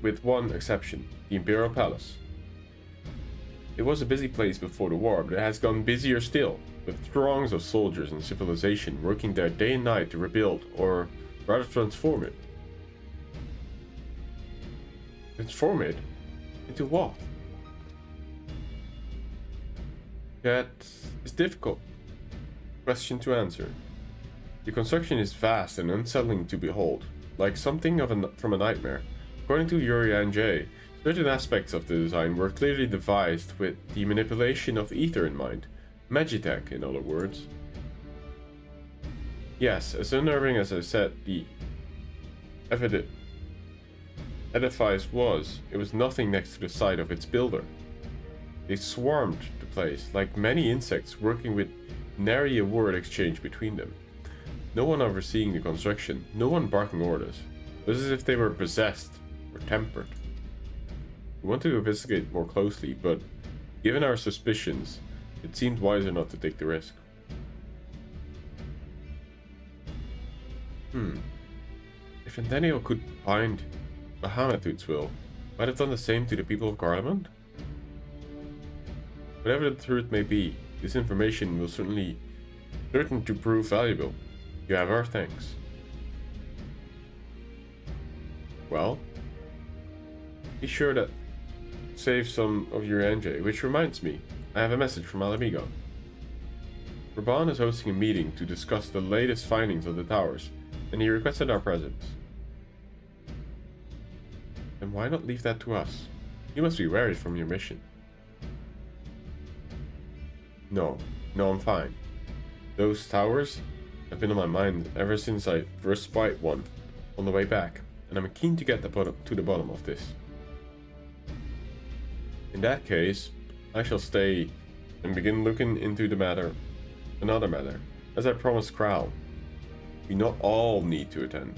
with one exception, the Imperial Palace. It was a busy place before the war, but it has gone busier still, with throngs of soldiers and civilization working there day and night to rebuild, or rather transform it. Transform it? Into what? That is a difficult question to answer. The construction is vast and unsettling to behold, like something from a nightmare. According to Urianja, certain aspects of the design were clearly devised with the manipulation of ether in mind. Magitech, in other words. Yes, as unnerving as I said the edifice was, it was nothing next to the sight of its builder. They swarmed the place, like many insects working with nary a word exchange between them. No one overseeing the construction, no one barking orders. It was as if they were possessed or tempered. We wanted to investigate more closely, but given our suspicions, it seemed wiser not to take the risk. If Daniel could bind Bahamut to its will, might have done the same to the people of Garlemald? Whatever the truth may be, this information will certain to prove valuable. You have our thanks. Well, be sure that save some of your NJ, which reminds me, I have a message from Alamigo. Raban is hosting a meeting to discuss the latest findings of the towers, and he requested our presence. Then why not leave that to us? You must be wearied from your mission. No, I'm fine. Those towers have been on my mind ever since I first spied one on the way back, and I'm keen to get to the bottom of this. In that case, I shall stay and begin looking into another matter, as I promised Crow. We not all need to attend.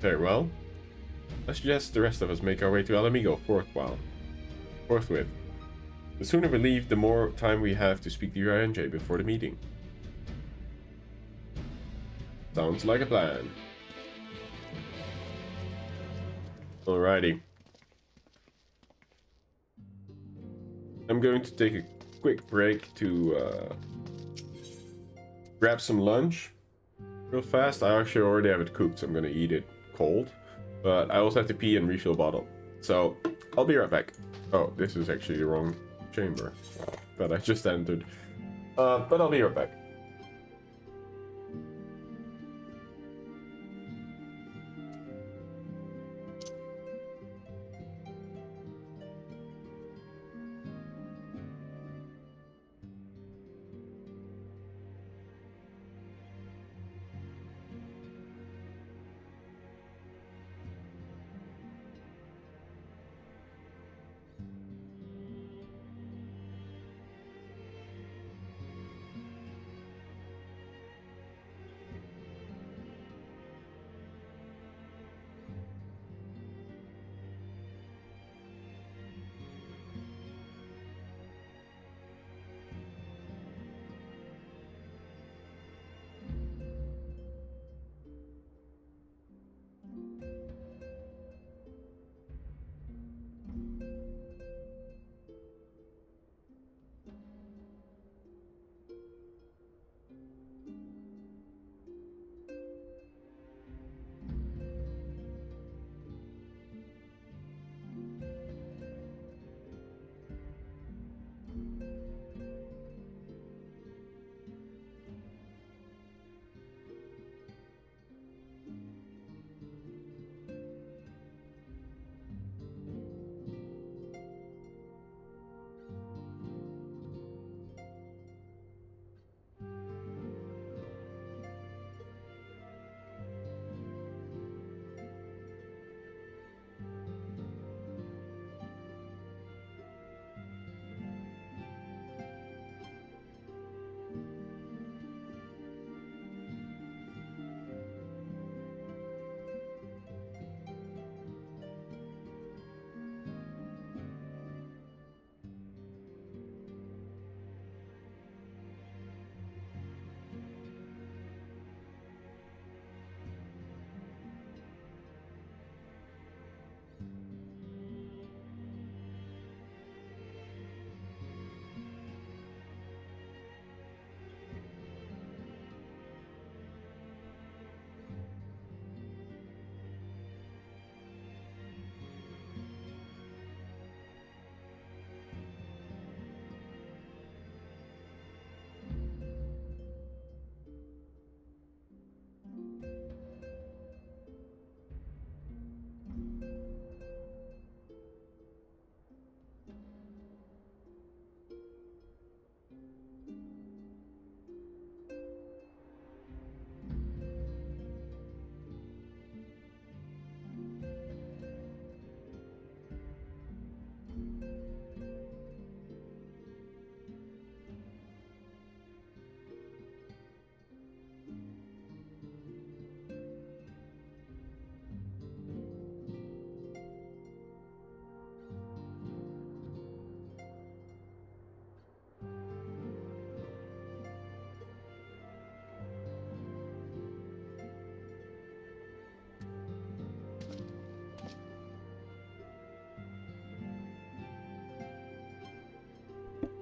Very well. I suggest the rest of us make our way to Alamigo forthwith. The sooner we leave, the more time we have to speak to UNJ before the meeting. Sounds like a plan. Alrighty. I'm going to take a quick break to grab some lunch real fast. I actually already have it cooked, so I'm going to eat it cold. But I also have to pee and refill bottle. So I'll be right back. Oh, this is actually the wrong chamber that I just entered. But I'll be right back.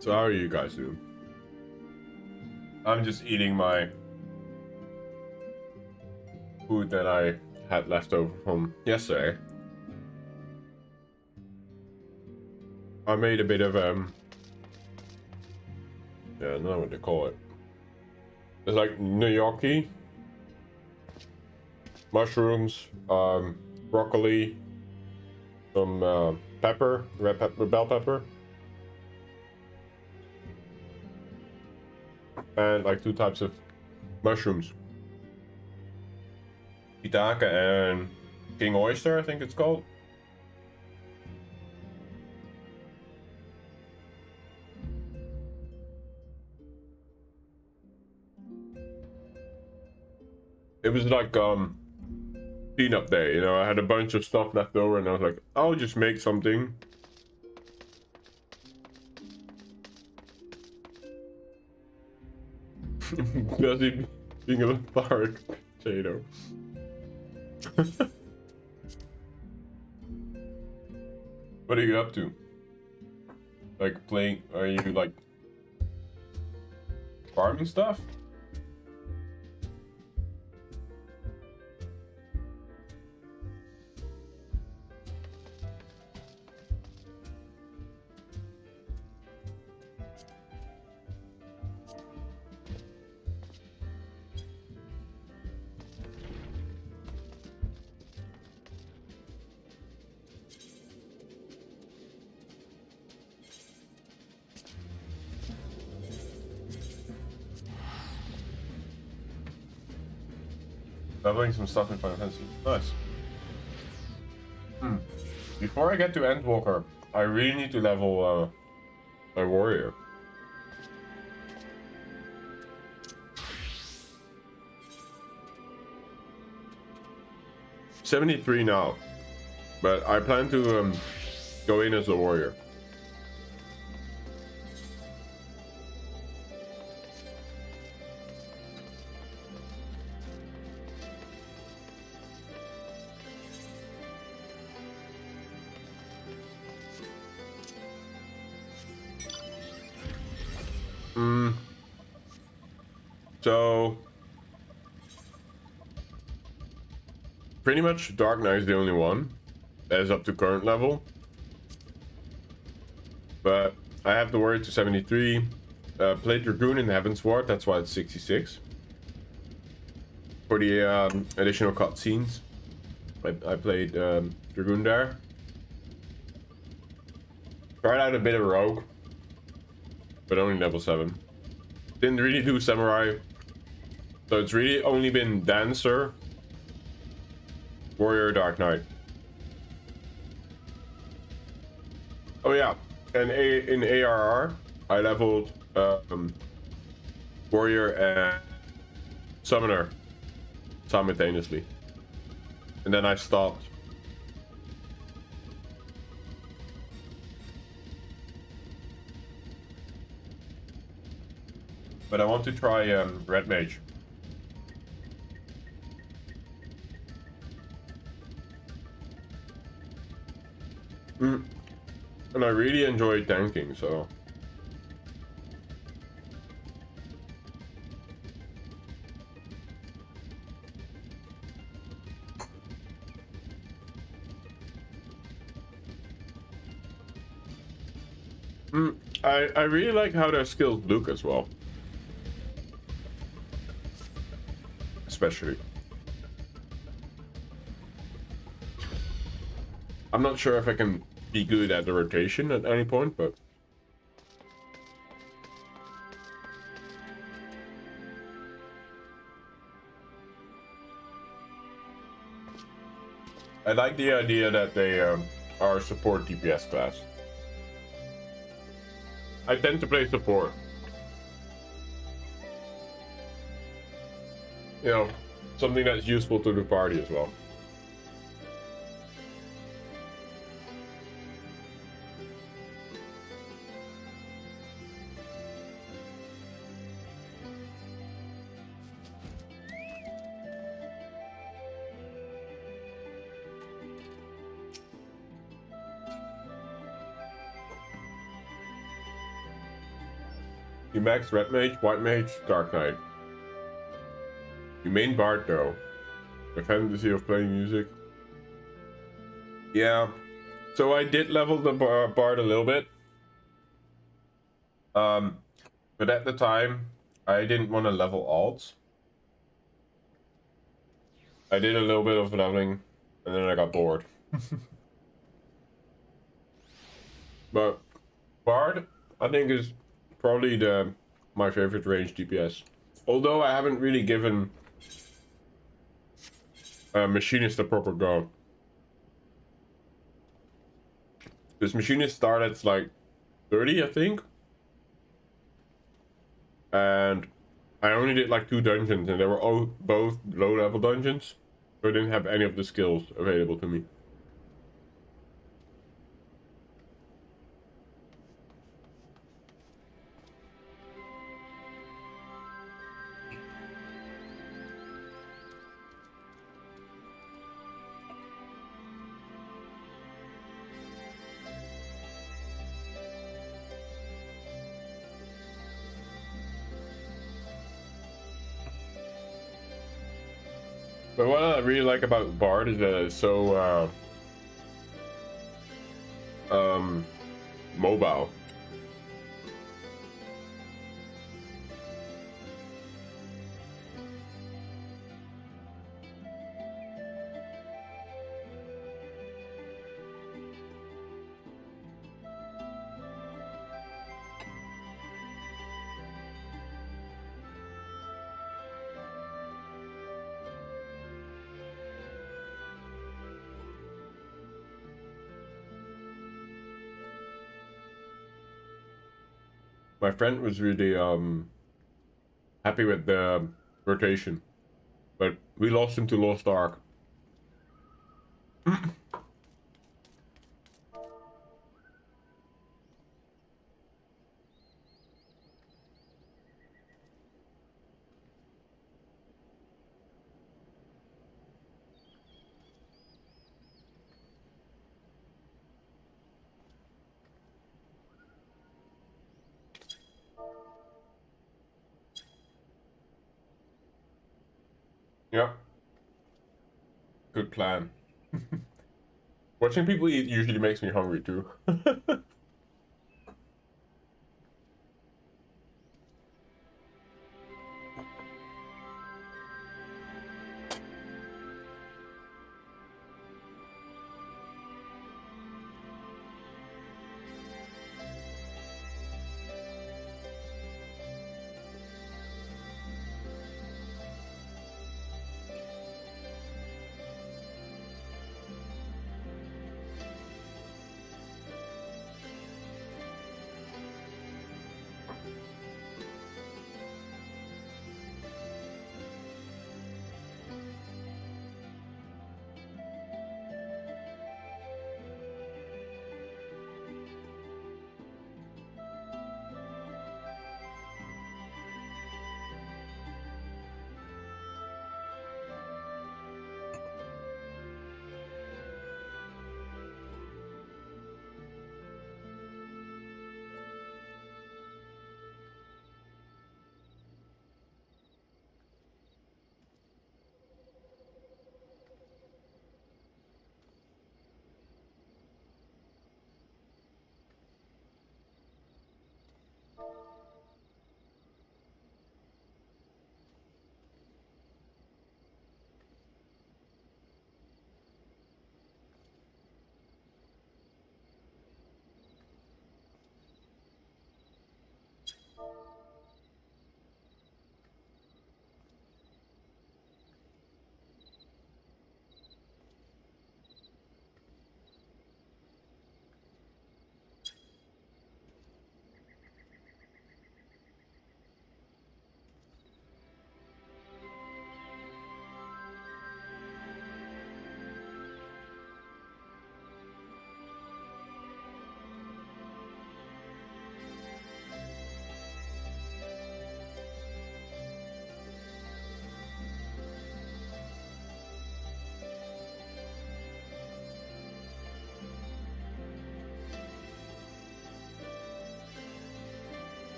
So how are you guys doing? I'm just eating my food that I had left over from yesterday. I made a bit of Yeah, I don't know what they call it. It's like gnocchi, mushrooms, broccoli, some pepper, bell pepper, and like 2 types of mushrooms. Pitake and king oyster, I think it's called. It was like cleanup day, you know. I had a bunch of stuff left over and I was like, I'll just make something. Busy being a park potato. What are you up to? Like playing, are you like farming stuff? Leveling some stuff in Final Fantasy. Nice. Before I get to Endwalker, I really need to level my warrior. I'm 73 now, but I plan to go in as a warrior. So pretty much Dark Knight is the only one that is up to current level, but I have the warrior to 73. Played Dragoon in the Heavensward, that's why it's 66 for the additional cutscenes. I played Dragoon there. Tried out a bit of Rogue, but only level 7. Didn't really do Samurai, so it's really only been Dancer, Warrior, Dark Knight. Oh yeah, and in ARR, I leveled Warrior and Summoner simultaneously, and then I stopped. But I want to try Red Mage. And I really enjoy tanking, so... I really like how their skills look as well. Especially. I'm not sure if I can be good at the rotation at any point, but... I like the idea that they are a support DPS class. I tend to play support. You know, something that's useful to the party as well. You max Red Mage, White Mage, Dark Knight. You main Bard though. The fantasy of playing music. Yeah. So I did level the Bard a little bit. But at the time, I didn't want to level alts. I did a little bit of leveling, and then I got bored. But Bard, I think, is probably my favorite range DPS. Although I haven't really given Machinist a proper go. This Machinist started at like 30, I think. And I only did like 2 dungeons, and they were all both low-level dungeons. So I didn't have any of the skills available to me. But what I really like about Bard is that it's so mobile. My friend was really happy with the rotation, but we lost him to Lost Ark. Yep. Good plan. Watching people eat usually makes me hungry too.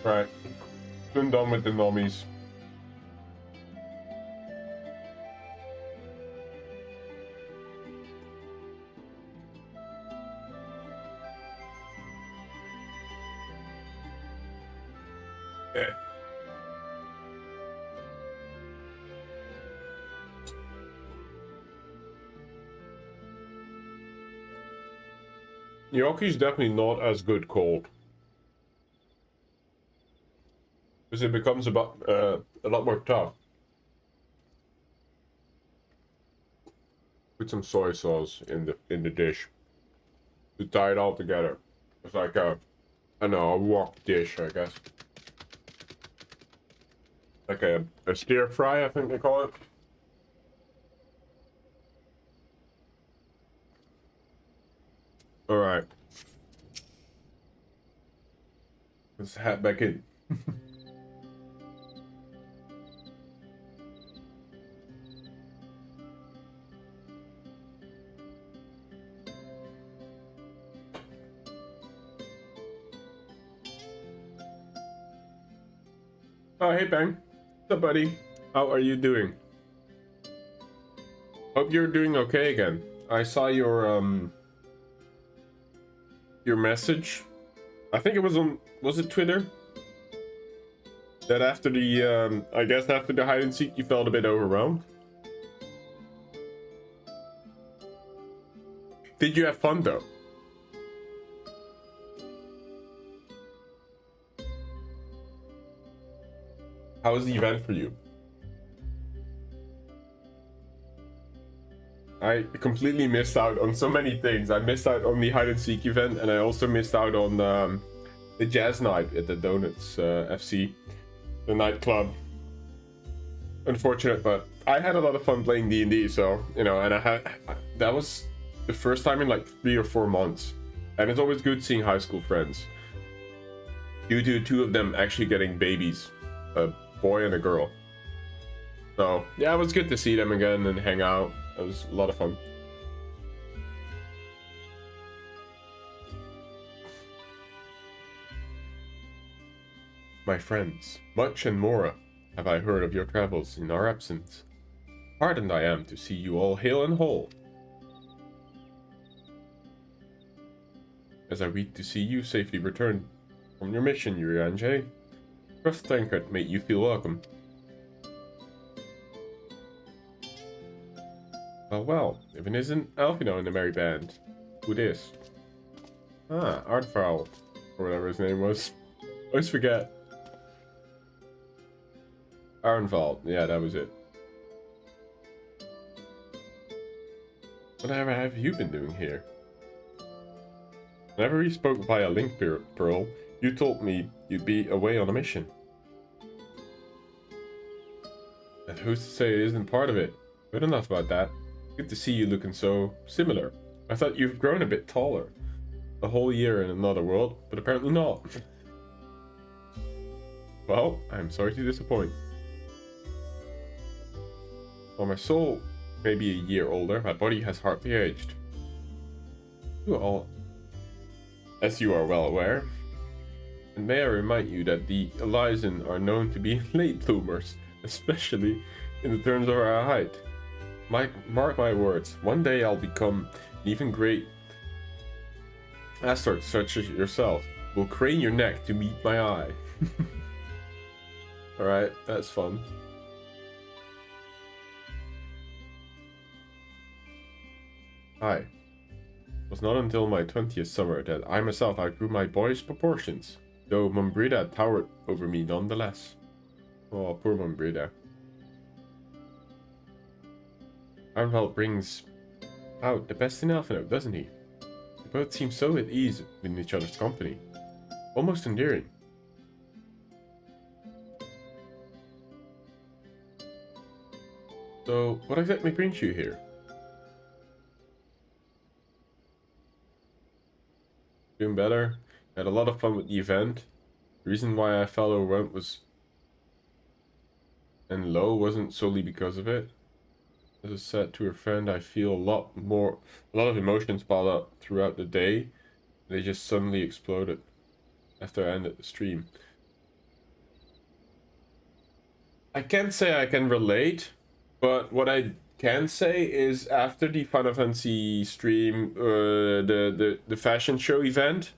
Right. Soon done with the normies. Gnocchi's definitely not as good cold. Because it becomes a lot more tough. Put some soy sauce in the dish to tie it all together. It's like a, I don't know, a wok dish, I guess. Like a stir fry, I think they call it. All right. Let's hat back in. Oh, hey, Bang. What's up, buddy? How are you doing? Hope you're doing okay again. I saw your message. I think it was it Twitter? That after the, I guess after the hide and seek, you felt a bit overwhelmed. Did you have fun, though? How was the event for you? I completely missed out on so many things. I missed out on the hide and seek event, and I also missed out on the jazz night at the Donuts FC, the nightclub. Unfortunate, but I had a lot of fun playing D&D. So you know, and that was the first time in like 3 or 4 months, and it's always good seeing high school friends. Due to 2 of them actually getting babies, a boy and a girl. So yeah, it was good to see them again and hang out. It was a lot of fun. My friends, much and more have I heard of your travels in our absence. Heartened I am to see you all hale and whole. As I weep to see you safely return from your mission, Urianje. Trust Tankard made you feel welcome. Well, if it isn't Alfino in the merry band, who this? Ah, Artfowl, or whatever his name was. Always forget. Arnvald, yeah, that was it. Whatever have you been doing here? Whenever we spoke via Link Pearl, you told me you'd be away on a mission. And who's to say it isn't part of it? Good enough about that. Good to see you looking so similar. I thought you've grown a bit taller. A whole year in another world, but apparently not. Well, I'm sorry to disappoint. While my soul may be a year older, my body has hardly aged. As you are well aware. And may I remind you that the Elysian are known to be late bloomers, especially in the terms of our height. Mark my words, one day I'll become an even great Astort such as yourself. Will crane your neck to meet my eye. Alright, that's fun. Hi. It was not until my 20th summer that I myself outgrew my boyish proportions, though Mumbrida towered over me nonetheless. Oh, poor Mumbrida. Arnvald brings out the best in Alphino, doesn't he? They both seem so at ease in each other's company. Almost endearing. So, what exactly brings you here? Doing better. Had a lot of fun with the event. The reason why I fell overwhelmed was and low wasn't solely because of it. As I said to her friend, I feel a lot of emotions piled up throughout the day. They just suddenly exploded after I ended the stream. I can't say I can relate, but what I can say is after the Final Fantasy stream, the fashion show event,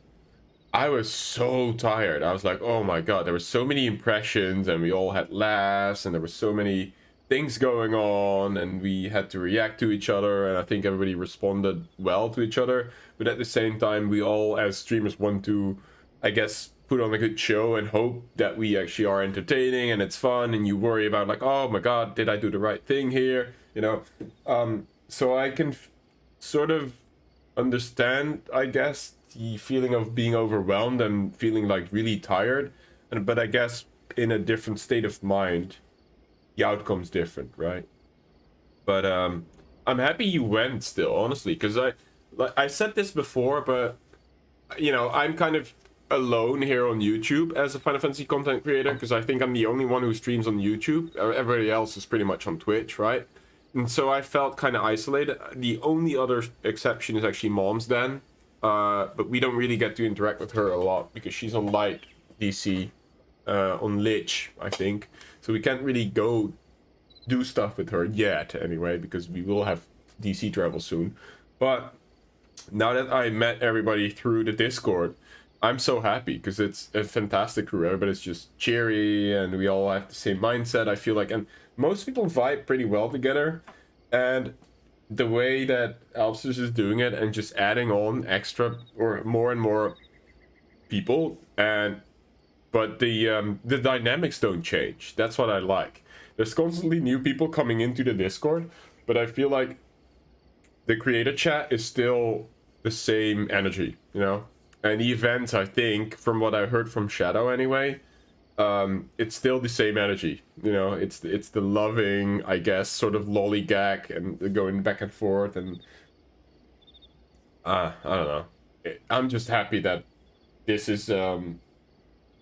I was so tired. I was like, oh my god, there were so many impressions and we all had laughs and there were so many things going on and we had to react to each other, and I think everybody responded well to each other. But at the same time, we all as streamers want to, I guess, put on a good show and hope that we actually are entertaining and it's fun, and you worry about like, oh my god, did I do the right thing here, you know? So I can sort of understand, I guess, the feeling of being overwhelmed and feeling like really tired, but I guess in a different state of mind the outcome's different, right? But I'm happy you went still, honestly, because I said this before, but you know, I'm kind of alone here on YouTube as a Final Fantasy content creator, because I think I'm the only one who streams on YouTube. Everybody else is pretty much on Twitch, right? And so I felt kind of isolated. The only other exception is actually Mom's Den, but we don't really get to interact with her a lot because she's on Light DC, on Lich, I think. So we can't really go do stuff with her yet, anyway, because we will have DC travel soon. But now that I met everybody through the Discord, I'm so happy because it's a fantastic crew. Everybody's just cheery and we all have the same mindset, I feel like. And most people vibe pretty well together. And the way that Alpsters is doing it and just adding on extra or more and more people, but the dynamics don't change. That's what I like. There's constantly new people coming into the Discord, but I feel like the creator chat is still the same energy, you know? And the events, I think, from what I heard from Shadow anyway, it's still the same energy, you know? It's the loving, I guess, sort of lollygag and going back and forth, and I don't know. I'm just happy that this is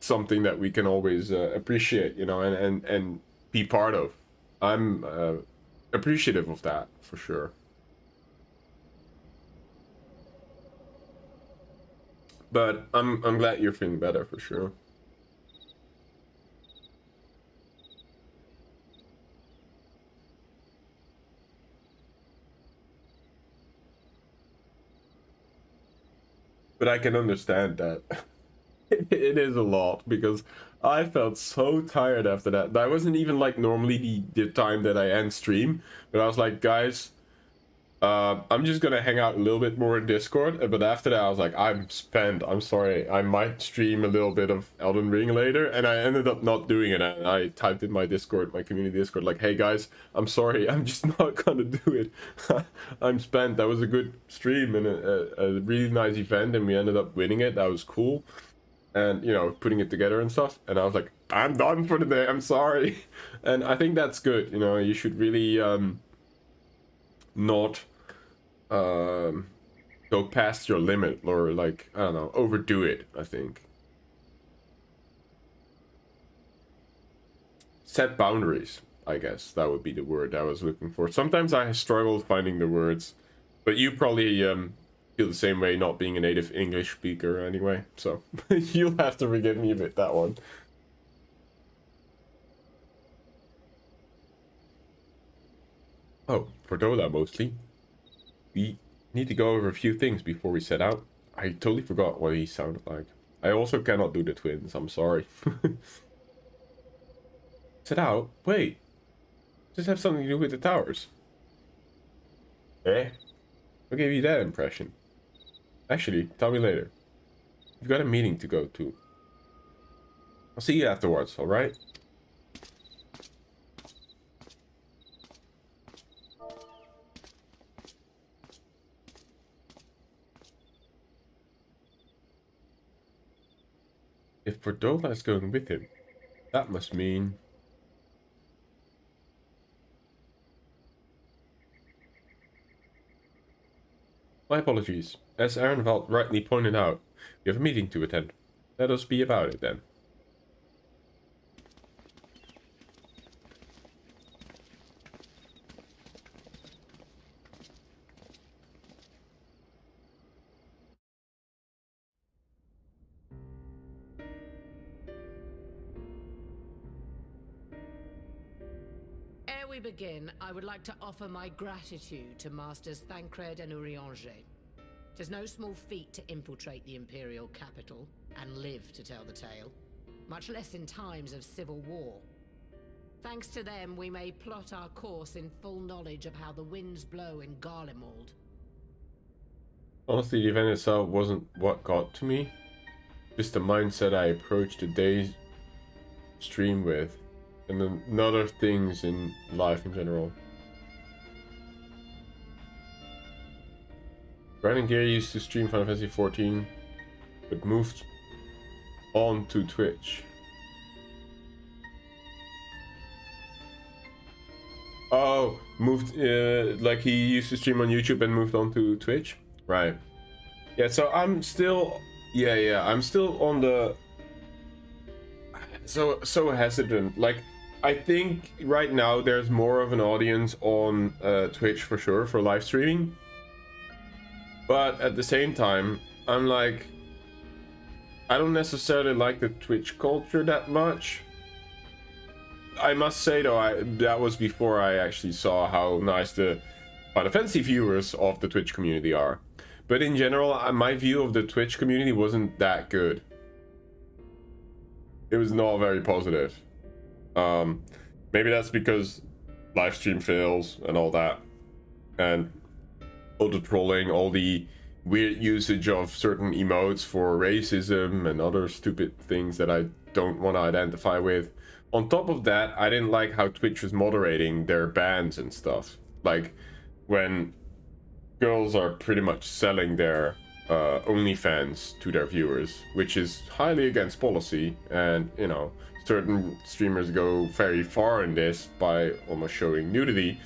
something that we can always appreciate, you know, and be part of. I'm appreciative of that, for sure. But I'm glad you're feeling better, for sure. But I can understand that. It is a lot, because I felt so tired after that. That wasn't even like normally the time that I end stream, but I was like, guys, I'm just gonna hang out a little bit more in Discord. But after that I was like, I'm spent, I'm sorry, I might stream a little bit of Elden Ring later, and I ended up not doing it. And I typed in my Discord, my community Discord, like, hey guys, I'm sorry, I'm just not gonna do it. I'm spent. That was a good stream and a really nice event, and we ended up winning it. That was cool, and you know, putting it together and stuff. And I was like, I'm done for the day, I'm sorry. And I think that's good, you know. You should really not go past your limit, or like, I don't know, overdo it. I think set boundaries, I guess that would be the word I was looking for. Sometimes I struggle finding the words, but you probably feel the same way, not being a native English speaker anyway, so you'll have to forgive me a bit that one. Oh, Fordola mostly. We need to go over a few things before we set out. I totally forgot what he sounded like. I also cannot do the twins, I'm sorry. Set out? Wait. Does this have something to do with the towers? Eh? What gave you that impression? Actually, tell me later. You've got a meeting to go to. I'll see you afterwards, alright? If Fordola is going with him, that must mean... My apologies. As Arenvald rightly pointed out, we have a meeting to attend. Let us be about it then. Ere we begin, I would like to offer my gratitude to Masters Thancred and Urianger. 'Tis no small feat to infiltrate the Imperial capital and live to tell the tale, much less in times of civil war. Thanks to them, we may plot our course in full knowledge of how the winds blow in Garlemald. Honestly, the event itself wasn't what got to me. Just the mindset I approached the day's stream with, and then other things in life in general. Brandon Gear used to stream Final Fantasy XIV, but moved on to Twitch. Oh, moved, like he used to stream on YouTube and moved on to Twitch? Right. Yeah, so I'm still, I'm still on the, so hesitant. Like, I think right now there's more of an audience on Twitch for sure for live streaming. But at the same time, I'm like, I don't necessarily like the Twitch culture that much. I must say though, that was before I actually saw how nice the Final Fantasy viewers of the Twitch community are. But in general, my view of the Twitch community wasn't that good. It was not very positive. Maybe that's because live stream fails and all that. And all the trolling, all the weird usage of certain emotes for racism and other stupid things that I don't want to identify with. On top of that, I didn't like how Twitch was moderating their bans and stuff. Like, when girls are pretty much selling their OnlyFans to their viewers, which is highly against policy, and, you know, certain streamers go very far in this by almost showing nudity.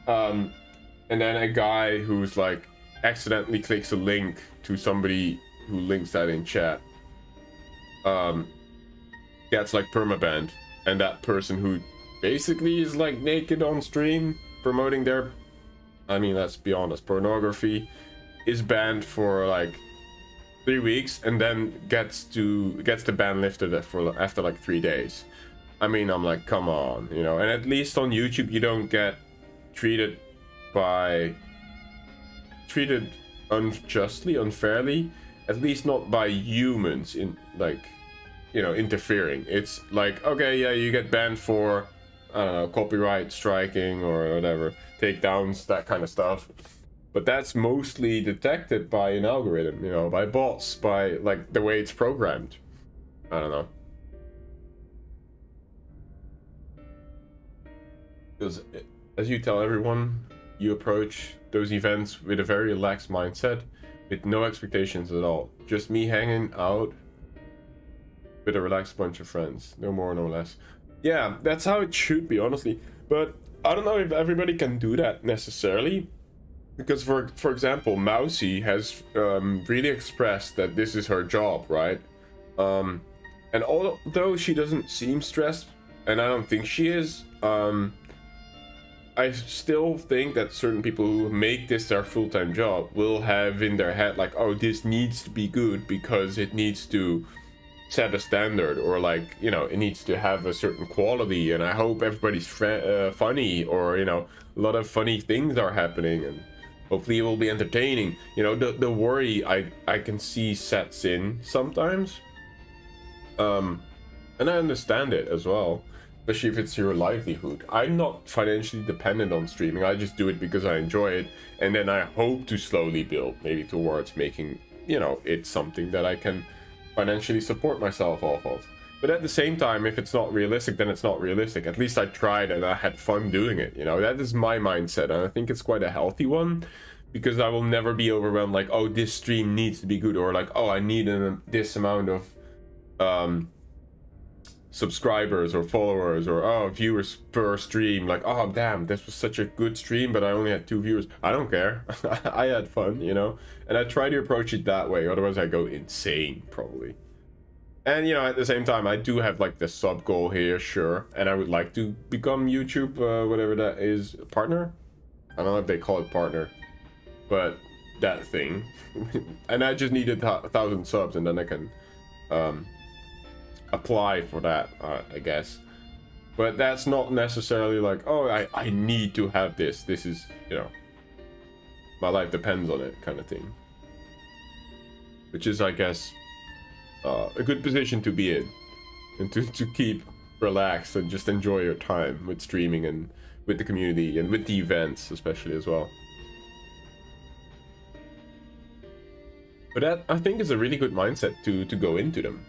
And then a guy who's like accidentally clicks a link to somebody who links that in chat gets like permabanned, and that person who basically is like naked on stream promoting their, I mean, let's be honest, pornography, is banned for like 3 weeks, and then gets the ban lifted after like 3 days. I mean, I'm like, come on, you know. And at least on YouTube you don't get treated unjustly, unfairly, at least not by humans in, like, you know, interfering. It's like, okay, yeah, you get banned for, I don't know, copyright striking or whatever, takedowns, that kind of stuff. But that's mostly detected by an algorithm, you know, by bots, by like the way it's programmed. I don't know. Because as you tell everyone, you approach those events with a very relaxed mindset, with no expectations at all. Just me hanging out with a relaxed bunch of friends, no more, no less. Yeah, that's how it should be, honestly. But I don't know if everybody can do that necessarily, because for example, Mousy has really expressed that this is her job, right? And although she doesn't seem stressed, and I don't think she is, I still think that certain people who make this their full-time job will have in their head like, oh, this needs to be good because it needs to set a standard, or like, you know, it needs to have a certain quality, and I hope everybody's funny, or, you know, a lot of funny things are happening, and hopefully it will be entertaining. You know, the worry I can see sets in sometimes, and I understand it as well, especially if it's your livelihood. I'm not financially dependent on streaming. I just do it because I enjoy it, and then I hope to slowly build maybe towards making, you know, it's something that I can financially support myself off of. But at the same time, if it's not realistic, then it's not realistic. At least I tried and I had fun doing it, you know. That is my mindset, and I think it's quite a healthy one, because I will never be overwhelmed like, oh, this stream needs to be good, or like, oh, I need this amount of subscribers or followers, or oh, viewers per stream. Like, oh damn, this was such a good stream, but I only had 2 viewers. I don't care. I had fun, you know. And I try to approach it that way, otherwise I go insane probably. And, you know, at the same time, I do have like the sub goal here, sure, and I would like to become YouTube whatever that is, partner. I don't know if they call it partner, but that thing. And I just needed 1,000 subs, and then I can apply for that, I guess. But that's not necessarily like, oh, I need to have this is, you know, my life depends on it kind of thing. which is, I guess, a good position to be in, and to keep relaxed and just enjoy your time with streaming and with the community and with the events especially as well. But that, I think, is a really good mindset to go into them.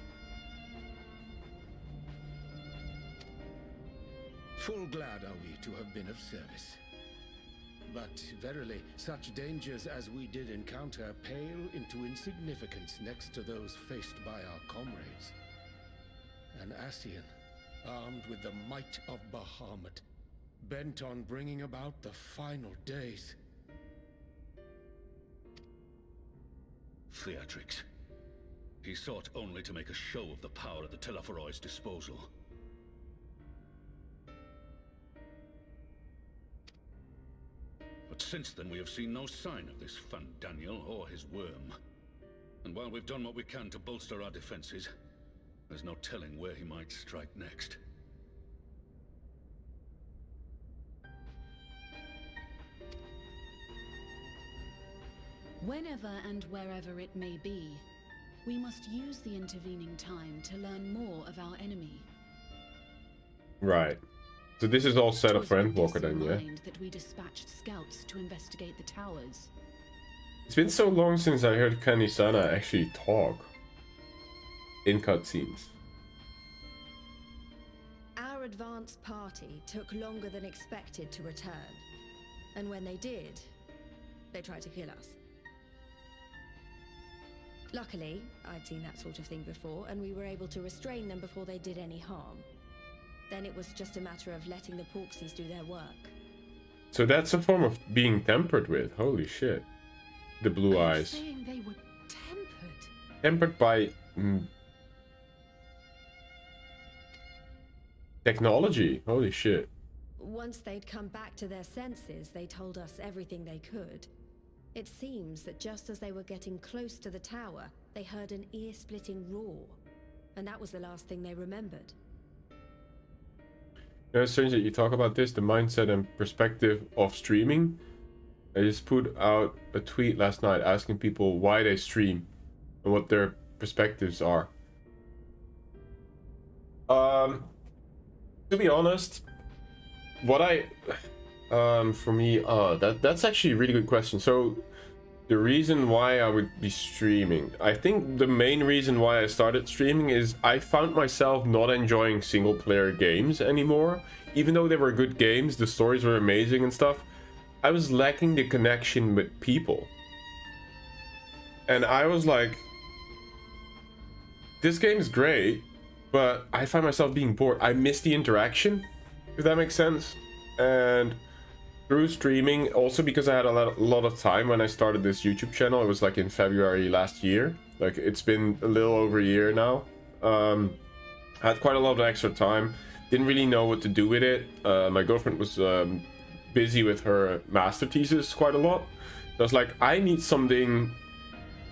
Full glad are we to have been of service. But verily, such dangers as we did encounter pale into insignificance next to those faced by our comrades. An Ascian, armed with the might of Bahamut, bent on bringing about the final days. Theatrics. He sought only to make a show of the power at the Telephorod's disposal. But since then we have seen no sign of this Daniel or his worm. And while we've done what we can to bolster our defenses, there's no telling where he might strike next. Whenever and wherever it may be, we must use the intervening time to learn more of our enemy. Right. So this is all set up for Endwalker then, yeah? That we dispatched scouts to investigate the towers. It's been so long since I heard Kanisana actually talk in cutscenes. Our advance party took longer than expected to return. And when they did, they tried to kill us. Luckily, I'd seen that sort of thing before, and we were able to restrain them before they did any harm. Then it was just a matter of letting the Porxies do their work. So that's a form of being tempered with. Holy shit. The blue eyes. Saying they were tempered. Tempered by technology. Holy shit. Once they'd come back to their senses, they told us everything they could. It seems that just as they were getting close to the tower, they heard an ear-splitting roar. And that was the last thing they remembered. You know, it's strange that you talk about this, the mindset and perspective of streaming. I just put out a tweet last night asking people why they stream and what their perspectives are. To be honest, what for me, that's actually a really good question. So the reason why I would be streaming, I think the main reason why I started streaming is I found myself not enjoying single player games anymore. Even though they were good games, the stories were amazing and stuff, I was lacking the connection with people. And I was like, this game is great, but I find myself being bored. I miss the interaction, if that makes sense. And through streaming, also because I had a lot of time when I started this YouTube channel, it was like in February last year. Like, it's been a little over a year now. I had quite a lot of extra time. Didn't really know what to do with it. My girlfriend was busy with her master thesis quite a lot. So I was like, I need something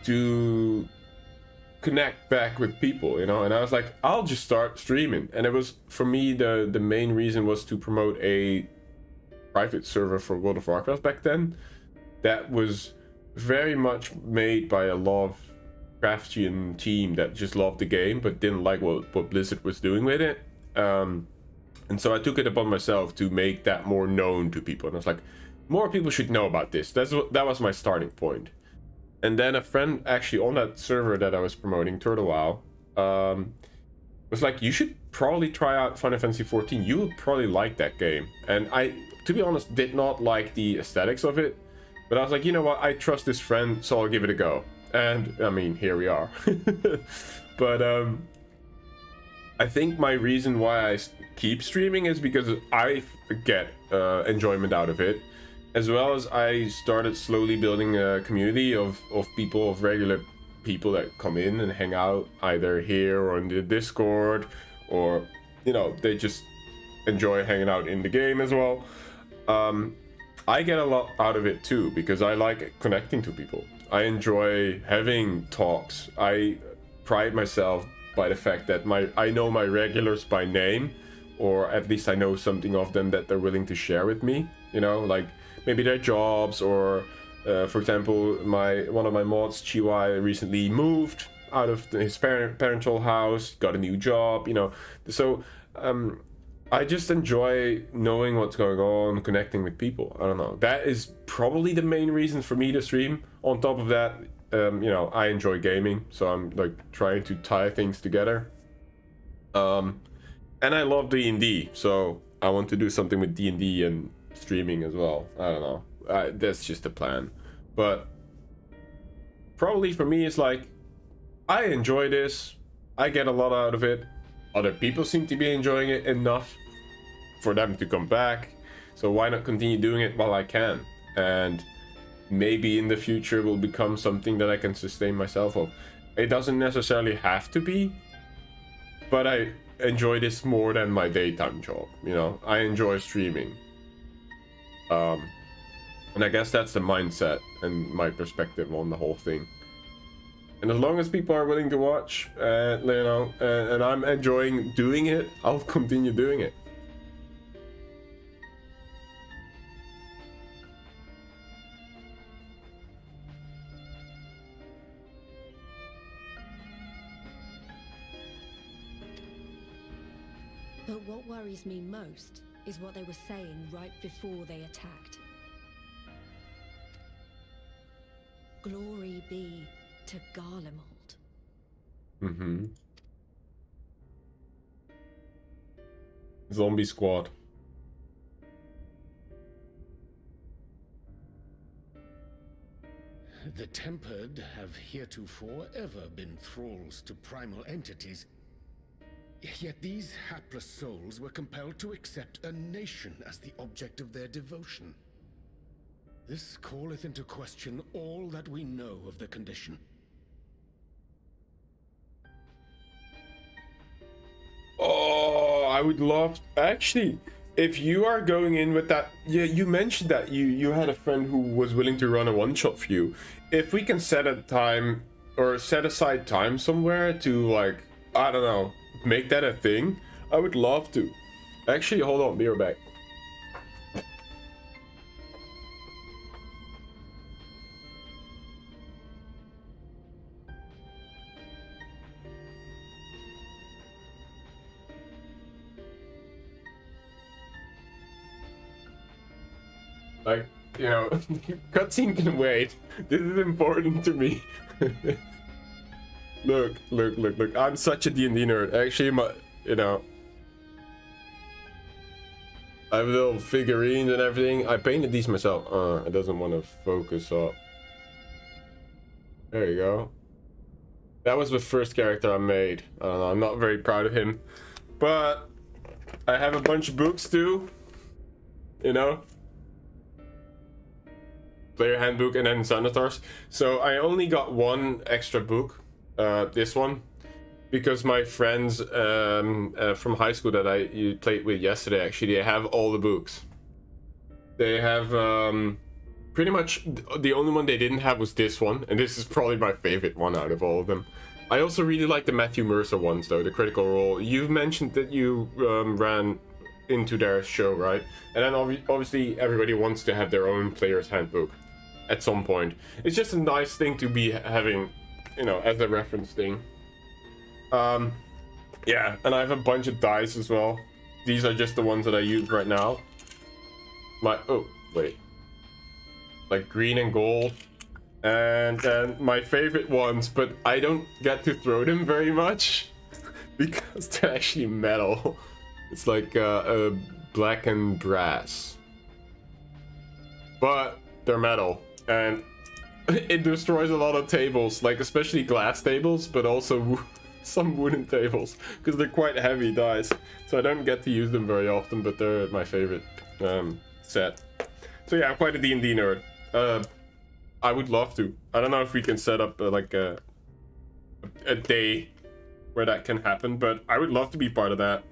to connect back with people, you know? And I was like, I'll just start streaming. And it was, for me, the main reason was to promote a private server for World of Warcraft back then. That was very much made by a Lovecraftian team that just loved the game, but didn't like what Blizzard was doing with it. And so I took it upon myself to make that more known to people. And I was like, more people should know about this. That was my starting point. And then a friend actually on that server that I was promoting, Turtle WoW, was like, you should probably try out Final Fantasy XIV. You would probably like that game. And I, to be honest, did not like the aesthetics of it. But I was like, you know what? I trust this friend, so I'll give it a go. And, I mean, here we are. But, I think my reason why I keep streaming is because I get enjoyment out of it, as well as I started slowly building a community of people, of regular people that come in and hang out either here or in the Discord, or, you know, they just enjoy hanging out in the game as well. I get a lot out of it too, because I like connecting to people. I enjoy having talks. I pride myself by the fact that I know my regulars by name, or at least I know something of them that they're willing to share with me, you know, like maybe their jobs or For example, one of my mods, Chihuahua, recently moved out of his parental house, got a new job, you know. So I just enjoy knowing what's going on, connecting with people. I don't know. That is probably the main reason for me to stream. On top of that, you know, I enjoy gaming, so I'm like trying to tie things together. And I love D&D, so I want to do something with D&D and streaming as well. I don't know. That's just the plan. But probably for me, it's like, I enjoy this. I get a lot out of it. Other people seem to be enjoying it enough for them to come back. So why not continue doing it while I can? And maybe in the future will become something that I can sustain myself of. It doesn't necessarily have to be, but I enjoy this more than my daytime job, you know. I enjoy streaming. And I guess that's the mindset and my perspective on the whole thing. And as long as people are willing to watch, you know, and I'm enjoying doing it, I'll continue doing it. But what worries me most is what they were saying right before they attacked. Glory be to Garlemald. Mm-hmm. Zombie squad. The Tempered have heretofore ever been thralls to primal entities. Yet these hapless souls were compelled to accept a nation as the object of their devotion. This calleth into question all that we know of the condition. Oh, I would love... Actually, if you are going in with that... Yeah, you mentioned that you had a friend who was willing to run a one-shot for you. If we can set a time, or set aside time somewhere to, like, I don't know, make that a thing, I would love to. Actually, hold on, be right back. Like, you know, cutscene can wait. This is important to me. Look. I'm such a D&D nerd. Actually, you know, I have little figurines and everything. I painted these myself. It doesn't want to focus up. There you go. That was the first character I made. I don't know, I'm not very proud of him. But I have a bunch of books too. You know? Player handbook and then Xanathar's. So I only got one extra book, this one, because my friends from high school that I played with yesterday, actually, they have all the books. They have pretty much the only one they didn't have was this one, and this is probably my favorite one out of all of them. I also really like the Matthew Mercer ones though, the Critical Role. You've mentioned that you ran into their show, right? And then obviously everybody wants to have their own player's handbook at some point. It's just a nice thing to be having, you know, as a reference thing. Yeah, and I have a bunch of dice as well. These are just the ones that I use right now. Oh, wait. Like green and gold. And then my favorite ones, but I don't get to throw them very much because they're actually metal. It's like black and brass. But they're metal. And it destroys a lot of tables, like especially glass tables, but also some wooden tables, because they're quite heavy dice. So I don't get to use them very often, but they're my favorite set. So yeah, I'm quite a D&D nerd. I would love to. I don't know if we can set up like a day where that can happen, but I would love to be part of that.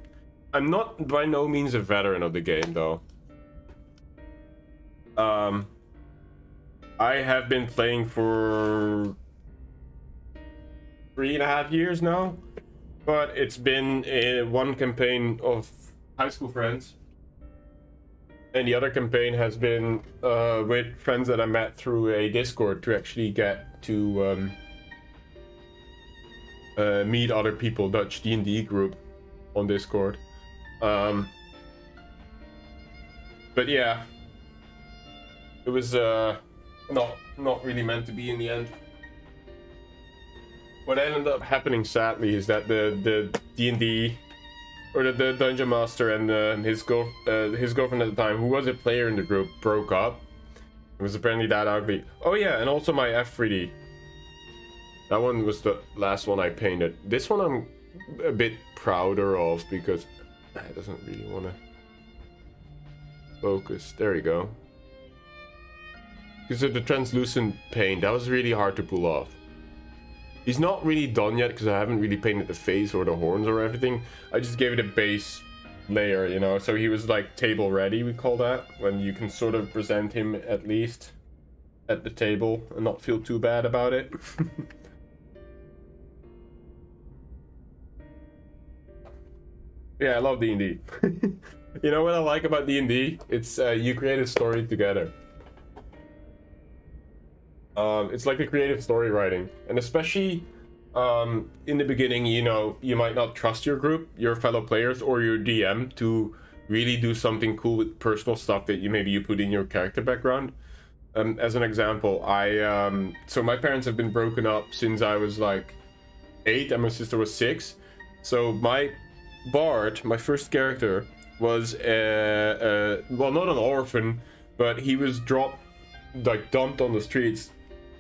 I'm not by no means a veteran of the game though. I have been playing for 3.5 years now, but it's been one campaign of high school friends. And the other campaign has been with friends that I met through a Discord to actually get to meet other people, Dutch D&D group on Discord. But yeah, it was not really meant to be in the end. What ended up happening, sadly, is that the D&D, or the Dungeon Master and his girlfriend at the time, who was a player in the group, broke up. It was apparently that ugly. Oh yeah, and also my FFXIV. That one was the last one I painted. This one I'm a bit prouder of because it doesn't really want to focus. There we go. Because of the translucent paint, that was really hard to pull off. He's not really done yet because I haven't really painted the face or the horns or everything. I just gave it a base layer, you know, so he was like table ready, we call that, when you can sort of present him at least at the table and not feel too bad about it. Yeah, I love D&D. You know what I like about D&D? It's you create a story together. It's like a creative story writing, and especially in the beginning, you know, you might not trust your group, your fellow players, or your DM to really do something cool with personal stuff that you put in your character background. As an example, so my parents have been broken up since I was like 8 and my sister was 6. So my Bard, my first character, was well, not an orphan, but he was dumped on the streets.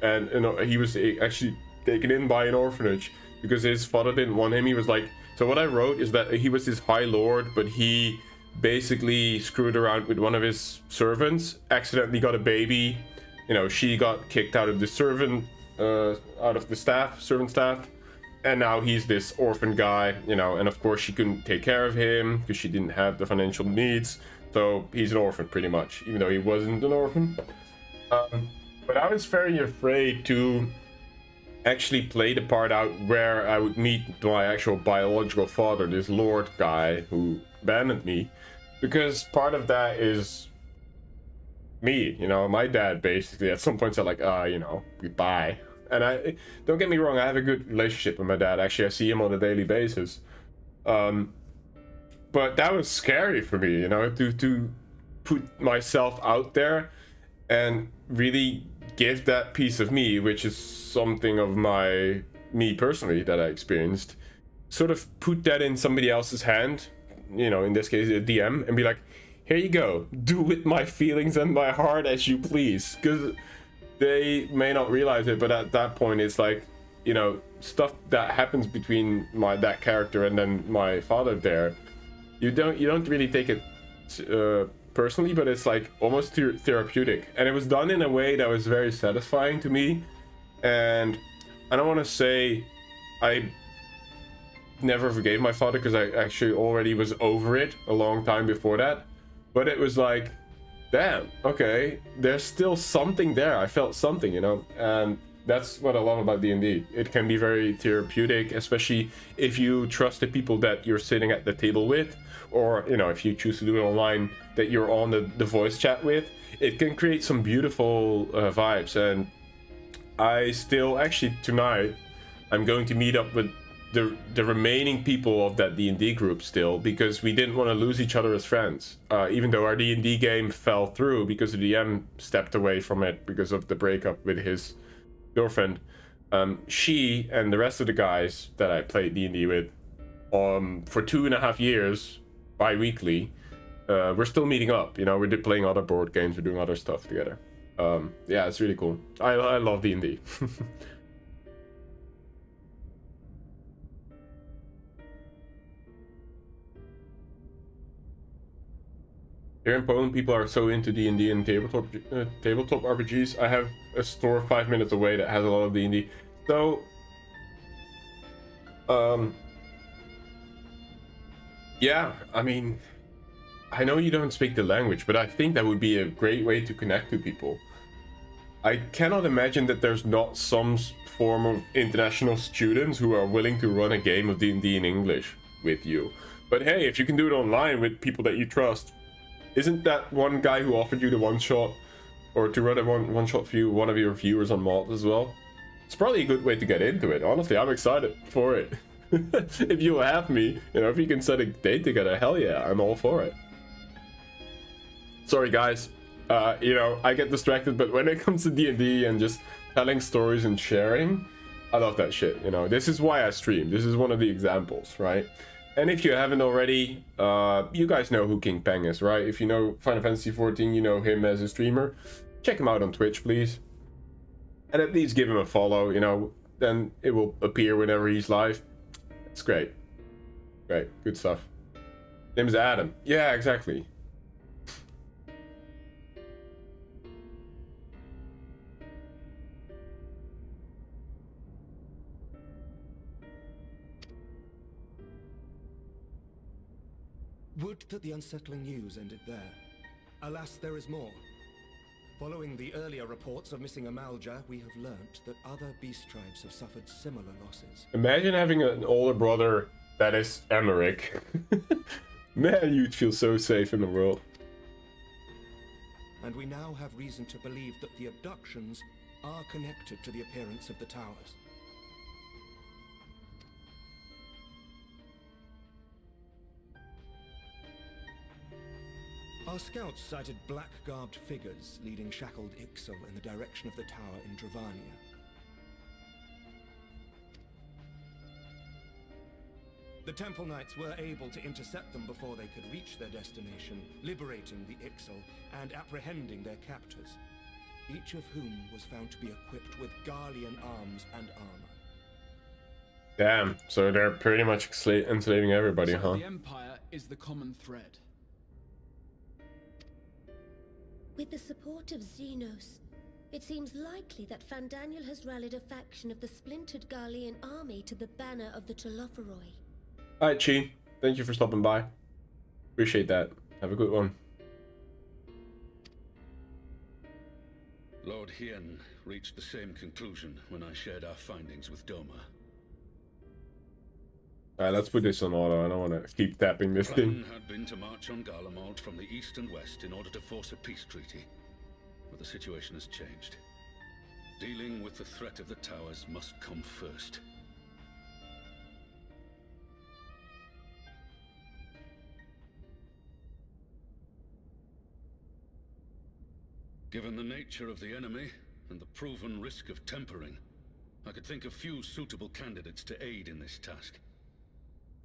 And you know, he was actually taken in by an orphanage because his father didn't want him. He was like, so what I wrote is that he was this high lord, but he basically screwed around with one of his servants, accidentally got a baby. You know, she got kicked out of the servant staff, and now he's this orphan guy, you know, and of course she couldn't take care of him because she didn't have the financial needs. So he's an orphan pretty much, even though he wasn't an orphan. But I was very afraid to actually play the part out where I would meet my actual biological father, this lord guy who abandoned me, because part of that is me, you know. My dad basically at some point said like, you know, goodbye. And I, don't get me wrong, I have a good relationship with my dad. Actually, I see him on a daily basis. But that was scary for me, you know, to put myself out there and really give that piece of me, which is something of me personally that I experienced, sort of put that in somebody else's hand, you know, in this case a DM, and be like, here you go, do with my feelings and my heart as you please. Because they may not realize it, but at that point it's like, you know, stuff that happens between that character and then my father there, you don't really take it personally, but it's like almost therapeutic, and it was done in a way that was very satisfying to me. And I don't want to say I never forgave my father, because I actually already was over it a long time before that, but it was like, damn, okay, there's still something there. I felt something, you know, and that's what I love about D&D. It can be very therapeutic, especially if you trust the people that you're sitting at the table with, or, you know, if you choose to do it online, that you're on the voice chat with. It can create some beautiful vibes. And I still, actually tonight, I'm going to meet up with the remaining people of that D&D group still, because we didn't want to lose each other as friends. Even though our D&D game fell through because the DM stepped away from it because of the breakup with his girlfriend. She and the rest of the guys that I played D&D with for 2.5 years, bi-weekly, we're still meeting up, you know. We're playing other board games, we're doing other stuff together. Yeah, it's really cool. I love D&D. Here in Poland, people are so into D&D and tabletop RPGs. I have a store 5 minutes away that has a lot of D&D. So, yeah, I mean, I know you don't speak the language, but I think that would be a great way to connect to people. I cannot imagine that there's not some form of international students who are willing to run a game of D&D in English with you. But hey, if you can do it online with people that you trust, Isn't that one guy who offered you the one shot, or to run a one shot for you, one of your viewers on mod as well? It's probably a good way to get into it. Honestly, I'm excited for it. If you have me, you know, if you can set a date together, hell yeah, I'm all for it. Sorry guys, you know, I get distracted, but when it comes to D&D and just telling stories and sharing, I love that shit, you know. This is why I stream. This is one of the examples, right? And if you haven't already, you guys know who King Peng is, right? If you know Final Fantasy XIV, you know him as a streamer. Check him out on Twitch, please. And at least give him a follow, you know, then it will appear whenever he's live. It's great. Great, good stuff. Name is Adam. Yeah, exactly. Would that the unsettling news ended there. Alas, there is more. Following the earlier reports of missing Amalja, we have learnt that other beast tribes have suffered similar losses. Imagine having an older brother that is Emmerich. Man, you'd feel so safe in the world. And we now have reason to believe that the abductions are connected to the appearance of the towers. Our scouts sighted black-garbed figures leading shackled Ixal in the direction of the tower in Dravania. The Temple Knights were able to intercept them before they could reach their destination, liberating the Ixal and apprehending their captors, each of whom was found to be equipped with Garlean arms and armor. Damn, so they're pretty much enslaving everybody, So huh? the Empire is the common thread. With the support of Xenos, it seems likely that Fandaniel has rallied a faction of the splintered Garlean army to the banner of the Telophoroi. Alright, Chi. Thank you for stopping by. Appreciate that. Have a good one. Lord Hien reached the same conclusion when I shared our findings with Doma. Alright, let's put this on auto. I don't want to keep tapping this The thing. plan had been to march on Garlemald from the east and west in order to force a peace treaty. But the situation has changed. Dealing with the threat of the towers must come first. Given the nature of the enemy and the proven risk of tempering, I could think of few suitable candidates to aid in this task.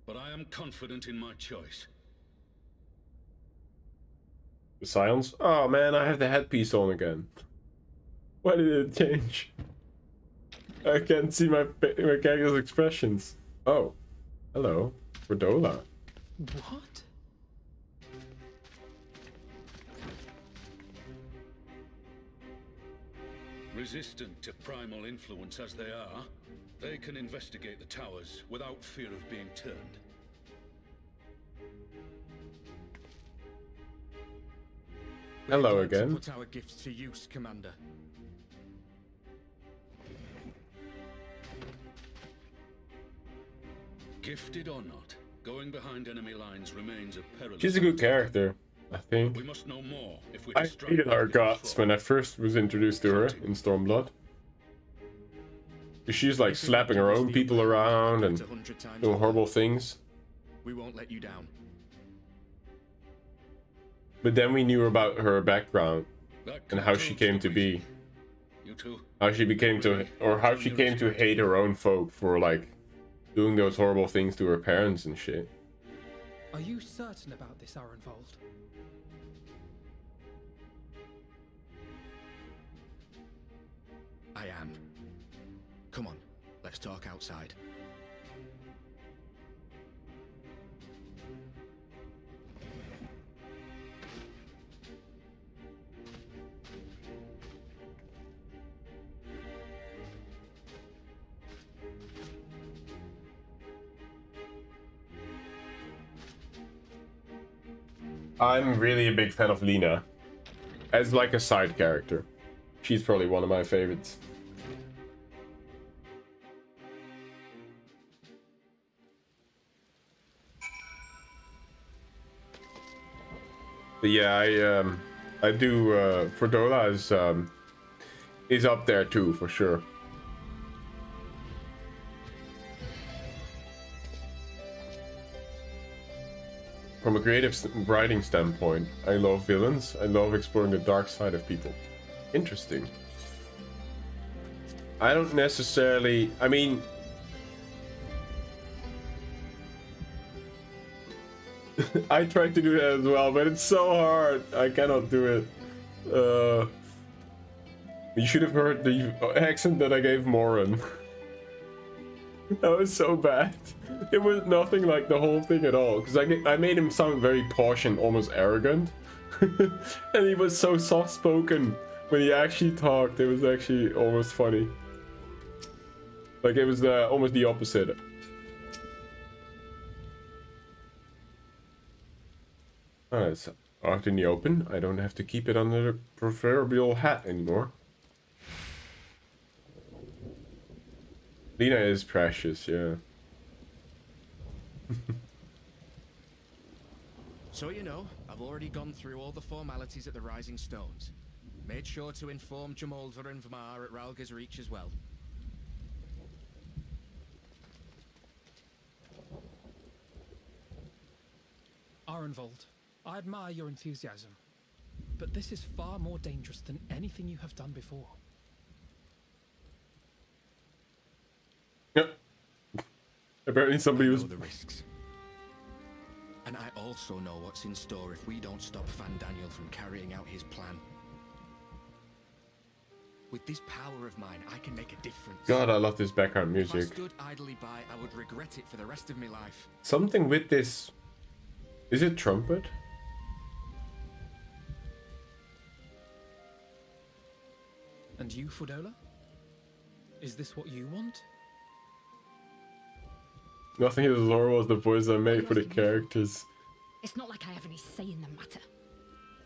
But I am confident in my choice. The silence? Oh man, I have the headpiece on again. Why did it change? I can't see my character's expressions. Oh, hello, Redola. What? Resistant to primal influence as they are, they can investigate the towers without fear of being turned. Hello We'd like to again. put our gifts to use, Commander. Gifted or not, going behind enemy lines remains a perilous. She's a good character, I think. We must know more if we I hated her guts when I first was introduced to her in Stormblood. She's like slapping her own people around and doing horrible things. We won't let you down. But then we knew about her background and how she came to be. You too. How she became to, or how she came to hate her own folk for like doing those horrible things to her parents and shit. Are you certain about this, Arenvold? I am. Come on, let's talk outside. I'm really a big fan of Lena as like a side character. She's probably one of my favorites. But yeah, I do. Fredola is up there too for sure. From a creative writing standpoint, I love villains. I love exploring the dark side of people. Interesting. I don't necessarily... I mean... I tried to do that as well, but it's so hard. I cannot do it. You should have heard the accent that I gave Morin. That was so bad. It was nothing like the whole thing at all. Because I made him sound very posh and almost arrogant. And he was so soft-spoken when he actually talked. It was actually almost funny. Like it was almost the opposite. Oh, it's out in the open. I don't have to keep it under the proverbial hat anymore. Lena is precious, yeah. So you know, I've already gone through all the formalities at the Rising Stones. Made sure to inform Jamolver and Vamar at Ralga's Reach as well. Arenvold, I admire your enthusiasm, but this is far more dangerous than anything you have done before. Yep. Apparently somebody was... the risks. And I also know what's in store if we don't stop Fandaniel from carrying out his plan. With this power of mine, I can make a difference. God, I love this background music. If I stood idly by, I would regret it for the rest of my life. Something with this... Is it trumpet? And you, Fredola? Is this what you want? Nothing as horrible as the voice I make for the characters It's not like I have any say in the matter.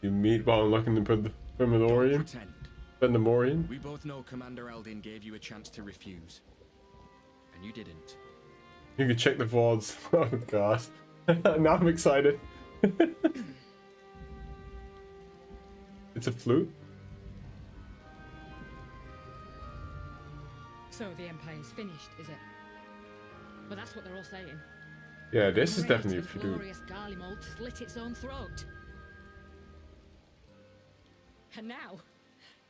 you meet while unlocking the Pandemorium. Pandemorium. We both know Commander Eldin gave you a chance to refuse. And you didn't. You can check the VODs. Oh god. Now I'm excited. It's a flute? So the Empire's finished, is it? But that's what they're all saying. Yeah, this is Great definitely a and flute. glorious Garlemald slit its own throat. And now,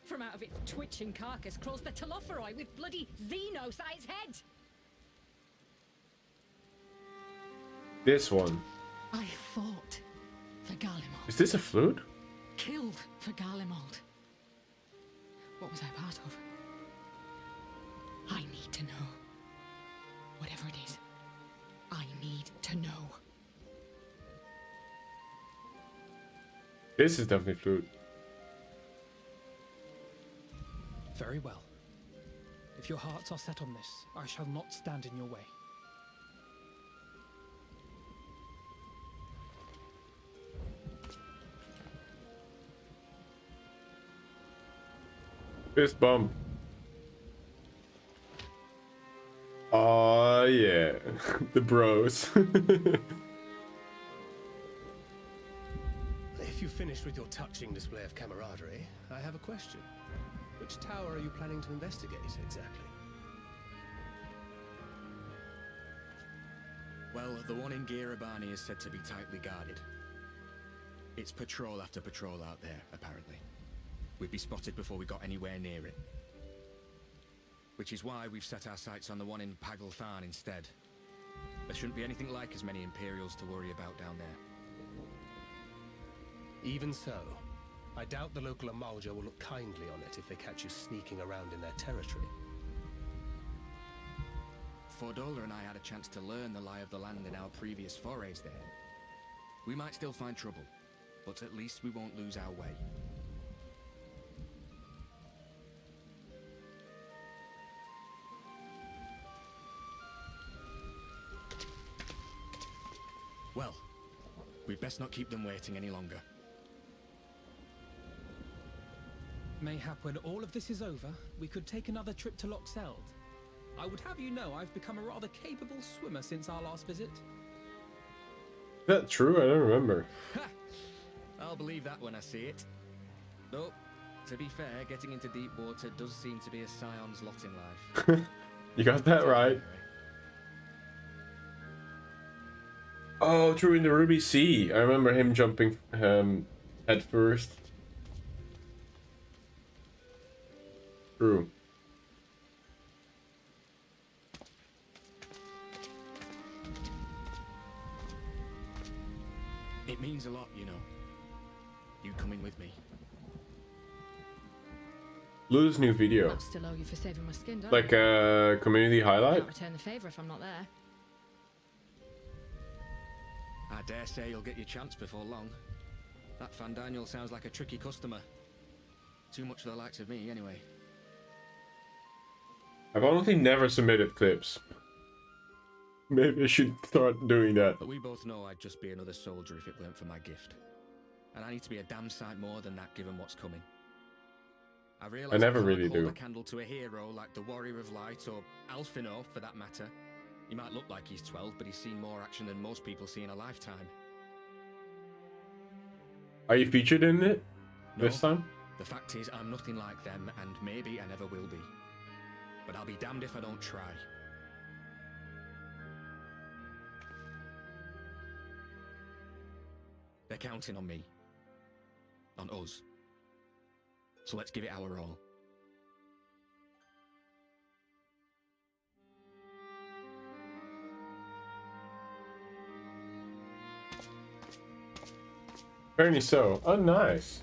from out of its twitching carcass crawls the Telophoroi with bloody Xenos at its head. This one. I fought for Garlemald. Is this a flute? Killed for Garlemald. What was I part of? I need to know. Whatever it is, I need to know. This is definitely flute. Very well. If your hearts are set on this, I shall not stand in your way. Fist bump. Oh yeah, the bros. If you've finished with your touching display of camaraderie, I have a question. Which tower are you planning to investigate exactly? Well, the one in Girabani is said to be tightly guarded. It's patrol after patrol out there, apparently. We'd be spotted before we got anywhere near it. Which is why we've set our sights on the one in Paglthan instead. There shouldn't be anything like as many Imperials to worry about down there. Even so, I doubt the local Amalja will look kindly on it if they catch you sneaking around in their territory. Fordola and I had a chance to learn the lie of the land in our previous forays there. We might still find trouble, but at least we won't lose our way. Well, we'd best not keep them waiting any longer. Mayhap when all of this is over, we could take another trip to Loxeld. I would have you know I've become a rather capable swimmer since our last visit. Is that true? I don't remember. I'll believe that when I see it. Though, to be fair, getting into deep water does seem to be a scion's lot in life. You got that right. Oh, true, in the Ruby Sea. I remember him jumping head first. True. It means a lot, you know. You coming with me. Lulu's new video. I still owe you for saving my skin, don't Like a community highlight? Can't return the favor if I'm not there. I dare say you'll get your chance before long. That Daniel sounds like a tricky customer. Too much for the likes of me, anyway. I've honestly never submitted clips. Maybe I should start doing that. But we both know I'd just be another soldier if it weren't for my gift. And I need to be a damn sight more than that given what's coming. I realize I never can't really hold do. a candle to a hero like the Warrior of Light or Alphino for that matter. He might look like he's 12, but he's seen more action than most people see in a lifetime. Are you featured in it this No. time? The fact is, I'm nothing like them, and maybe I never will be. But I'll be damned if I don't try. They're counting on me. On us. So let's give it our all. Apparently so. Oh, nice.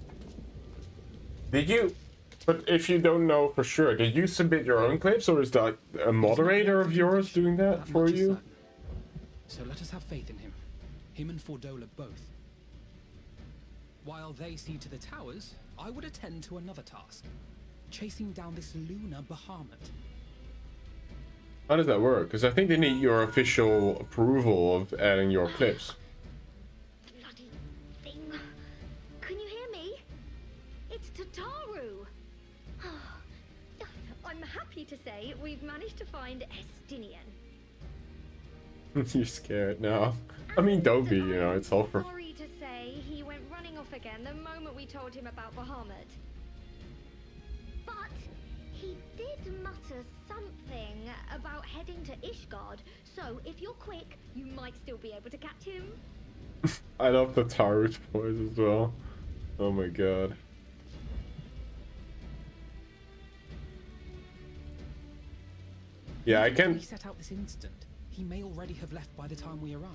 Did you... But if you don't know for sure, did you submit your own clips, or is that a moderator of yours doing that for you? So let us have faith in him. Him and Fordola both. While they see to the towers, I would attend to another task. Chasing down this lunar Bahamut. How does that work? Because I think they need your official approval of adding your clips. Bloody thing. Can you hear me? It's Tataru. I'm happy to say we've managed to find Estinian. You're scared now. I mean, don't be, you know, it's all for... Sorry to say he went running off again the moment we told him about Bahamut. But he did mutter something about heading to Ishgard, so if you're quick, you might still be able to catch him. I love the Taru's voice as well. Oh my god. Yeah, I can... We set out this instant. He may already have left by the time we arrive.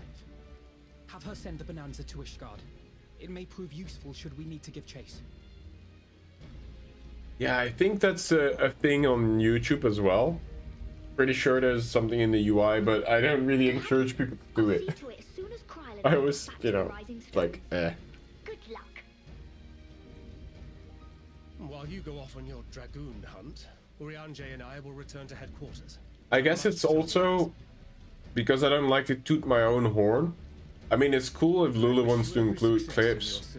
Have her send the bonanza to Ishgard. It may prove useful should we need to give chase. Yeah, I think that's a thing on YouTube as well. Pretty sure there's something in the UI, but I don't really encourage people to do it. I was, you know, like, eh. Good luck. While you go off on your dragoon hunt, Urianger and I will return to headquarters. I guess it's also because I don't like to toot my own horn. I mean, it's cool if Lulu wants to include clips.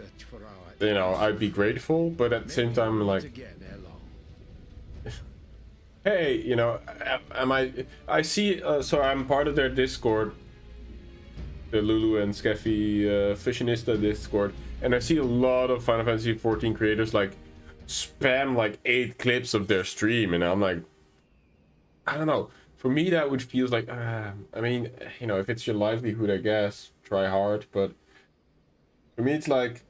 You know, I'd be grateful, but at the same time, like, hey, you know, I see, so I'm part of their Discord, the Lulu and Skeffy Fashionista Discord, and I see a lot of Final Fantasy XIV creators, like, spam, like, 8 clips of their stream, and I'm like, I don't know. For me, that would feel like, I mean, you know, if it's your livelihood, I guess, try hard, but for me, it's like,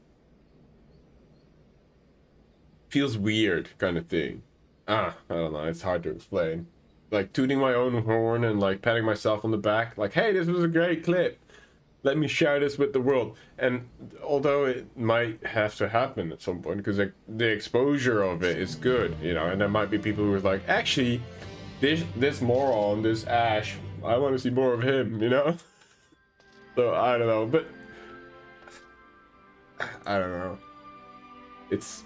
feels weird kind of thing. I don't know, it's hard to explain. Like, tooting my own horn and, like, patting myself on the back, like, hey, this was a great clip. Let me share this with the world. And although it might have to happen at some point, because like, the exposure of it is good, you know, and there might be people who are like, actually, this moron, this Ash, I want to see more of him, you know? So, I don't know, but... I don't know. It's...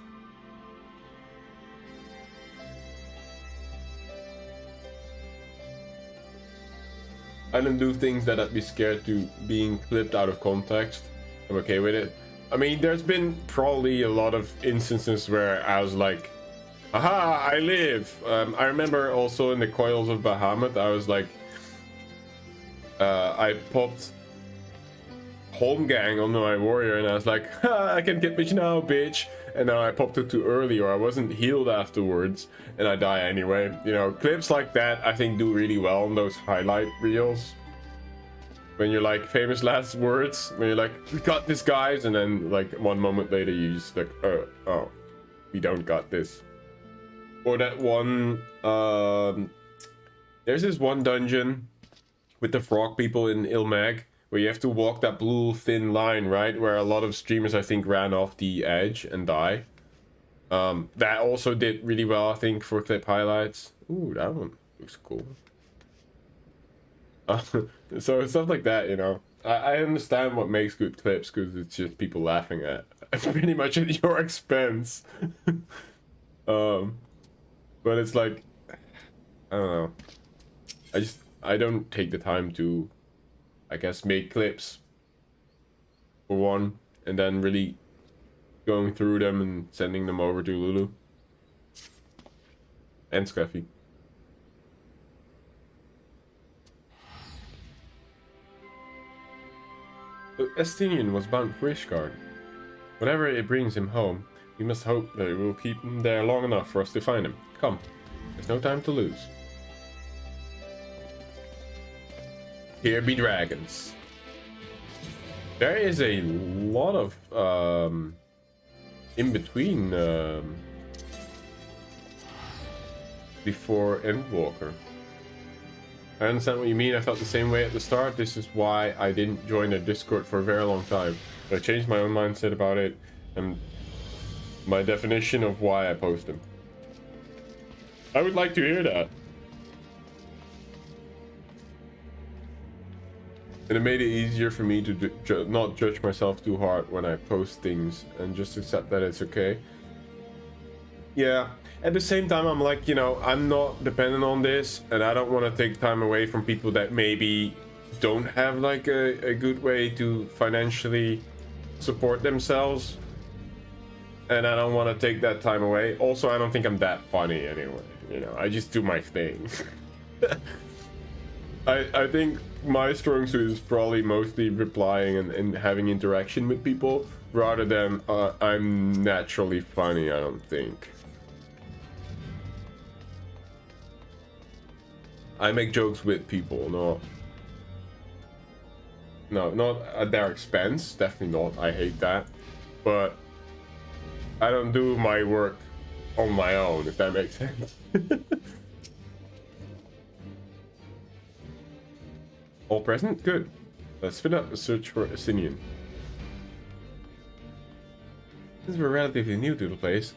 I don't do things that I'd be scared to being clipped out of context. I'm okay with it. I mean, there's been probably a lot of instances where I was like, aha, I live. I remember also in the Coils of Bahamut, I was like, I popped home gang on my warrior, and I was like, ha, I can get bitch now, bitch. And then I popped it too early, or I wasn't healed afterwards, and I die anyway. You know, clips like that I think do really well on those highlight reels. When you're like, famous last words, when you're like, we got this, guys, and then like 1 moment later you just like, oh, we don't got this. Or that one, there's this one dungeon with the frog people in Ilmag, where you have to walk that blue thin line, right? Where a lot of streamers, I think, ran off the edge and die. That also did really well, I think, for clip highlights. Ooh, that one looks cool. So stuff like that, you know. I understand what makes good clips, because it's just people laughing at pretty much at your expense. But it's like, I don't know. I don't take the time to, I guess, make clips for one, and then really going through them and sending them over to Lulu and Scruffy. Esteemed was bound for Ishgard. Whenever it brings him home, we must hope that it will keep him there long enough for us to find him. Come, there's no time to lose. Here be dragons. There is a lot of in between before Endwalker. I understand what you mean. I felt the same way at the start. This is why I didn't join a Discord for a very long time. But I changed my own mindset about it and my definition of why I post them. I would like to hear that. And it made it easier for me to not judge myself too hard when I post things and just accept that it's okay. Yeah, at the same time, I'm like, you know, I'm not dependent on this, and I don't want to take time away from people that maybe don't have like a good way to financially support themselves. And I don't want to take that time away. Also, I don't think I'm that funny anyway, you know, I just do my thing. I think my strong suit is probably mostly replying and having interaction with people, rather than I'm naturally funny, I don't think. I make jokes with people, not at their expense, definitely not, I hate that. But I don't do my work on my own, if that makes sense. All present? Good. Let's spin up a search for Asinian. Since we're relatively new to the place,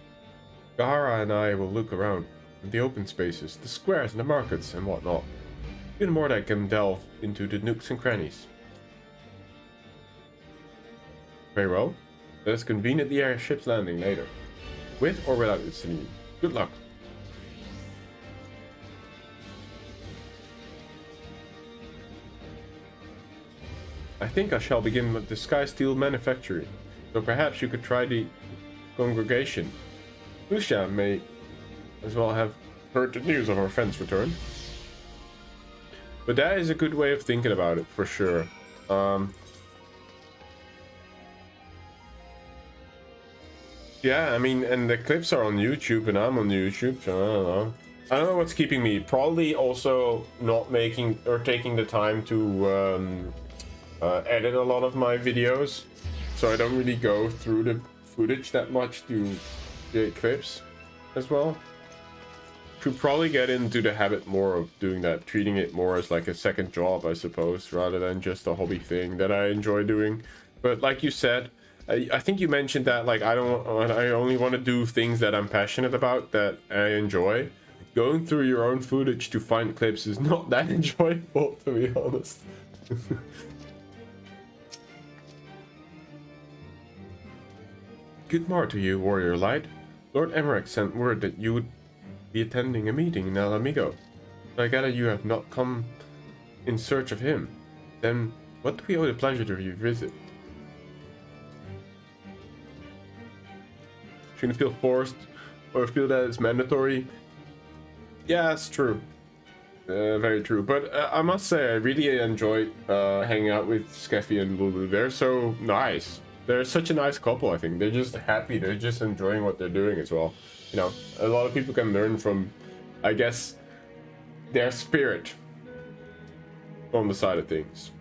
Gahara and I will look around in the open spaces, the squares and the markets and whatnot. Even more that can delve into the nooks and crannies. Very well. Let us convene at the airship's landing later. With or without Asinian. Good luck. I think I shall begin with the Sky Steel manufactory, so perhaps you could try the congregation. Lucia may as well have heard the news of our friend's return. But that is a good way of thinking about it, for sure. Yeah, I mean, and the clips are on YouTube, and I'm on YouTube, so I don't know. I don't know what's keeping me. Probably also not making or taking the time to edit a lot of my videos, so I don't really go through the footage that much to create clips as well. Should probably get into the habit more of doing that, treating it more as like a second job, I suppose, rather than just a hobby thing that I enjoy doing. But like you said, I think you mentioned that like I only want to do things that I'm passionate about, that I enjoy. Going through your own footage to find clips is not that enjoyable, to be honest. Good morning to you, Warrior Light. Lord Emmerich sent word that you would be attending a meeting in El Amigo. I gather you have not come in search of him. Then, what do we owe the pleasure of your visit? Shouldn't feel forced or feel that it's mandatory. Yeah, it's true. Very true. But I must say, I really enjoyed hanging out with Skeffy and Lulu. They're so nice. They're such a nice couple, I think. They're just happy. They're just enjoying what they're doing as well. You know, a lot of people can learn from, I guess, their spirit on the side of things.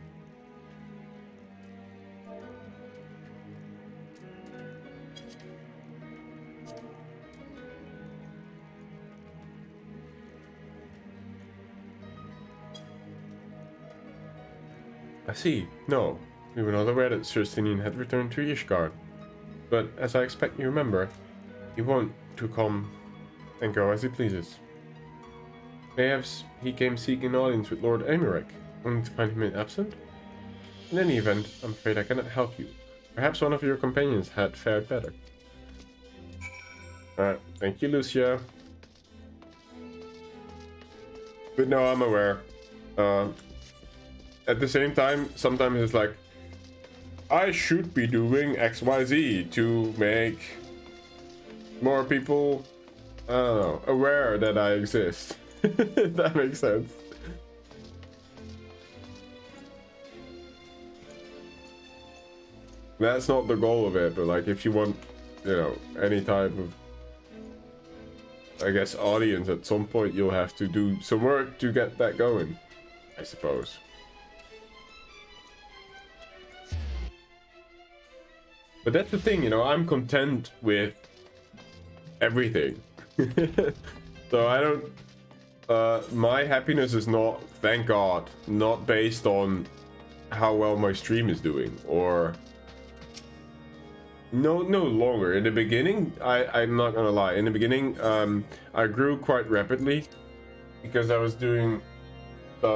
I see. No, we were not aware that Sir Stinian had returned to Ishgard. But as I expect you remember, he won't to come and go as he pleases. Perhaps he came seeking an audience with Lord Emmerich, only to find him absent? In any event, I'm afraid I cannot help you. Perhaps one of your companions had fared better. Alright, thank you, Lucia. But no, I'm aware. At the same time, sometimes it's like, I should be doing XYZ to make more people, I don't know, aware that I exist. If that makes sense. That's not the goal of it, but like if you want, you know, any type of, I guess, audience, at some point you'll have to do some work to get that going, I suppose. But that's the thing, you know, I'm content with everything. So I don't, my happiness is not, thank God, not based on how well my stream is doing, or no longer. In the beginning, I'm not gonna lie, in the beginning, I grew quite rapidly because I was doing a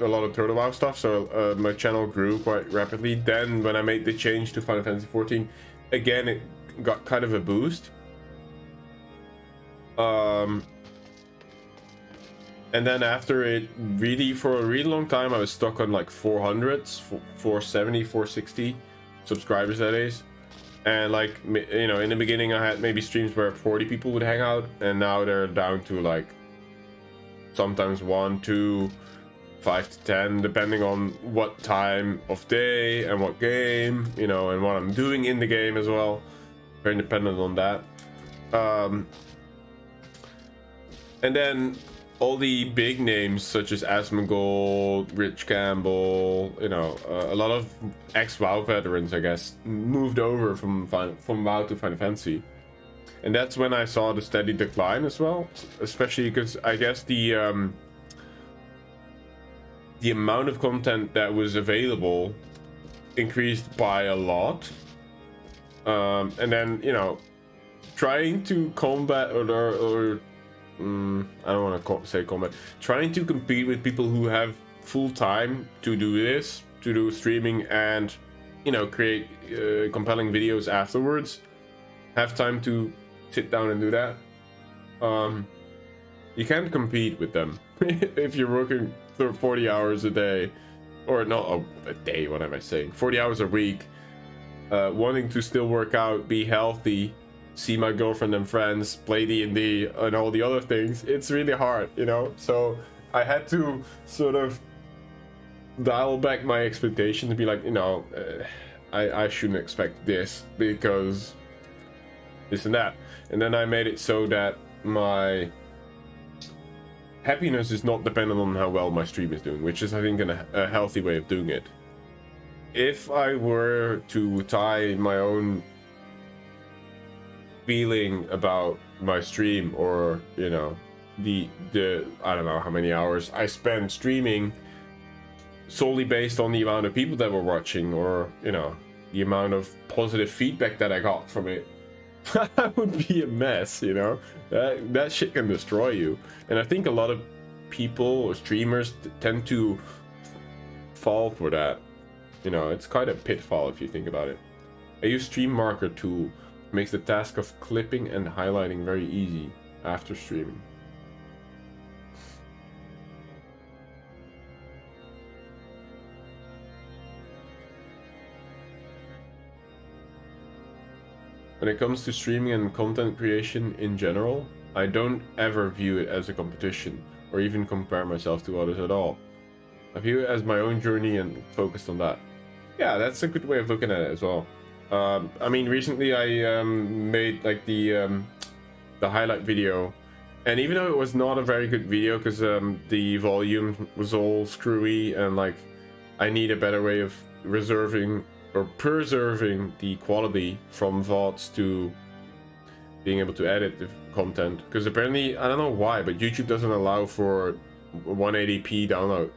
lot of Turtle WoW stuff, so my channel grew quite rapidly. Then when I made the change to Final Fantasy XIV, again it got kind of a boost. And then after it, really for a really long time I was stuck on like 400s, 470, 460 subscribers, that is. And like, you know, in the beginning I had maybe streams where 40 people would hang out, and now they're down to like sometimes 1, 2, 5 to 10, depending on what time of day and what game, you know, and what I'm doing in the game as well. Very dependent on that. And then all the big names such as Asmongold, Rich Campbell, you know, a lot of ex-WoW veterans, I guess, moved over from WoW to Final Fantasy. And that's when I saw the steady decline as well, especially because I guess the amount of content that was available increased by a lot. And then, you know, trying to combat or I don't want to say combat, trying to compete with people who have full time to do this, to do streaming and, you know, create compelling videos afterwards, have time to sit down and do that. You can't compete with them if you're working 40 hours a day, or not a day, what am I saying, 40 hours a week, wanting to still work out, be healthy, see my girlfriend and friends, play D&D and all the other things. It's really hard, you know. So I had to sort of dial back my expectations and be like, you know, I shouldn't expect this because this and that. And then I made it so that my happiness is not dependent on how well my stream is doing, which is, I think, a healthy way of doing it. If I were to tie my own feeling about my stream, or, you know, the I don't know how many hours I spent streaming solely based on the amount of people that were watching, or, you know, the amount of positive feedback that I got from it, that would be a mess, you know. That shit can destroy you. And I think a lot of people or streamers tend to fall for that. You know, it's quite a pitfall if you think about it. I use Stream Marker tool. Makes the task of clipping and highlighting very easy after streaming. When it comes to streaming and content creation in general, I don't ever view it as a competition or even compare myself to others at all. I view it as my own journey and focused on that. Yeah, that's a good way of looking at it as well. I mean, recently I made like the highlight video, and even though it was not a very good video because the volume was all screwy and like I need a better way of reserving or preserving the quality from VODs to being able to edit the content, because apparently, I don't know why, but YouTube doesn't allow for 180p download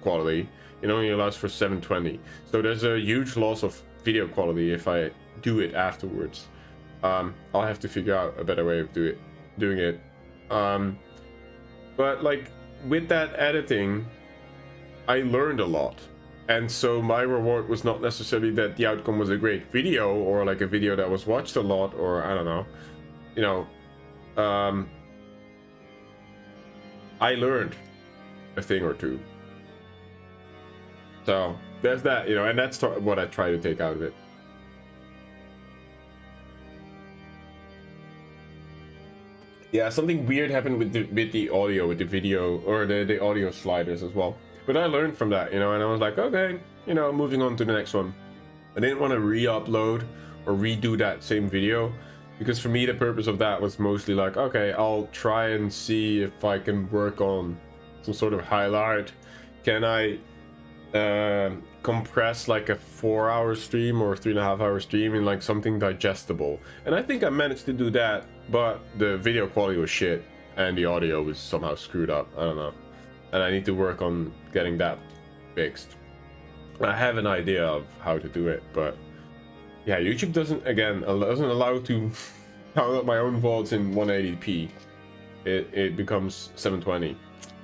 quality. It only allows for 720, so there's a huge loss of video quality if I do it afterwards. I'll have to figure out a better way of doing it. But like with that editing, I learned a lot, and so my reward was not necessarily that the outcome was a great video or like a video that was watched a lot, or I don't know, you know. I learned a thing or two, so there's that, you know, and that's what I try to take out of it. Yeah, something weird happened with the audio, with the video, or the audio sliders as well. But I learned from that, you know, and I was like, okay, you know, moving on to the next one. I didn't want to re-upload or redo that same video, because for me the purpose of that was mostly like, okay, I'll try and see if I can work on some sort of highlight. Can I compress like a 4-hour stream or 3.5-hour stream in like something digestible? And I think I managed to do that, but the video quality was shit and the audio was somehow screwed up. I don't know, and I need to work on getting that fixed. I have an idea of how to do it, but yeah, YouTube doesn't allow to download my own VODs in 180p. It becomes 720,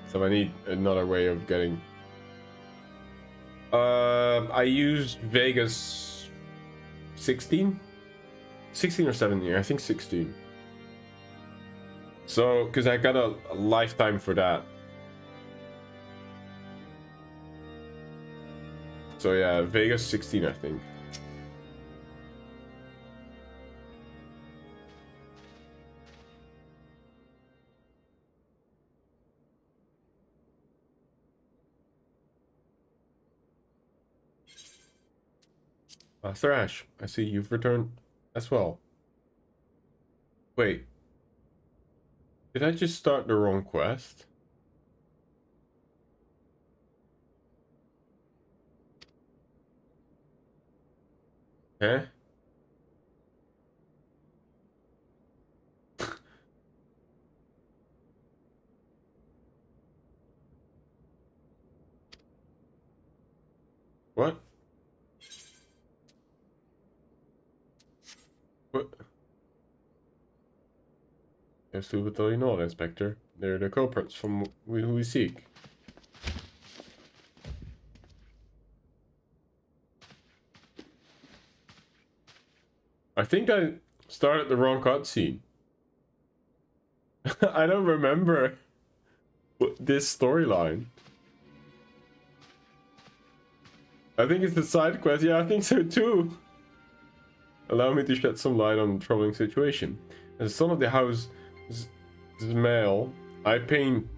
so I need another way of getting. I used Vegas 16 or 17, I think 16. So, because I got a lifetime for that. So yeah, Vegas 16, I think. Thrash, I see you've returned as well. Wait. Did I just start the wrong quest? Huh? What? What? Yes, to tell you not, Inspector. They're the culprits from who we seek. I think I started the wrong cutscene. I don't remember this storyline. I think it's the side quest. Yeah, I think so too. Allow me to shed some light on the troubling situation. As the son of the house Zmael, I paint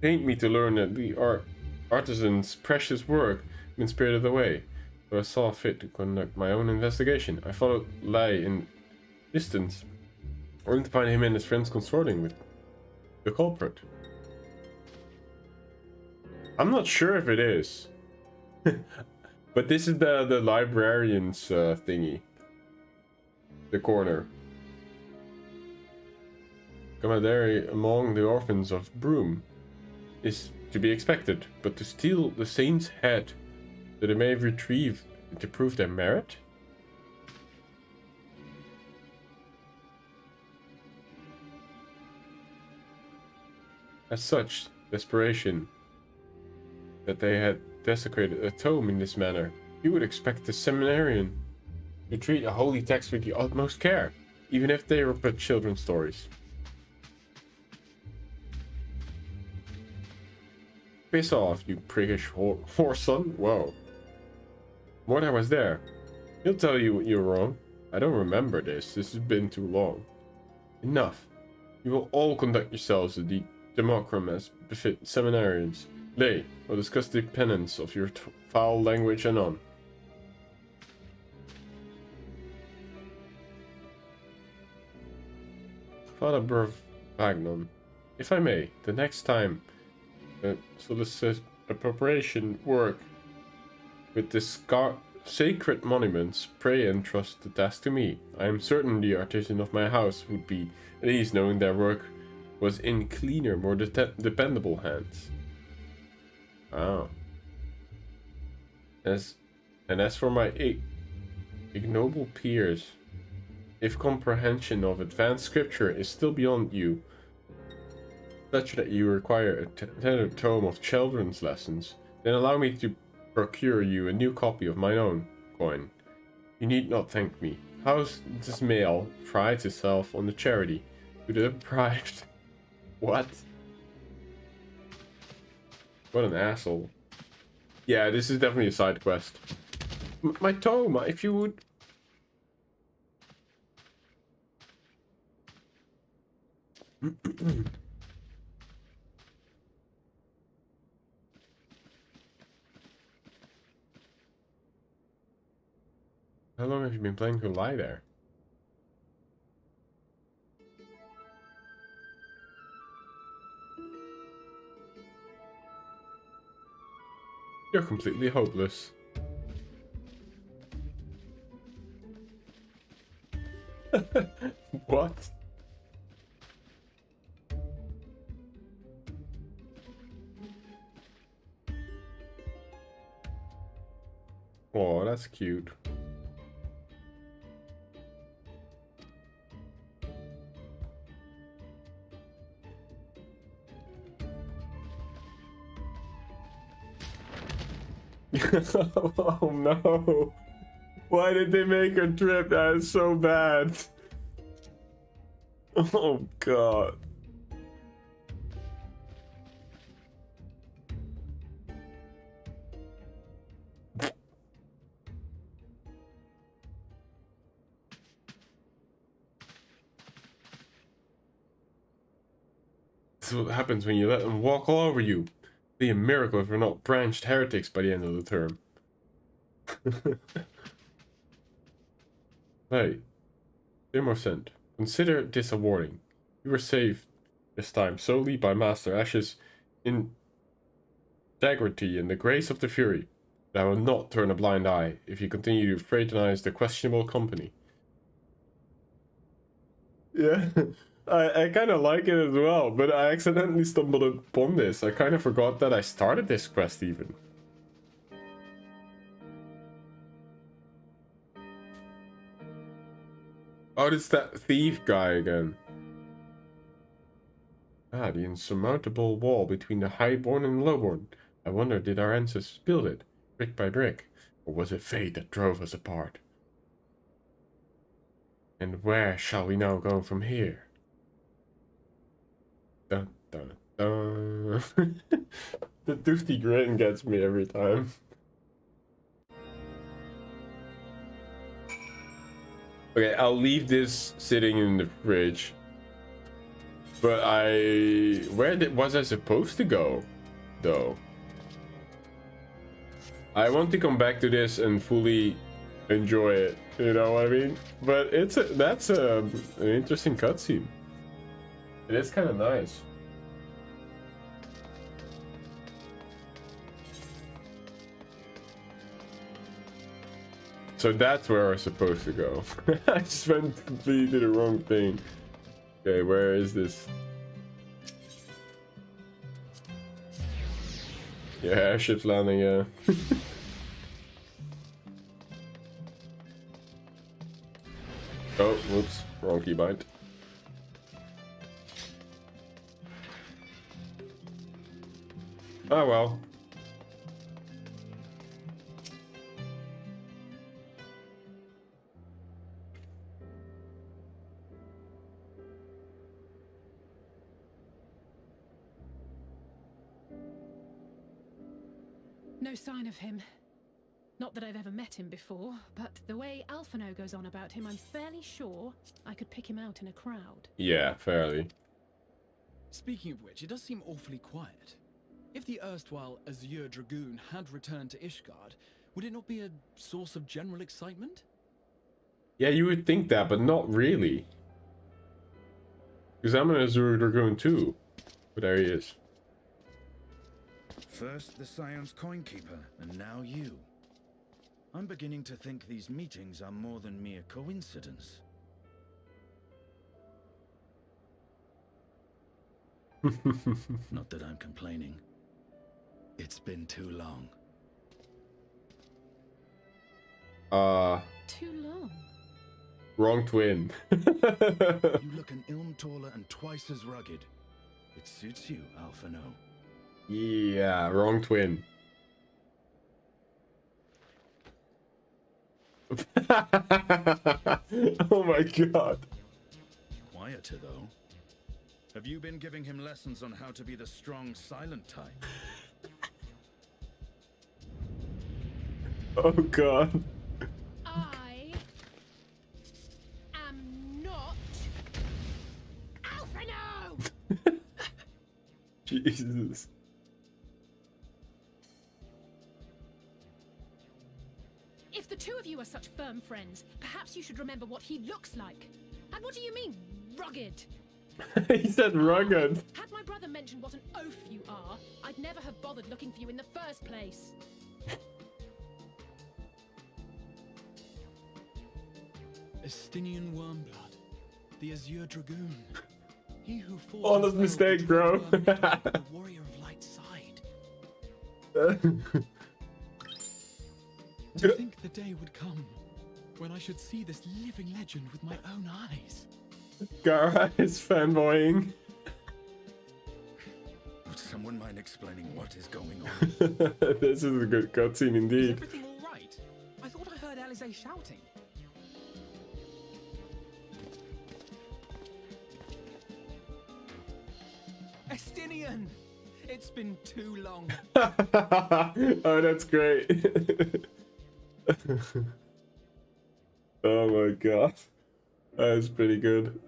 me to learn that the artisan's precious work has been spirited away. So I saw fit to conduct my own investigation. I followed Lai in distance, only to find him and his friends consorting with the culprit. I'm not sure if it is. But this is the librarian's thingy. The corner. Camaraderie among the orphans of Broom is to be expected, but to steal the saint's head that they may retrieve to prove their merit? As such, desperation that they had desecrated a tome in this manner, you would expect the seminarian to treat a holy text with the utmost care, even if they were but children's stories. Piss off, you priggish whoreson. Whoa. Mordor was there. He'll tell you you're wrong. I don't remember this. This has been too long. Enough. You will all conduct yourselves to democrum as befit seminarians. Lay, or discuss the penance of your foul language anon. Father Burvagnon, if I may, the next time solicit appropriation work with the sacred monuments, pray and trust the task to me. I am certain the artisan of my house would be at ease knowing their work was in cleaner, more dependable hands. Oh. As for my ignoble peers, if comprehension of advanced scripture is still beyond you, such that you require a tender tome of children's lessons, then allow me to procure you a new copy of mine own coin. You need not thank me. House Dismail prides itself on the charity to the deprived. What? What an asshole. Yeah, this is definitely a side quest. My tome, if you would... How long have you been planning to lie there? You're completely hopeless. What? Oh, that's cute. Oh no! Why did they make her trip? That is so bad. Oh god. This is what happens when you let them walk all over you. Be a miracle if we're not branched heretics by the end of the term. Hey, Immercent, consider this a warning. You were saved this time solely by Master Ash's integrity and the grace of the Fury. But I will not turn a blind eye if you continue to fraternize the questionable company. Yeah. I kind of like it as well, but I accidentally stumbled upon this. I kind of forgot that I started this quest even. Oh, it's that thief guy again. Ah, the insurmountable wall between the highborn and lowborn. I wonder, did our ancestors build it, brick by brick, or was it fate that drove us apart? And where shall we now go from here? Dun, dun, dun. The toothy grin gets me every time. Okay, I'll leave this sitting in the fridge. But where was I supposed to go, though? I want to come back to this and fully enjoy it. You know what I mean? But that's an interesting cutscene. It is kind of nice. So that's where we're supposed to go. I just went completely to the wrong thing. Okay, where is this? Yeah, airship's landing, yeah. Oh, whoops. Wrong keybind. Oh well. No sign of him. Not that I've ever met him before, but the way Alphino goes on about him, I'm fairly sure I could pick him out in a crowd. Yeah, fairly. Speaking of which, it does seem awfully quiet. If the erstwhile Azure Dragoon had returned to Ishgard, would it not be a source of general excitement? Yeah, you would think that, but not really. Because I'm an Azure Dragoon too. But there he is. First the Scion's Coinkeeper, and now you. I'm beginning to think these meetings are more than mere coincidence. Not that I'm complaining. It's been too long. Too long. Wrong twin. You look an ilm taller and twice as rugged. It suits you, Alphino. Yeah, wrong twin. Oh my god. Quieter, though. Have you been giving him lessons on how to be the strong, silent type? Oh god. I am not Alphino! Jesus. If the two of you are such firm friends, perhaps you should remember what he looks like. And what do you mean, rugged? He said rugged. Had my brother mentioned what an oaf you are, I'd never have bothered looking for you in the first place. Estinian Wormblood, the Azure Dragoon. He who fought Honest mistake, bro. the warrior of light side. To think the day would come when I should see this living legend with my own eyes. Gara is fanboying. Would someone mind explaining what is going on? This is a good cutscene Is indeed. everything all right? I thought I heard Alize shouting. Estinian! It's been too long. Oh, that's great. Oh my god. That is pretty good.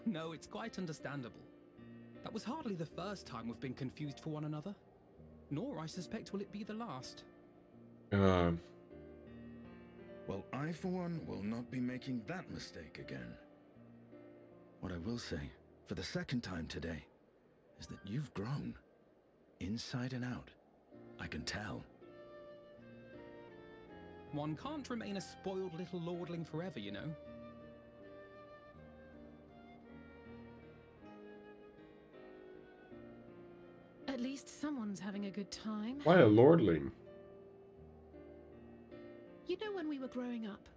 No, it's quite understandable. That was hardly the first time we've been confused for one another. Nor, I suspect, will it be the last. Well, I, for one, will not be making that mistake again. What I will say, for the second time today, is that you've grown. Inside and out. I can tell. One can't remain a spoiled little lordling forever, you know. At least someone's having a good time. Why a lordling? You know, when we were growing up,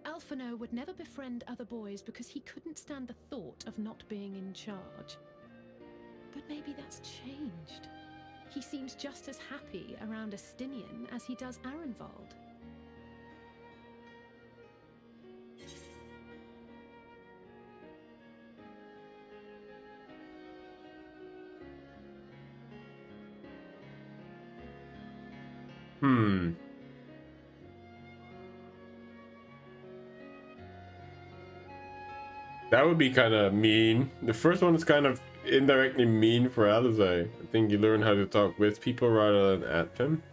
Alphino would never befriend other boys because he couldn't stand the thought of not being in charge. But maybe that's changed. He seems just as happy around Estinian as he does Arenvald. That would be kind of mean. The first one is kind of indirectly mean for Alize. I think you learn how to talk with people rather than at them.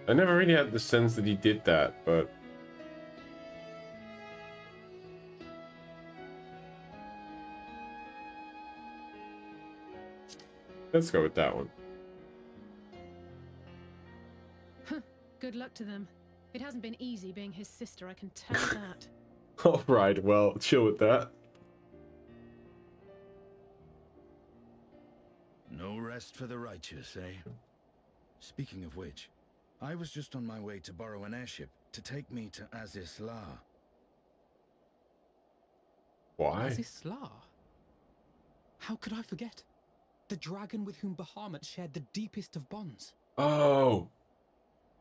I never really had the sense that he did that, but... let's go with that one. Good luck to them. It hasn't been easy being his sister, I can tell you that. Alright, well, chill with that. No rest for the righteous, eh? Speaking of which, I was just on my way to borrow an airship to take me to Azisla. Why? Azisla? How could I forget? The dragon with whom Bahamut shared the deepest of bonds. Oh!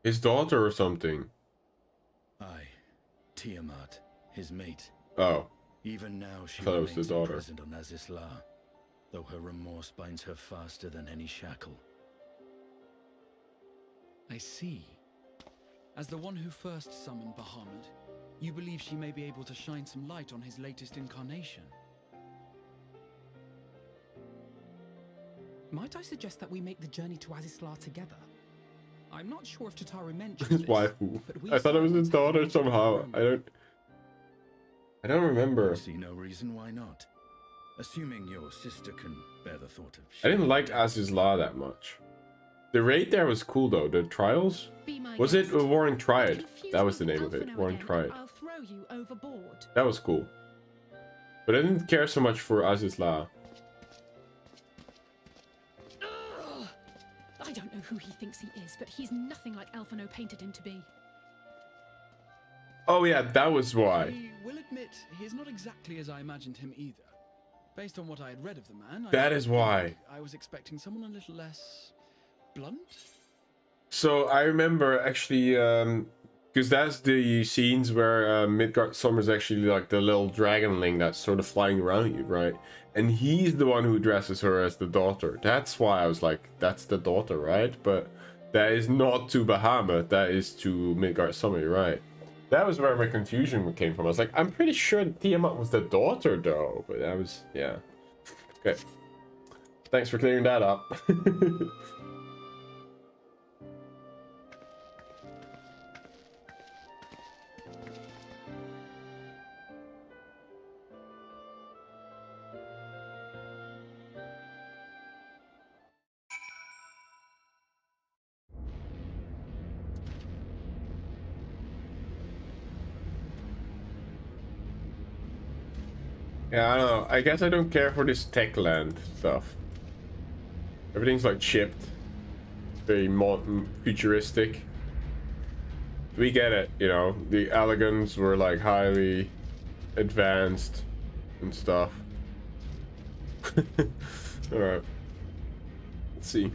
His daughter or something. Aye, Tiamat, his mate. Oh. Even now she thought it was remains the daughter. imprisoned on Azisla, though her remorse binds her faster than any shackle. I see. As the one who first summoned Bahamut, you believe she may be able to shine some light on his latest incarnation. Might I suggest that we make the journey to Azizlar together? I'm not sure if Tataru mentioned His this, waifu. but we I thought it was his daughter somehow. I don't remember. I see no reason why not. Assuming your sister can bear the thought of... I didn't like Azizlar that much. The raid there was cool though. The trials? Was it a Warring Triad? That was the name of it. Warring Triad. I'll throw you overboard. That was cool. But I didn't care so much for Azizlar. I don't know who he thinks he is, but he's nothing like Elfino painted him to be. Oh yeah, that was why. I will admit, he's not exactly as I imagined him either. Based on what I had read of the man, That is why. I was expecting someone a little less blunt. So I remember actually, because that's the scenes where Midgard Summer's actually like the little dragonling that's sort of flying around you, right? And he's the one who addresses her as the daughter. That's why I was like, that's the daughter, right? But that is not to Bahamut, that is to Midgard Summer, right? That was where my confusion came from. I was like, I'm pretty sure Tiamat was the daughter though. But that was, yeah. Okay. Thanks for clearing that up. Yeah, I don't know. I guess I don't care for this Techland stuff. Everything's like chipped. Very modern, futuristic. We get it, you know. The elegants were like highly advanced and stuff. Alright. Let's see.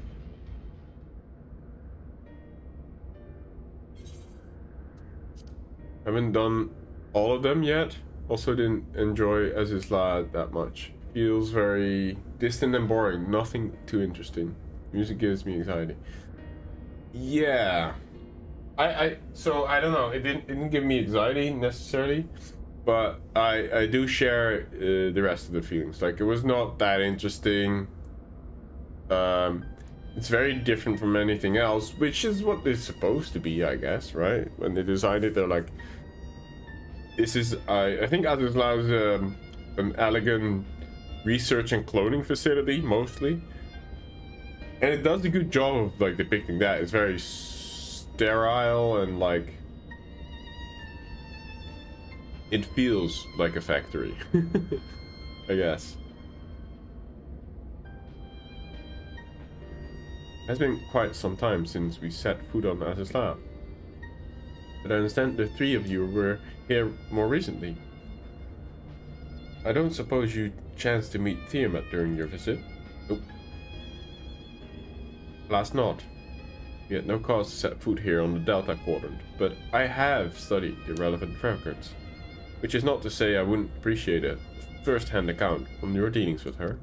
Haven't done all of them yet. Also didn't enjoy Azizlar that much. Feels very distant and boring. Nothing too interesting. Music gives me anxiety. Yeah. So I don't know. It didn't give me anxiety necessarily, but I do share the rest of the feelings. Like it was not that interesting. It's very different from anything else, which is what it's supposed to be, I guess, right? When they designed it, they're like, this is, I think Azizlar is an elegant research and cloning facility, mostly. And it does a good job of, like, depicting that. It's very sterile and, like, it feels like a factory, I guess. It's been quite some time since we set foot on Azizlar. But I understand the three of you were here more recently. I don't suppose you chanced to meet Tiamat during your visit? Nope. Last not. We had no cause to set foot here on the Delta Quadrant, but I have studied the relevant records. Which is not to say I wouldn't appreciate a first-hand account on your dealings with her.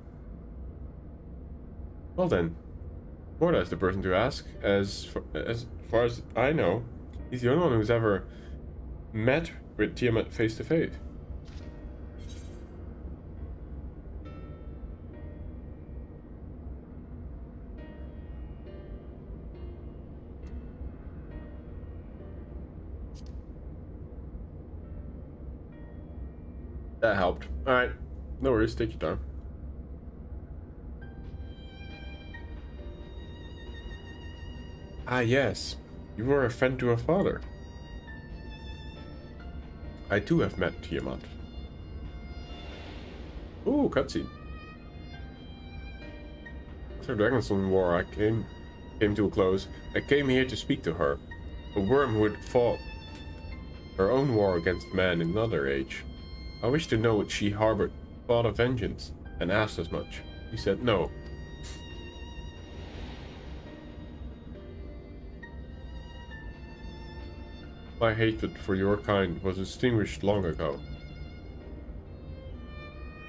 Well then, Morda is the person to ask. As far as I know, he's the only one who's ever met with Tiamat face to face. That helped. Alright, no worries, take your time. Ah yes, you were a friend to her father. I too have met Tiamat. Ooh, cutscene. After Dragonstone War, I came to a close. I came here to speak to her, a worm who had fought her own war against man in another age. I wished to know what she harbored thought of vengeance, and asked as much. He said no. My hatred for your kind was extinguished long ago.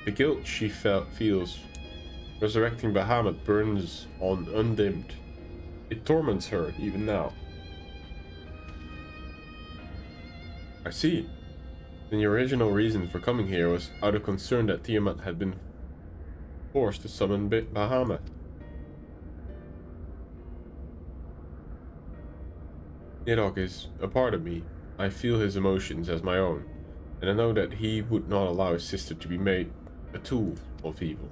The guilt she feels resurrecting Bahamut burns on undimmed. It torments her even now. I see. Then your original reason for coming here was out of concern that Tiamat had been forced to summon Bahamut. Nidhogg is a part of me. I feel his emotions as my own, and I know that he would not allow his sister to be made a tool of evil.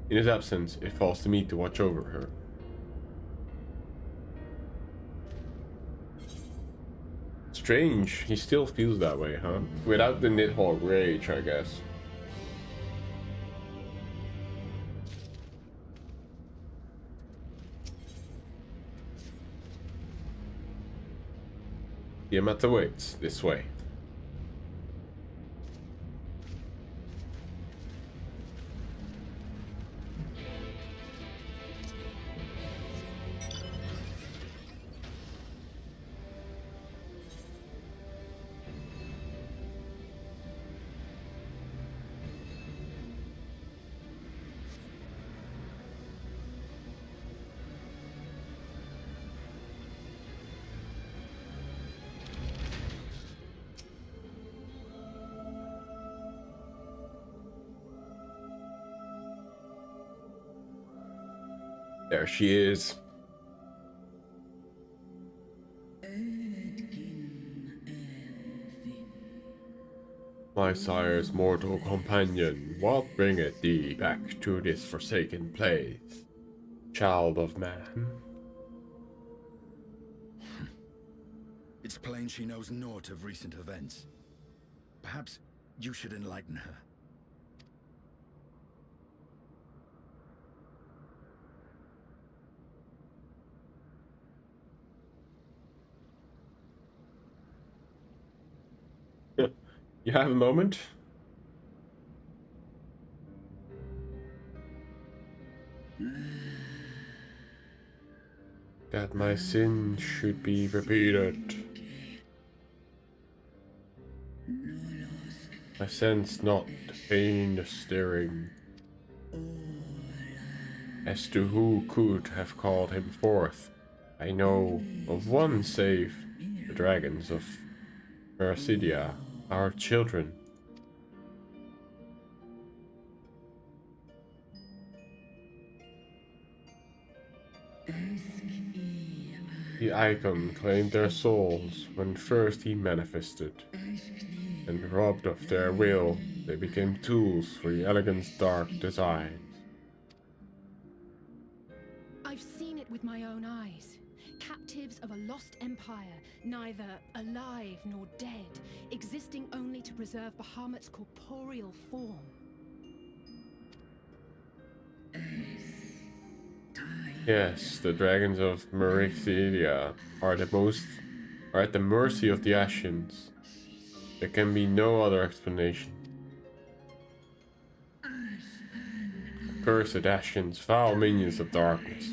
In his absence, it falls to me to watch over her. Strange, he still feels that way, huh? Without the Nidhogg rage, I guess. Tiamat awaits this way. There she is. My sire's mortal companion, what bringeth thee back to this forsaken place, child of man? It's plain she knows naught of recent events. Perhaps you should enlighten her. You have a moment? That my sin should be repeated. I sense not the pain, the stirring. As to who could have called him forth, I know of one save the dragons of Mercidia, our children. The icon claimed their souls when first he manifested, and robbed of their will, they became tools for the elegant's dark designs. I've seen it with my own eyes. Captives of a lost empire, neither alive nor dead, existing only to preserve Bahamut's corporeal form. Yes, the dragons of Mercidia are at the mercy of the Ascians. There can be no other explanation. Cursed Ascians, foul minions of darkness.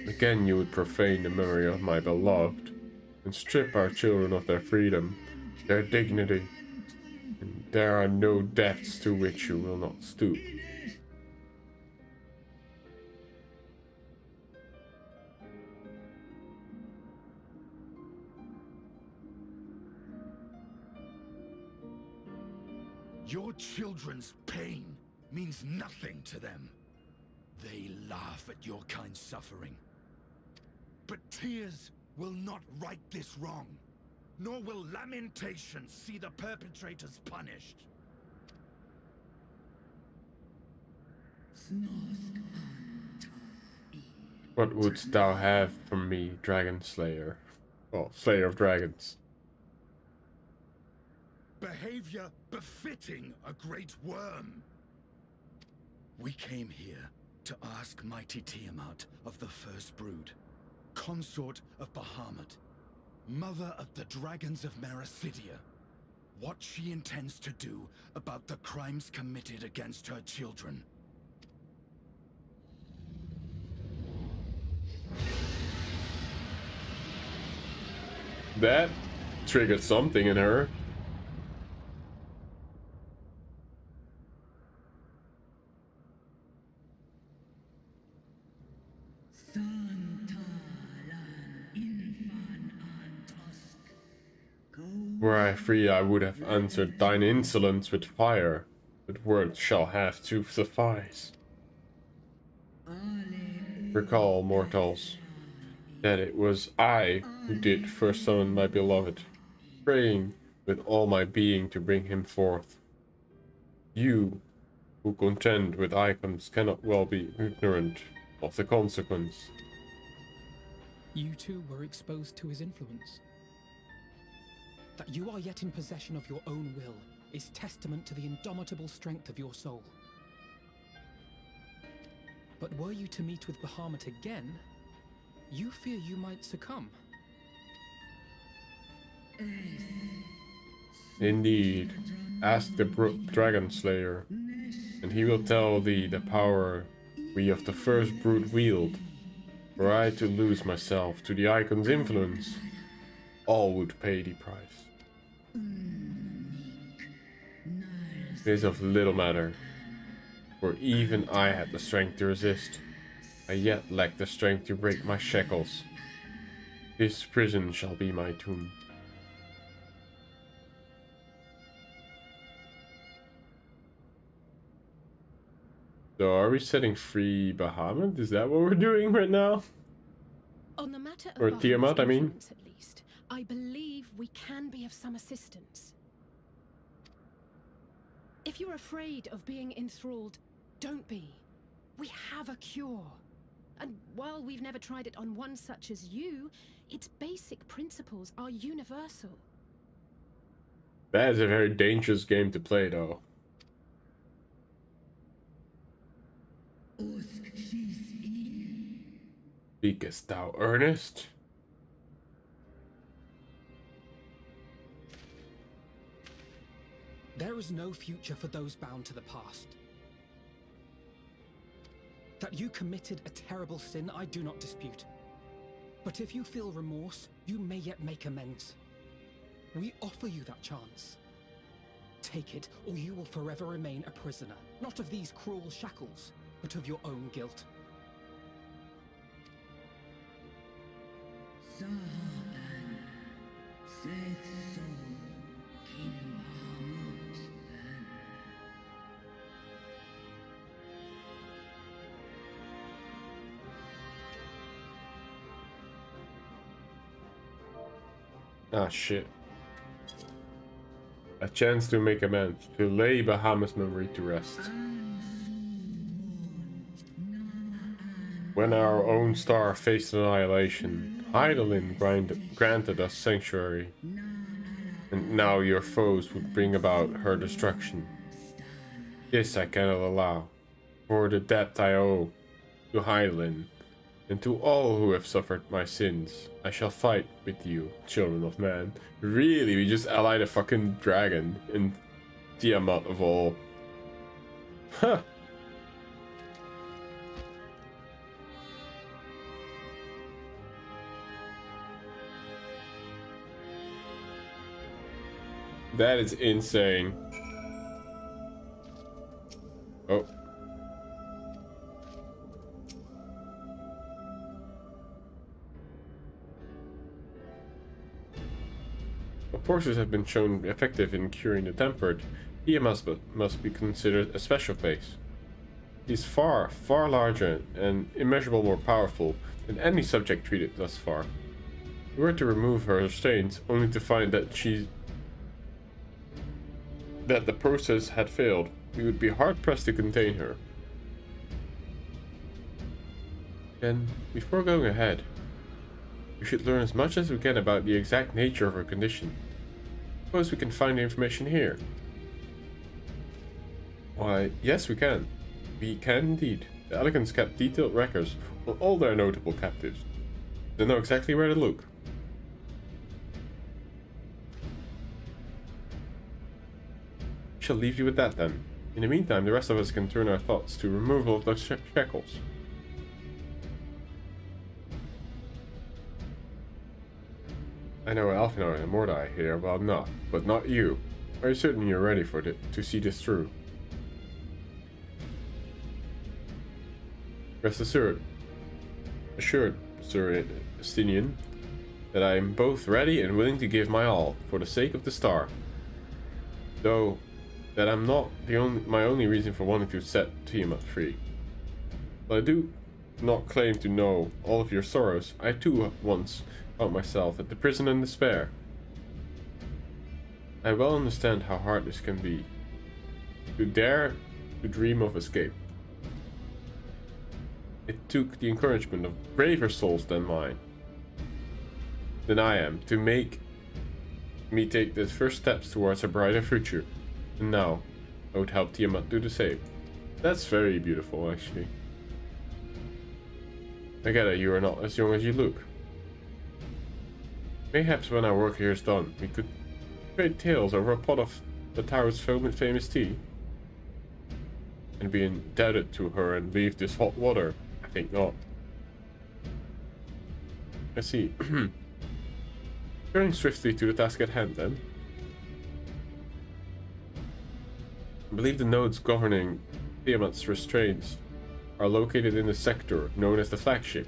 Again you would profane the memory of my beloved, and strip our children of their freedom, their dignity, and there are no depths to which you will not stoop. Your children's pain means nothing to them. They laugh at your kind suffering. But tears will not right this wrong, nor will lamentation see the perpetrators punished. What wouldst thou have from me, Dragon Slayer? Well, Slayer of Dragons. Behavior befitting a great worm. We came here to ask mighty Tiamat of the First Brood, consort of Bahamut, mother of the dragons of Mercidia, what she intends to do about the crimes committed against her children. That triggered something in her. Were I free, I would have answered thine insolence with fire, but words shall have to suffice. Recall, mortals, that it was I who did first summon my beloved, praying with all my being to bring him forth. You, who contend with icons, cannot well be ignorant of the consequence. You too were exposed to his influence. That you are yet in possession of your own will is testament to the indomitable strength of your soul. But were you to meet with Bahamut again, you fear you might succumb. Indeed, ask the Dragon Slayer, and he will tell thee the power we of the first brood wield. Were I to lose myself to the icon's influence, all would pay the price. It is of little matter, for even I had the strength to resist. I yet lack the strength to break my shackles. This prison shall be my tomb. So are we setting free Bahamut? Is that what we're doing right now? On the matter of Or Tiamat, I mean. influence, at least, I believe we can be of some assistance. If you're afraid of being enthralled, don't be. We have a cure. And while we've never tried it on one such as you, its basic principles are universal. That is a very dangerous game to play, though. Speakest thou earnest? There is no future for those bound to the past. That you committed a terrible sin, I do not dispute. But if you feel remorse, you may yet make amends. We offer you that chance. Take it, or you will forever remain a prisoner, not of these cruel shackles, but of your own guilt. Ah, shit. A chance to make amends, to lay Bahamut's memory to rest. When our own star faced annihilation, Hydaelyn granted us sanctuary. And now your foes would bring about her destruction. This I cannot allow, for the debt I owe to Hydaelyn, and to all who have suffered my sins. I shall fight with you, children of man. Really, we just allied a fucking dragon in Tiamat of all. Huh. That is insane. Oh. Forces have been shown effective in curing the tempered. Tiamat must be considered a special case. He is far, far larger and immeasurably more powerful than any subject treated thus far. We were to remove her restraints, only to find that the process had failed. We would be hard-pressed to contain her. Then, before going ahead, we should learn as much as we can about the exact nature of her condition. Suppose we can find the information here. Why, yes we can. We can indeed. The Elegants kept detailed records on all their notable captives. They know exactly where to look. I shall leave you with that then. In the meantime, the rest of us can turn our thoughts to removal of those shackles. I know Alfinar and Mordai here well enough, but not you. Are you certain you're ready for to see this through? Rest assured, Sir Estinian, that I am both ready and willing to give my all for the sake of the star. Though that I'm not my only reason for wanting to set Tiamat free. But I do not claim to know all of your sorrows. I too once found myself at the prison in despair. I well understand how hard this can be. To dare to dream of escape. It took the encouragement of braver souls than I am to make me take the first steps towards a brighter future. And now, I would help Tiamat do the same. That's very beautiful, actually. I get it, you are not as young as you look. Mayhaps when our work here is done, we could trade tales over a pot of the tower's famous tea. And be indebted to her and leave this hot water. I think not. I see. Turning swiftly to the task at hand, then. I believe the nodes governing Tiamat's restraints are located in the sector known as the flagship.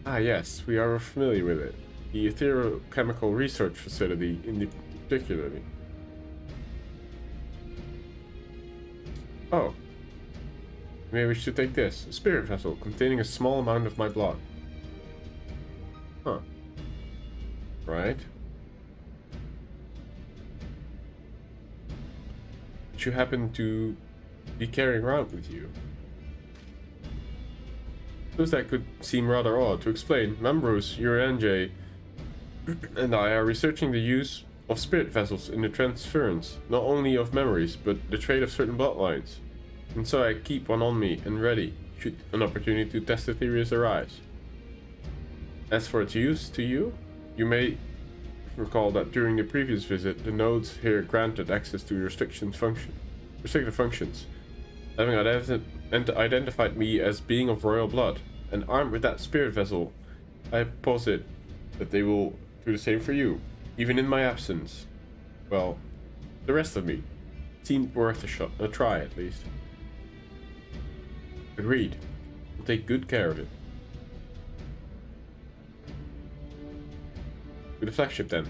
Ah yes, we are familiar with it. The etherochemical research facility particularly. Oh. You may wish to take this. A spirit vessel containing a small amount of my blood. Huh. Right. Which you happen to be carrying around with you. Suppose that could seem rather odd. To explain, Mambrose, Uranjay, and I are researching the use of spirit vessels in the transference, not only of memories, but the trade of certain bloodlines. And so I keep one on me and ready, should an opportunity to test the theories arise. As for its use to you, you may recall that during the previous visit, the nodes here granted access to restricted functions, having identified me as being of royal blood, and armed with that spirit vessel, I posit that they will do the same for you, even in my absence. Well, the rest of me seemed worth a try at least. Agreed. We'll take good care of it. To the flagship then.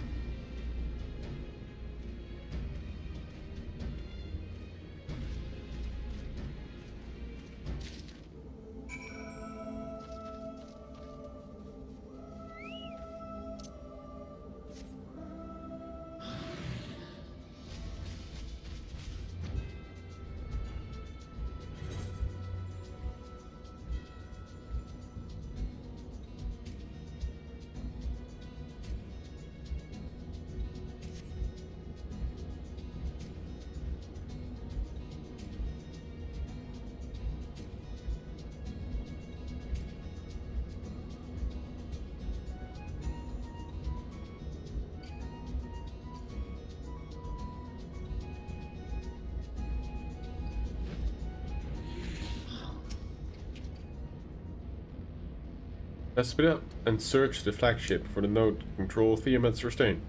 Let's split up and search the flagship for the node to control Tiamat's restraint.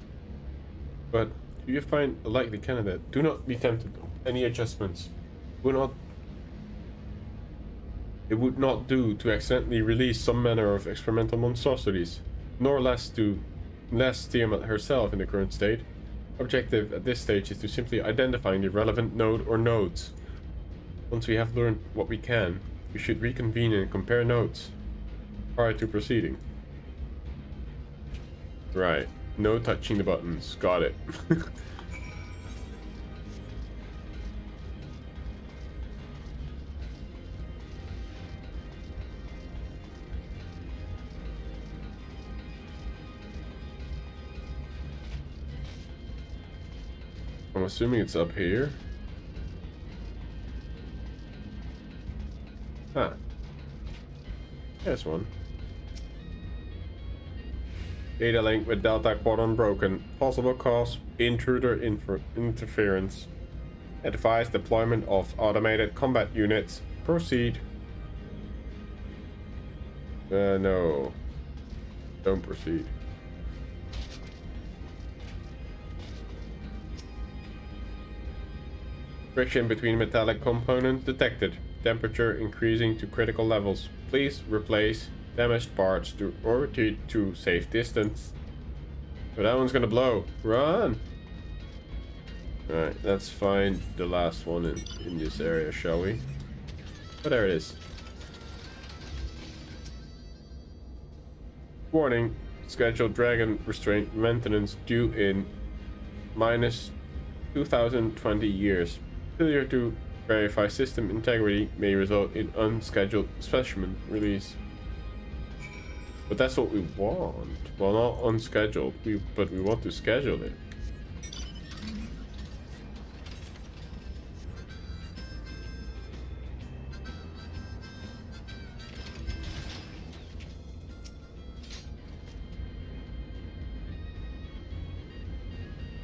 But if you find a likely candidate, do not be tempted. Any adjustments it would not do to accidentally release some manner of experimental monstrosities, nor less Tiamat herself in the current state. Objective at this stage is to simply identify the relevant node or nodes. Once we have learned what we can, we should reconvene and compare notes prior to proceeding. Right. No touching the buttons. Got it. I'm assuming it's up here. Huh. There's one. Data link with Delta Quadrant broken. Possible cause, intruder interference. Advise deployment of automated combat units. Proceed. No. Don't proceed. Friction between metallic components detected. Temperature increasing to critical levels. Please replace damaged parts to rotate to safe distance. But that one's gonna blow. Run! Alright, let's find the last one in this area, shall we? Oh, there it is. Warning. Scheduled dragon restraint maintenance due in minus 2020 years. Failure to verify system integrity may result in unscheduled specimen release. But that's what we want. Well, not unscheduled, but we want to schedule it.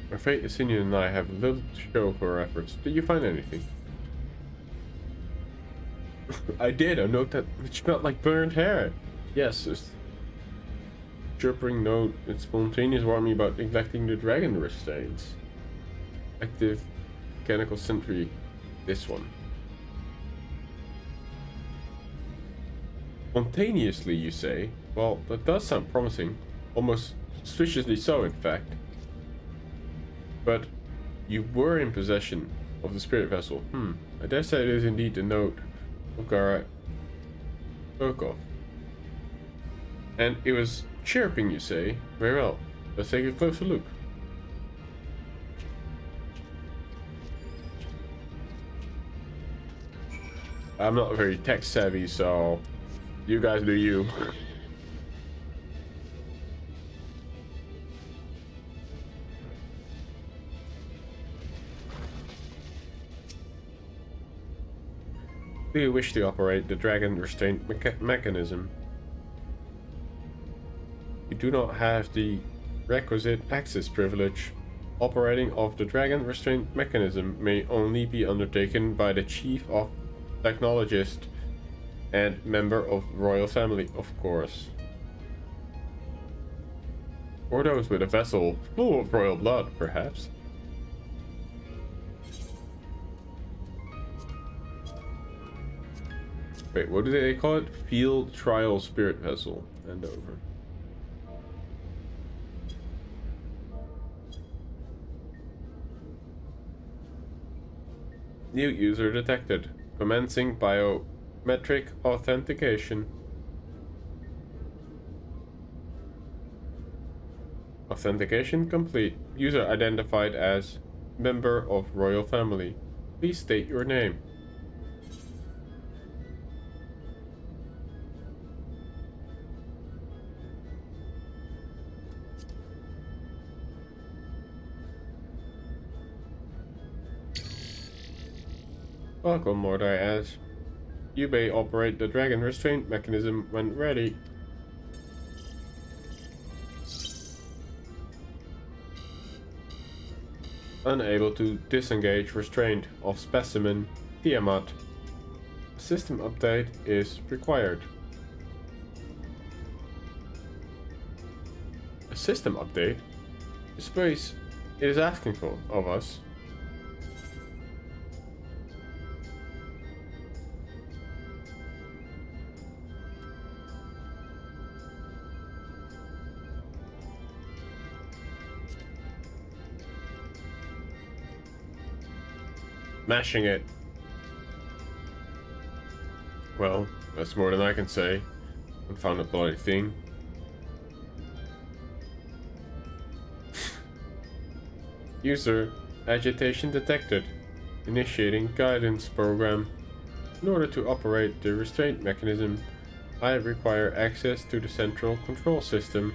I'm afraid Esteemed and I have little to show for our efforts. Did you find anything? I did. A note that which smelled like burnt hair. Yes, it's chirping note. It spontaneous warned me about neglecting the dragon restraints. Active mechanical sentry. This one. Spontaneously, you say? Well, that does sound promising. Almost suspiciously so, in fact. But you were in possession of the spirit vessel. I dare say it is indeed the note of Gara spoke of. And it was chirping, you say? Very well. Let's take a closer look. I'm not very tech savvy, so you guys do you. Do you wish to operate the dragon restraint mechanism? You do not have the requisite access privilege. Operating of the dragon restraint mechanism may only be undertaken by the chief of technologist and member of royal family, of course. Or those with a vessel full of royal blood, perhaps. Wait, what do they call it? Field trial spirit vessel. And over. New user detected. Commencing biometric authentication. Authentication complete. User identified as member of royal family. Please state your name. Welcome, Mordai. You may operate the dragon restraint mechanism when ready. Unable to disengage restraint of specimen Tiamat. A system update is required. A system update? The space it is asking for of us. Mashing it. Well, that's more than I can say. Confounded bloody thing. User agitation detected. Initiating guidance program. In order to operate the restraint mechanism, I require access to the central control system.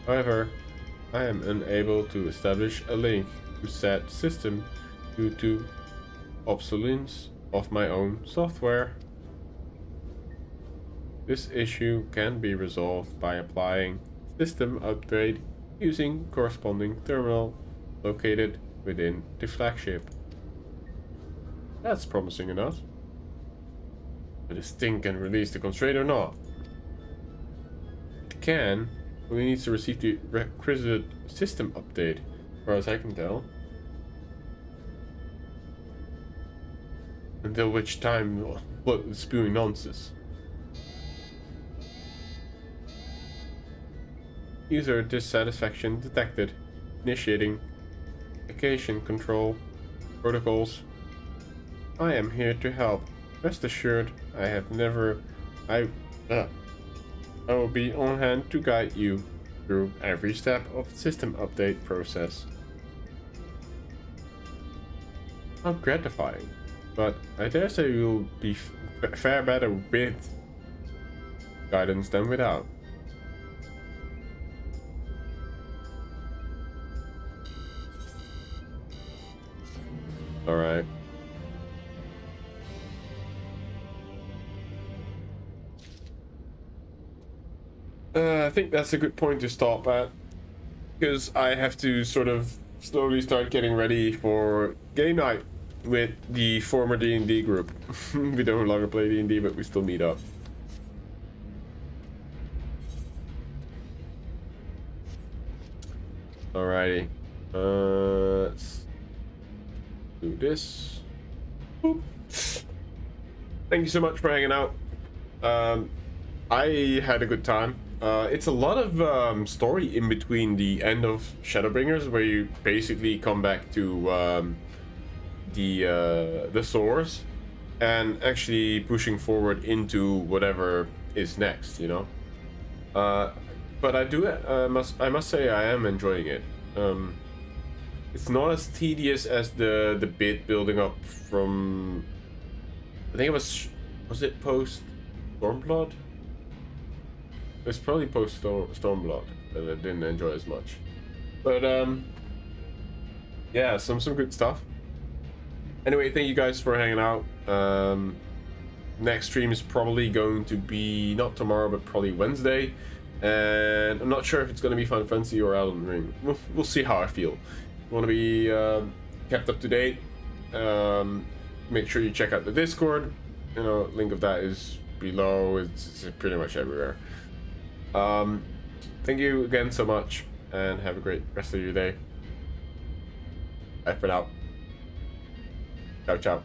However, I am unable to establish a link to said system due to obsolescence of my own software. This issue can be resolved by applying system upgrade using corresponding terminal located within the flagship. That's promising enough. But this thing can release the constraint or not. It can, only needs to receive the requisite system update, as far as I can tell. Until which time, what spewing nonsense. User dissatisfaction detected. Initiating vacation control protocols. I am here to help. Rest assured, I will be on hand to guide you through every step of the system update process. How gratifying, but I dare say you'll be far better with guidance than without. Alright. I think that's a good point to stop at, because I have to sort of slowly start getting ready for game night with the former D&D group. We don't longer play D&D, but we still meet up. Alrighty. Let's do this. Boop. Thank you so much for hanging out. I had a good time. It's a lot of story in between the end of Shadowbringers, where you basically come back to the source and actually pushing forward into whatever is next, you know. But I must say I am enjoying it. It's not as tedious as the bit building up from, I think it was it post Stormblood? It's probably post Stormblood that I didn't enjoy as much. But yeah, some good stuff. Anyway, thank you guys for hanging out. Next stream is probably going to be not tomorrow, but probably Wednesday. And I'm not sure if it's going to be Final Fantasy or Elden Ring. We'll see how I feel. Want to be kept up to date? Make sure you check out the Discord. You know, link of that is below. It's pretty much everywhere. Thank you again so much, and have a great rest of your day. Bye for now. Ciao, ciao.